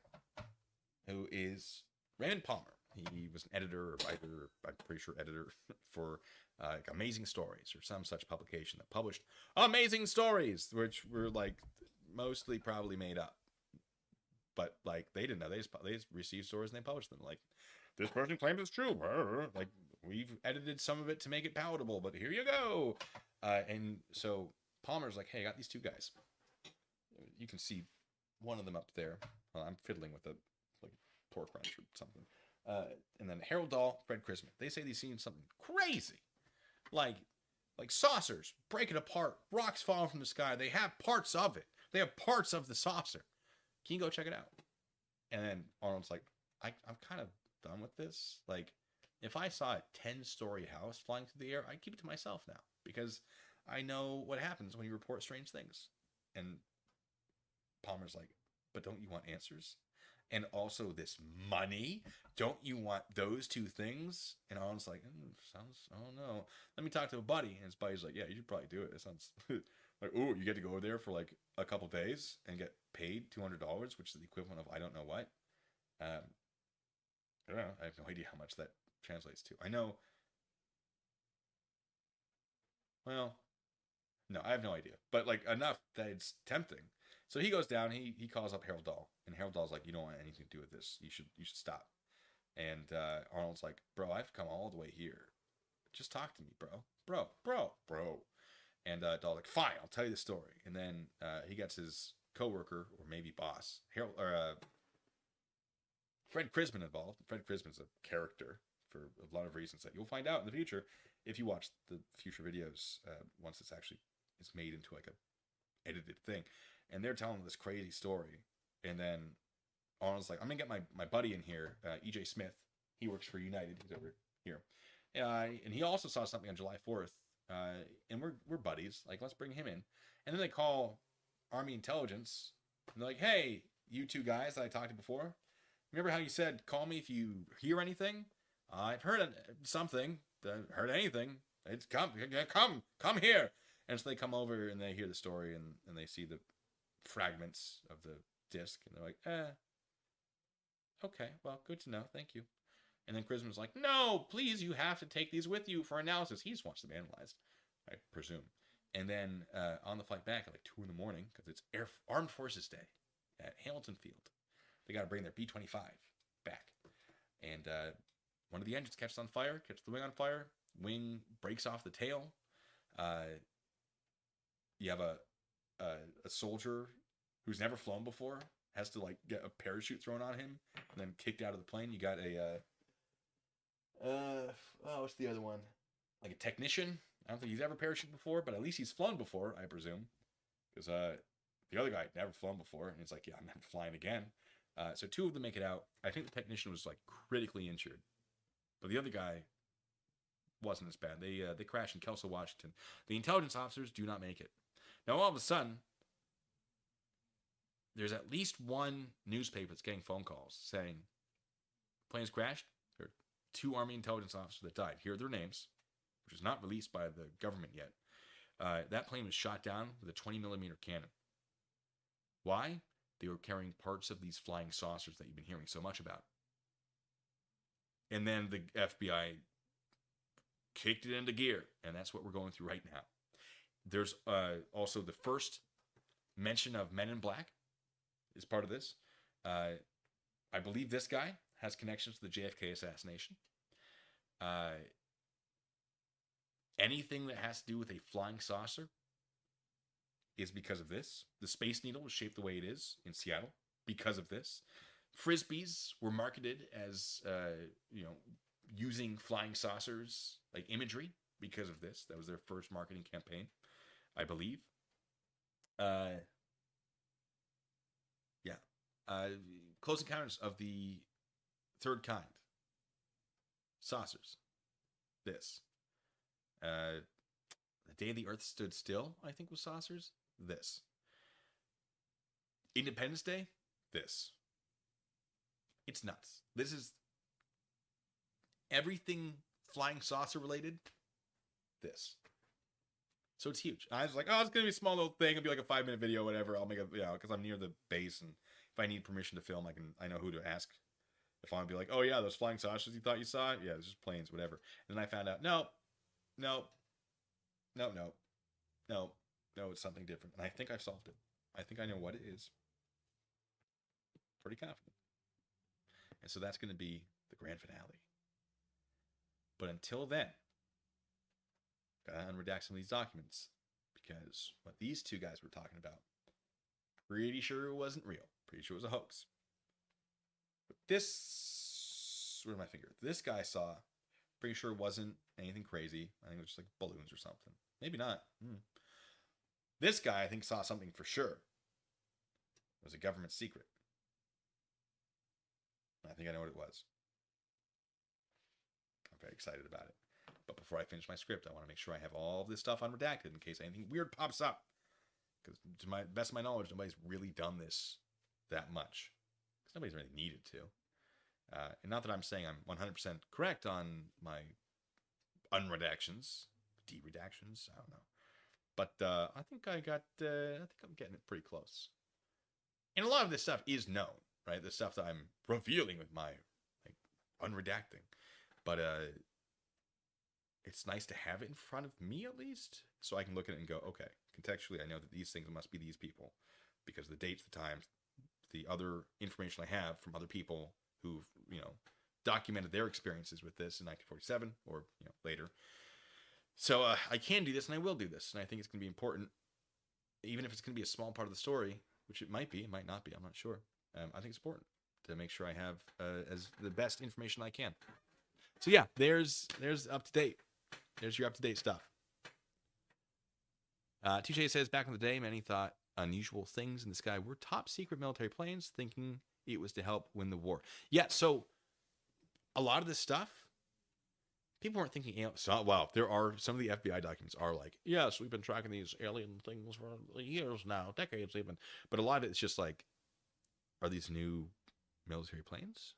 who is Raymond Palmer. He was an editor or writer, I'm pretty sure editor, for like Amazing Stories or some such publication that published Amazing Stories, which were like mostly probably made up. But like they didn't know. They just received stories and they published them. Like, this person claims it's true. Like, we've edited some of it to make it palatable, but here you go. And so Palmer's like, hey, I got these two guys. You can see one of them up there. Well, I'm fiddling with a torque wrench or something. And then Harold Dahl, Fred Chrisman. They say they've seen something crazy, like saucers breaking apart, rocks falling from the sky. They have parts of it. They have parts of the saucer. Can you go check it out? And then Arnold's like, I'm kind of done with this. Like, if I saw a 10-story house flying through the air, I'd keep it to myself now, because I know what happens when you report strange things. And Palmer's like, but don't you want answers? And also this money? Don't you want those two things? And Arnold's like, sounds, I don't know. Let me talk to a buddy. And his buddy's like, yeah, you should probably do it. It sounds like, oh, you get to go there for like a couple days and get paid $200, which is the equivalent of I don't know what. I don't know. I have no idea how much that translates to. I know. Well, no, I have no idea. But like enough that it's tempting. So he goes down. He calls up Harold Dahl, and Harold Dahl's like, you don't want anything to do with this. You should stop. And Arnold's like, bro, I've come all the way here. Just talk to me, bro. And Dahl's like, fine, I'll tell you the story. And then he gets his coworker, or maybe boss, Fred Chrisman involved. Fred Chrisman's a character for a lot of reasons that you'll find out in the future if you watch the future videos once it's made into like a edited thing. And they're telling this crazy story. And then Arnold's like, I'm going to get my buddy in here, E.J. Smith. He works for United. He's over here. And he also saw something on July 4th. And we're buddies. Like, let's bring him in. And then they call Army Intelligence. And they're like, hey, you two guys that I talked to before, remember how you said, call me if you hear anything? I've heard something. Heard anything. It's come here. And so they come over and they hear the story and they see the fragments of the disc. And they're like, okay, well, good to know. Thank you. And then Chrisman's like, no, please, you have to take these with you for analysis. He just wants them analyzed, I presume. And then on the flight back at like 2 in the morning, because it's Armed Forces Day at Hamilton Field, they got to bring their B-25 back. And one of the engines catches on fire, catches the wing on fire, wing breaks off the tail. You have a soldier who's never flown before, has to like get a parachute thrown on him and then kicked out of the plane. You got what's the other one? Like a technician. I don't think he's ever parachuted before, but at least he's flown before, I presume. Because the other guy had never flown before, and it's like, yeah, I'm never flying again. So 2 of them make it out. I think the technician was like critically injured, but the other guy wasn't as bad. They crash in Kelso, Washington. The intelligence officers do not make it. Now all of a sudden, there's at least one newspaper that's getting phone calls saying planes crashed. There are 2 Army intelligence officers that died. Here are their names, which is not released by the government yet. That plane was shot down with a 20-millimeter cannon. Why? They were carrying parts of these flying saucers that you've been hearing so much about. And then the FBI kicked it into gear, and that's what we're going through right now. There's also the first mention of Men in Black is part of this. I believe this guy has connections to the JFK assassination. Anything that has to do with a flying saucer is because of this. The Space Needle was shaped the way it is in Seattle because of this. Frisbees were marketed as, using flying saucers, like imagery, because of this. That was their first marketing campaign, I believe. Yeah. Close Encounters of the Third Kind. Saucers. This. The Day the Earth Stood Still, I think, was saucers. This. Independence Day. This. It's nuts. This is everything flying saucer related. This. So it's huge. I was like, oh, it's going to be a small little thing. It'll be like a 5-minute video, whatever. I'll make a, because I'm near the base, and if I need permission to film, I know who to ask. If I want to be like, oh yeah, those flying saucers you thought you saw? Yeah, it's just planes, whatever. And then I found out, no, it's something different. And I think I've solved it. I think I know what it is. Pretty confident. And so that's going to be the grand finale. But until then, gotta unredact some of these documents, because what these two guys were talking about, pretty sure it wasn't real. Pretty sure it was a hoax. But this, where's my finger? This guy saw, pretty sure it wasn't anything crazy. I think it was just like balloons or something. Maybe not. This guy, I think, saw something for sure. It was a government secret. I think I know what it was. I'm very excited about it. But before I finish my script, I want to make sure I have all of this stuff unredacted in case anything weird pops up. Because to my best of my knowledge, nobody's really done this that much. Because nobody's really needed to. And not that I'm saying I'm 100% correct on my unredactions, de-redactions, I don't know. But I think I'm getting it pretty close. And a lot of this stuff is known, right? The stuff that I'm revealing with my unredacting. But it's nice to have it in front of me, at least, so I can look at it and go, okay, contextually, I know that these things must be these people, because the dates, the times, the other information I have from other people who've, documented their experiences with this in 1947 or, later. So I can do this, and I will do this, and I think it's going to be important, even if it's going to be a small part of the story, which it might be, it might not be, I'm not sure. I think it's important to make sure I have as the best information I can. So yeah, there's up to date. There's your up to date stuff. Touche says, back in the day, many thought unusual things in the sky were top secret military planes, thinking it was to help win the war. Yeah, so a lot of this stuff, people weren't thinking aliens. So, wow, there are some of the FBI documents are like, yes, we've been tracking these alien things for years now, decades even. But a lot of it's just like, are these new military planes?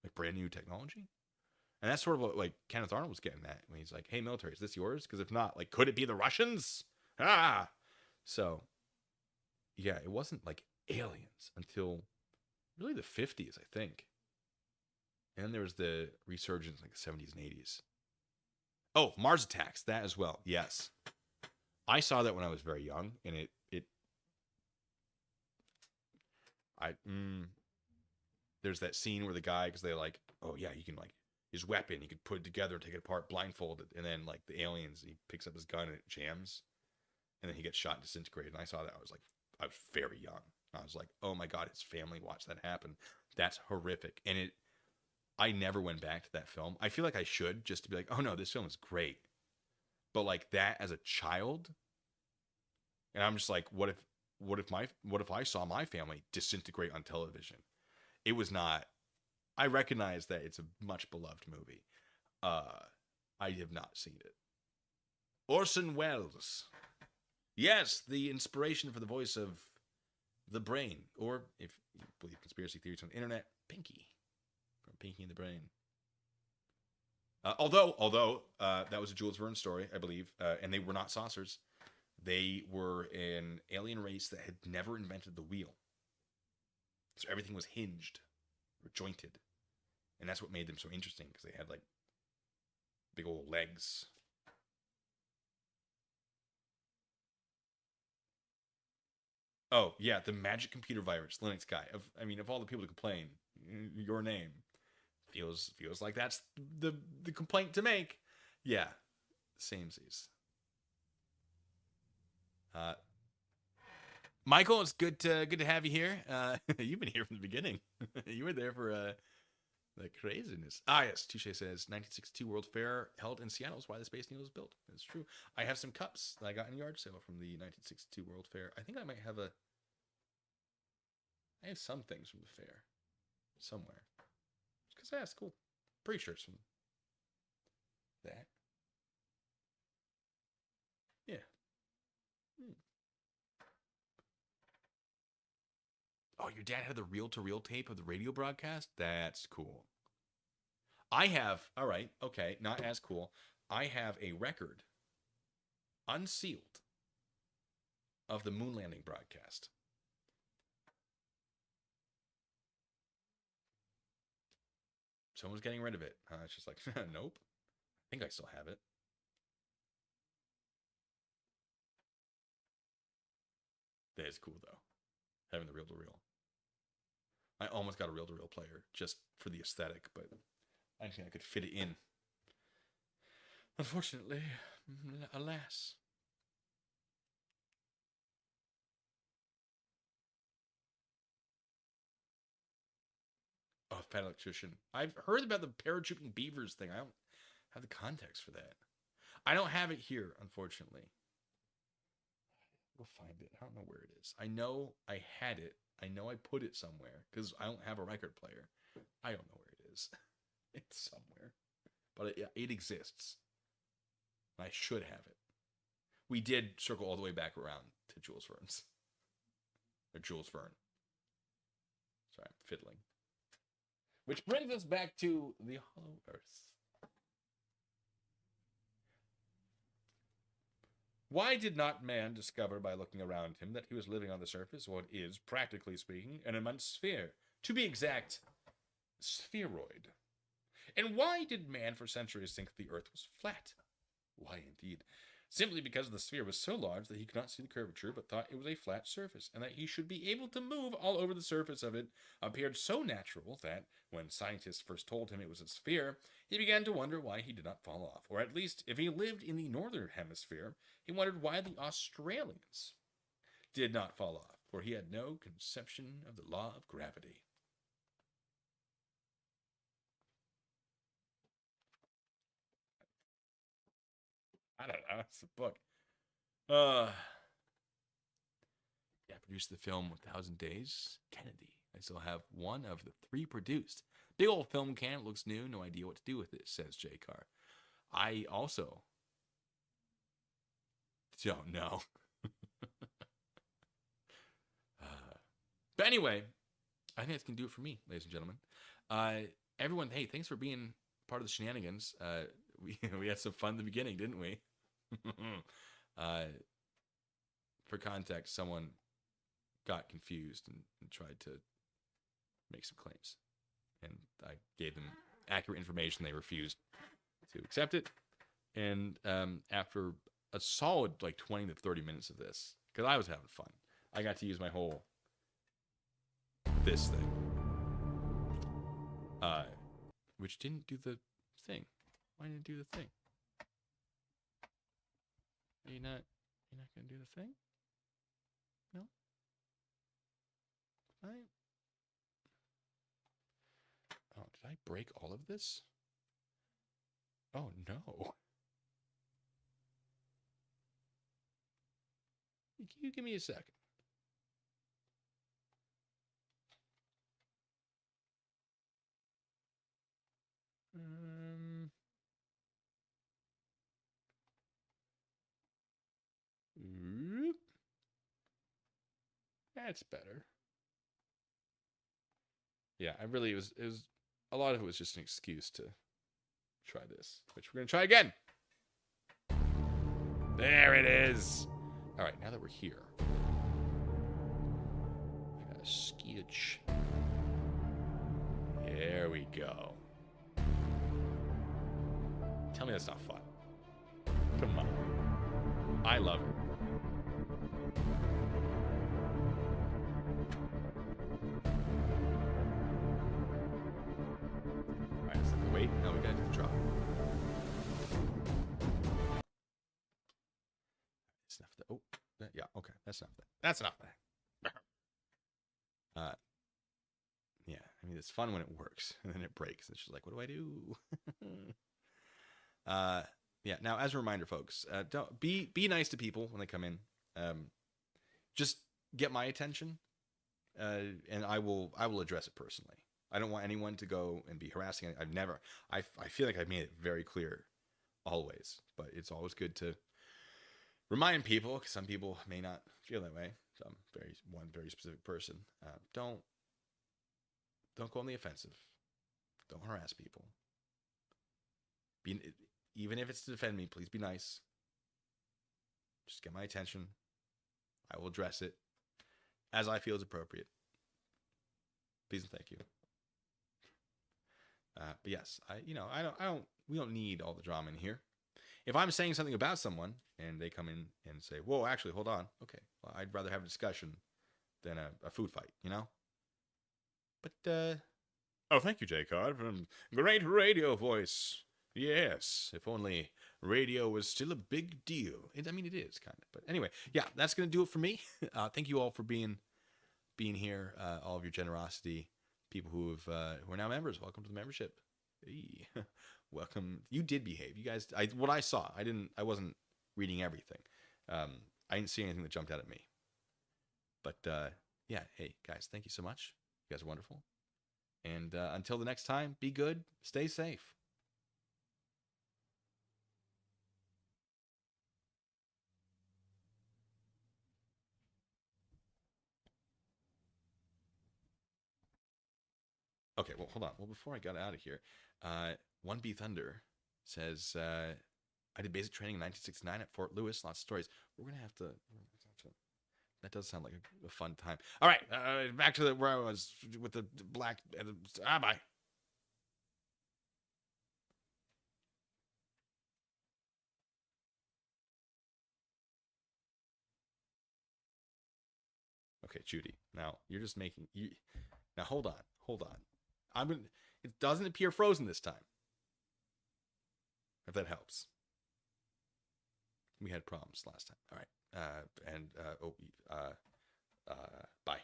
Like brand new technology? And that's sort of what Kenneth Arnold was getting at when he's like, hey, military, is this yours? Because if not, could it be the Russians? So, yeah, it wasn't like aliens until really the 50s, I think. And then there was the resurgence in the 70s and 80s. Oh, Mars attacks, that as well. Yes. I saw that when I was very young, and there's that scene where the guy, because they're like, oh yeah, you can his weapon, he could put it together, take it apart blindfolded, and then the aliens, he picks up his gun and it jams, and then he gets shot and disintegrated. And I saw that, I was very young. I was like, oh my God, his family watched that happen. That's horrific. And I never went back to that film. I feel like I should, just to be like, oh no, this film is great. But that as a child, and I'm just like, what if I saw my family disintegrate on television? It was not. I recognize that it's a much beloved movie. I have not seen it. Orson Welles. Yes, the inspiration for the voice of the Brain, or if you believe conspiracy theories on the internet, Pinky from Pinky and the Brain. Although that was a Jules Verne story, I believe, and they were not saucers. They were an alien race that had never invented the wheel. So everything was hinged or jointed. And that's what made them so interesting, because they had big old legs. Oh, yeah, the magic computer virus, Linux guy. Of all the people to complain, your name feels like that's the complaint to make. Yeah, samesies. Michael, it's good to have you here. You've been here from the beginning. You were there for The craziness. Ah, yes. Touche says 1962 World Fair held in Seattle is why the Space Needle was built. That's true. I have some cups that I got in a yard sale from the 1962 World Fair. I think I might have I have some things from the fair somewhere. Because that's cool. Pretty sure it's from that. Yeah. Hmm. Oh, your dad had the reel-to-reel tape of the radio broadcast? That's cool. I have, all right, okay, not as cool. I have a record, unsealed, of the moon landing broadcast. Someone's getting rid of it. It's just like, nope. I think I still have it. That is cool, though, having the reel-to-reel. I almost got a reel-to-reel player just for the aesthetic, but I didn't think I could fit it in. Unfortunately, alas. Oh, fat electrician. I've heard about the paratrooping beavers thing. I don't have the context for that. I don't have it here, unfortunately. We'll find it. I don't know where it is. I know I had it. I know I put it somewhere because I don't have a record player. I don't know where it is. It's somewhere. But it exists. I should have it. We did circle all the way back around to Jules Verne's. Or Jules Verne. Sorry, I'm fiddling. Which brings us back to the Hollow Earth. Why did not man discover by looking around him that he was living on the surface, what is, practically speaking, an immense sphere? To be exact, spheroid. And why did man for centuries think the earth was flat? Why, indeed? Simply because the sphere was so large that he could not see the curvature, but thought it was a flat surface, and that he should be able to move all over the surface of it appeared so natural that, when scientists first told him it was a sphere, he began to wonder why he did not fall off. Or at least, if he lived in the northern hemisphere, he wondered why the Australians did not fall off, for he had no conception of the law of gravity. I don't know. It's a book. Yeah, produced the film 1,000 Days. Kennedy. I still have one of the 3 produced. Big old film can. It looks new. No idea what to do with it, says J. Carr. I also don't know. But anyway, I think that's going to do it for me, ladies and gentlemen. Everyone, hey, thanks for being part of the shenanigans. We had some fun in the beginning, didn't we? For context, someone got confused and tried to make some claims. And I gave them accurate information. They refused to accept it. And after a solid like 20 to 30 minutes of this, because I was having fun, I got to use my whole this thing. Which didn't do the thing. Why didn't it do the thing? You're not gonna do the thing? No? Oh, did I break all of this? Oh no. You give me a second. That's better. Yeah, it was a lot of it was just an excuse to try this, which we're gonna try again. There it is. All right, now that we're here, I got a sketch. There we go. Tell me that's not fun. Come on. I love it. All right, so wait. Now we gotta do the drop. That's enough of that. Oh, yeah, okay. That's enough of that. That's enough of that. Yeah, I mean, it's fun when it works, and then it breaks. And she's like, what do I do? Yeah. Now, as a reminder, folks, don't be nice to people when they come in. Just get my attention, and I will address it personally. I don't want anyone to go and be harassing. I feel like I've made it very clear always, but it's always good to remind people, because some people may not feel that way. One very specific person. Don't go on the offensive. Don't harass people. Even if it's to defend me, please be nice. Just get my attention. I will address it as I feel is appropriate. Please and thank you. But yes, we don't need all the drama in here. If I'm saying something about someone and they come in and say, whoa, actually, hold on. Okay, well, I'd rather have a discussion than a food fight, you know? But, oh, thank you, J-Card, for great radio voice. Yes, if only radio was still a big deal. I mean, it is, kind of. But anyway, yeah, that's going to do it for me. Thank you all for being here, all of your generosity. People who are now members, welcome to the membership. Hey. Welcome. You did behave. You guys, what I saw, I wasn't reading everything. I didn't see anything that jumped out at me. But yeah, hey guys, thank you so much. You guys are wonderful. And until the next time, be good, stay safe. Okay, well, hold on. Well, before I got out of here, 1B Thunder says, I did basic training in 1969 at Fort Lewis. Lots of stories. We're going to have to... That does sound like a fun time. All right, back to where I was with the black... bye. Okay, Judy. Now, you're just making... Now, hold on. It doesn't appear frozen this time. If that helps. We had problems last time. All right. Bye.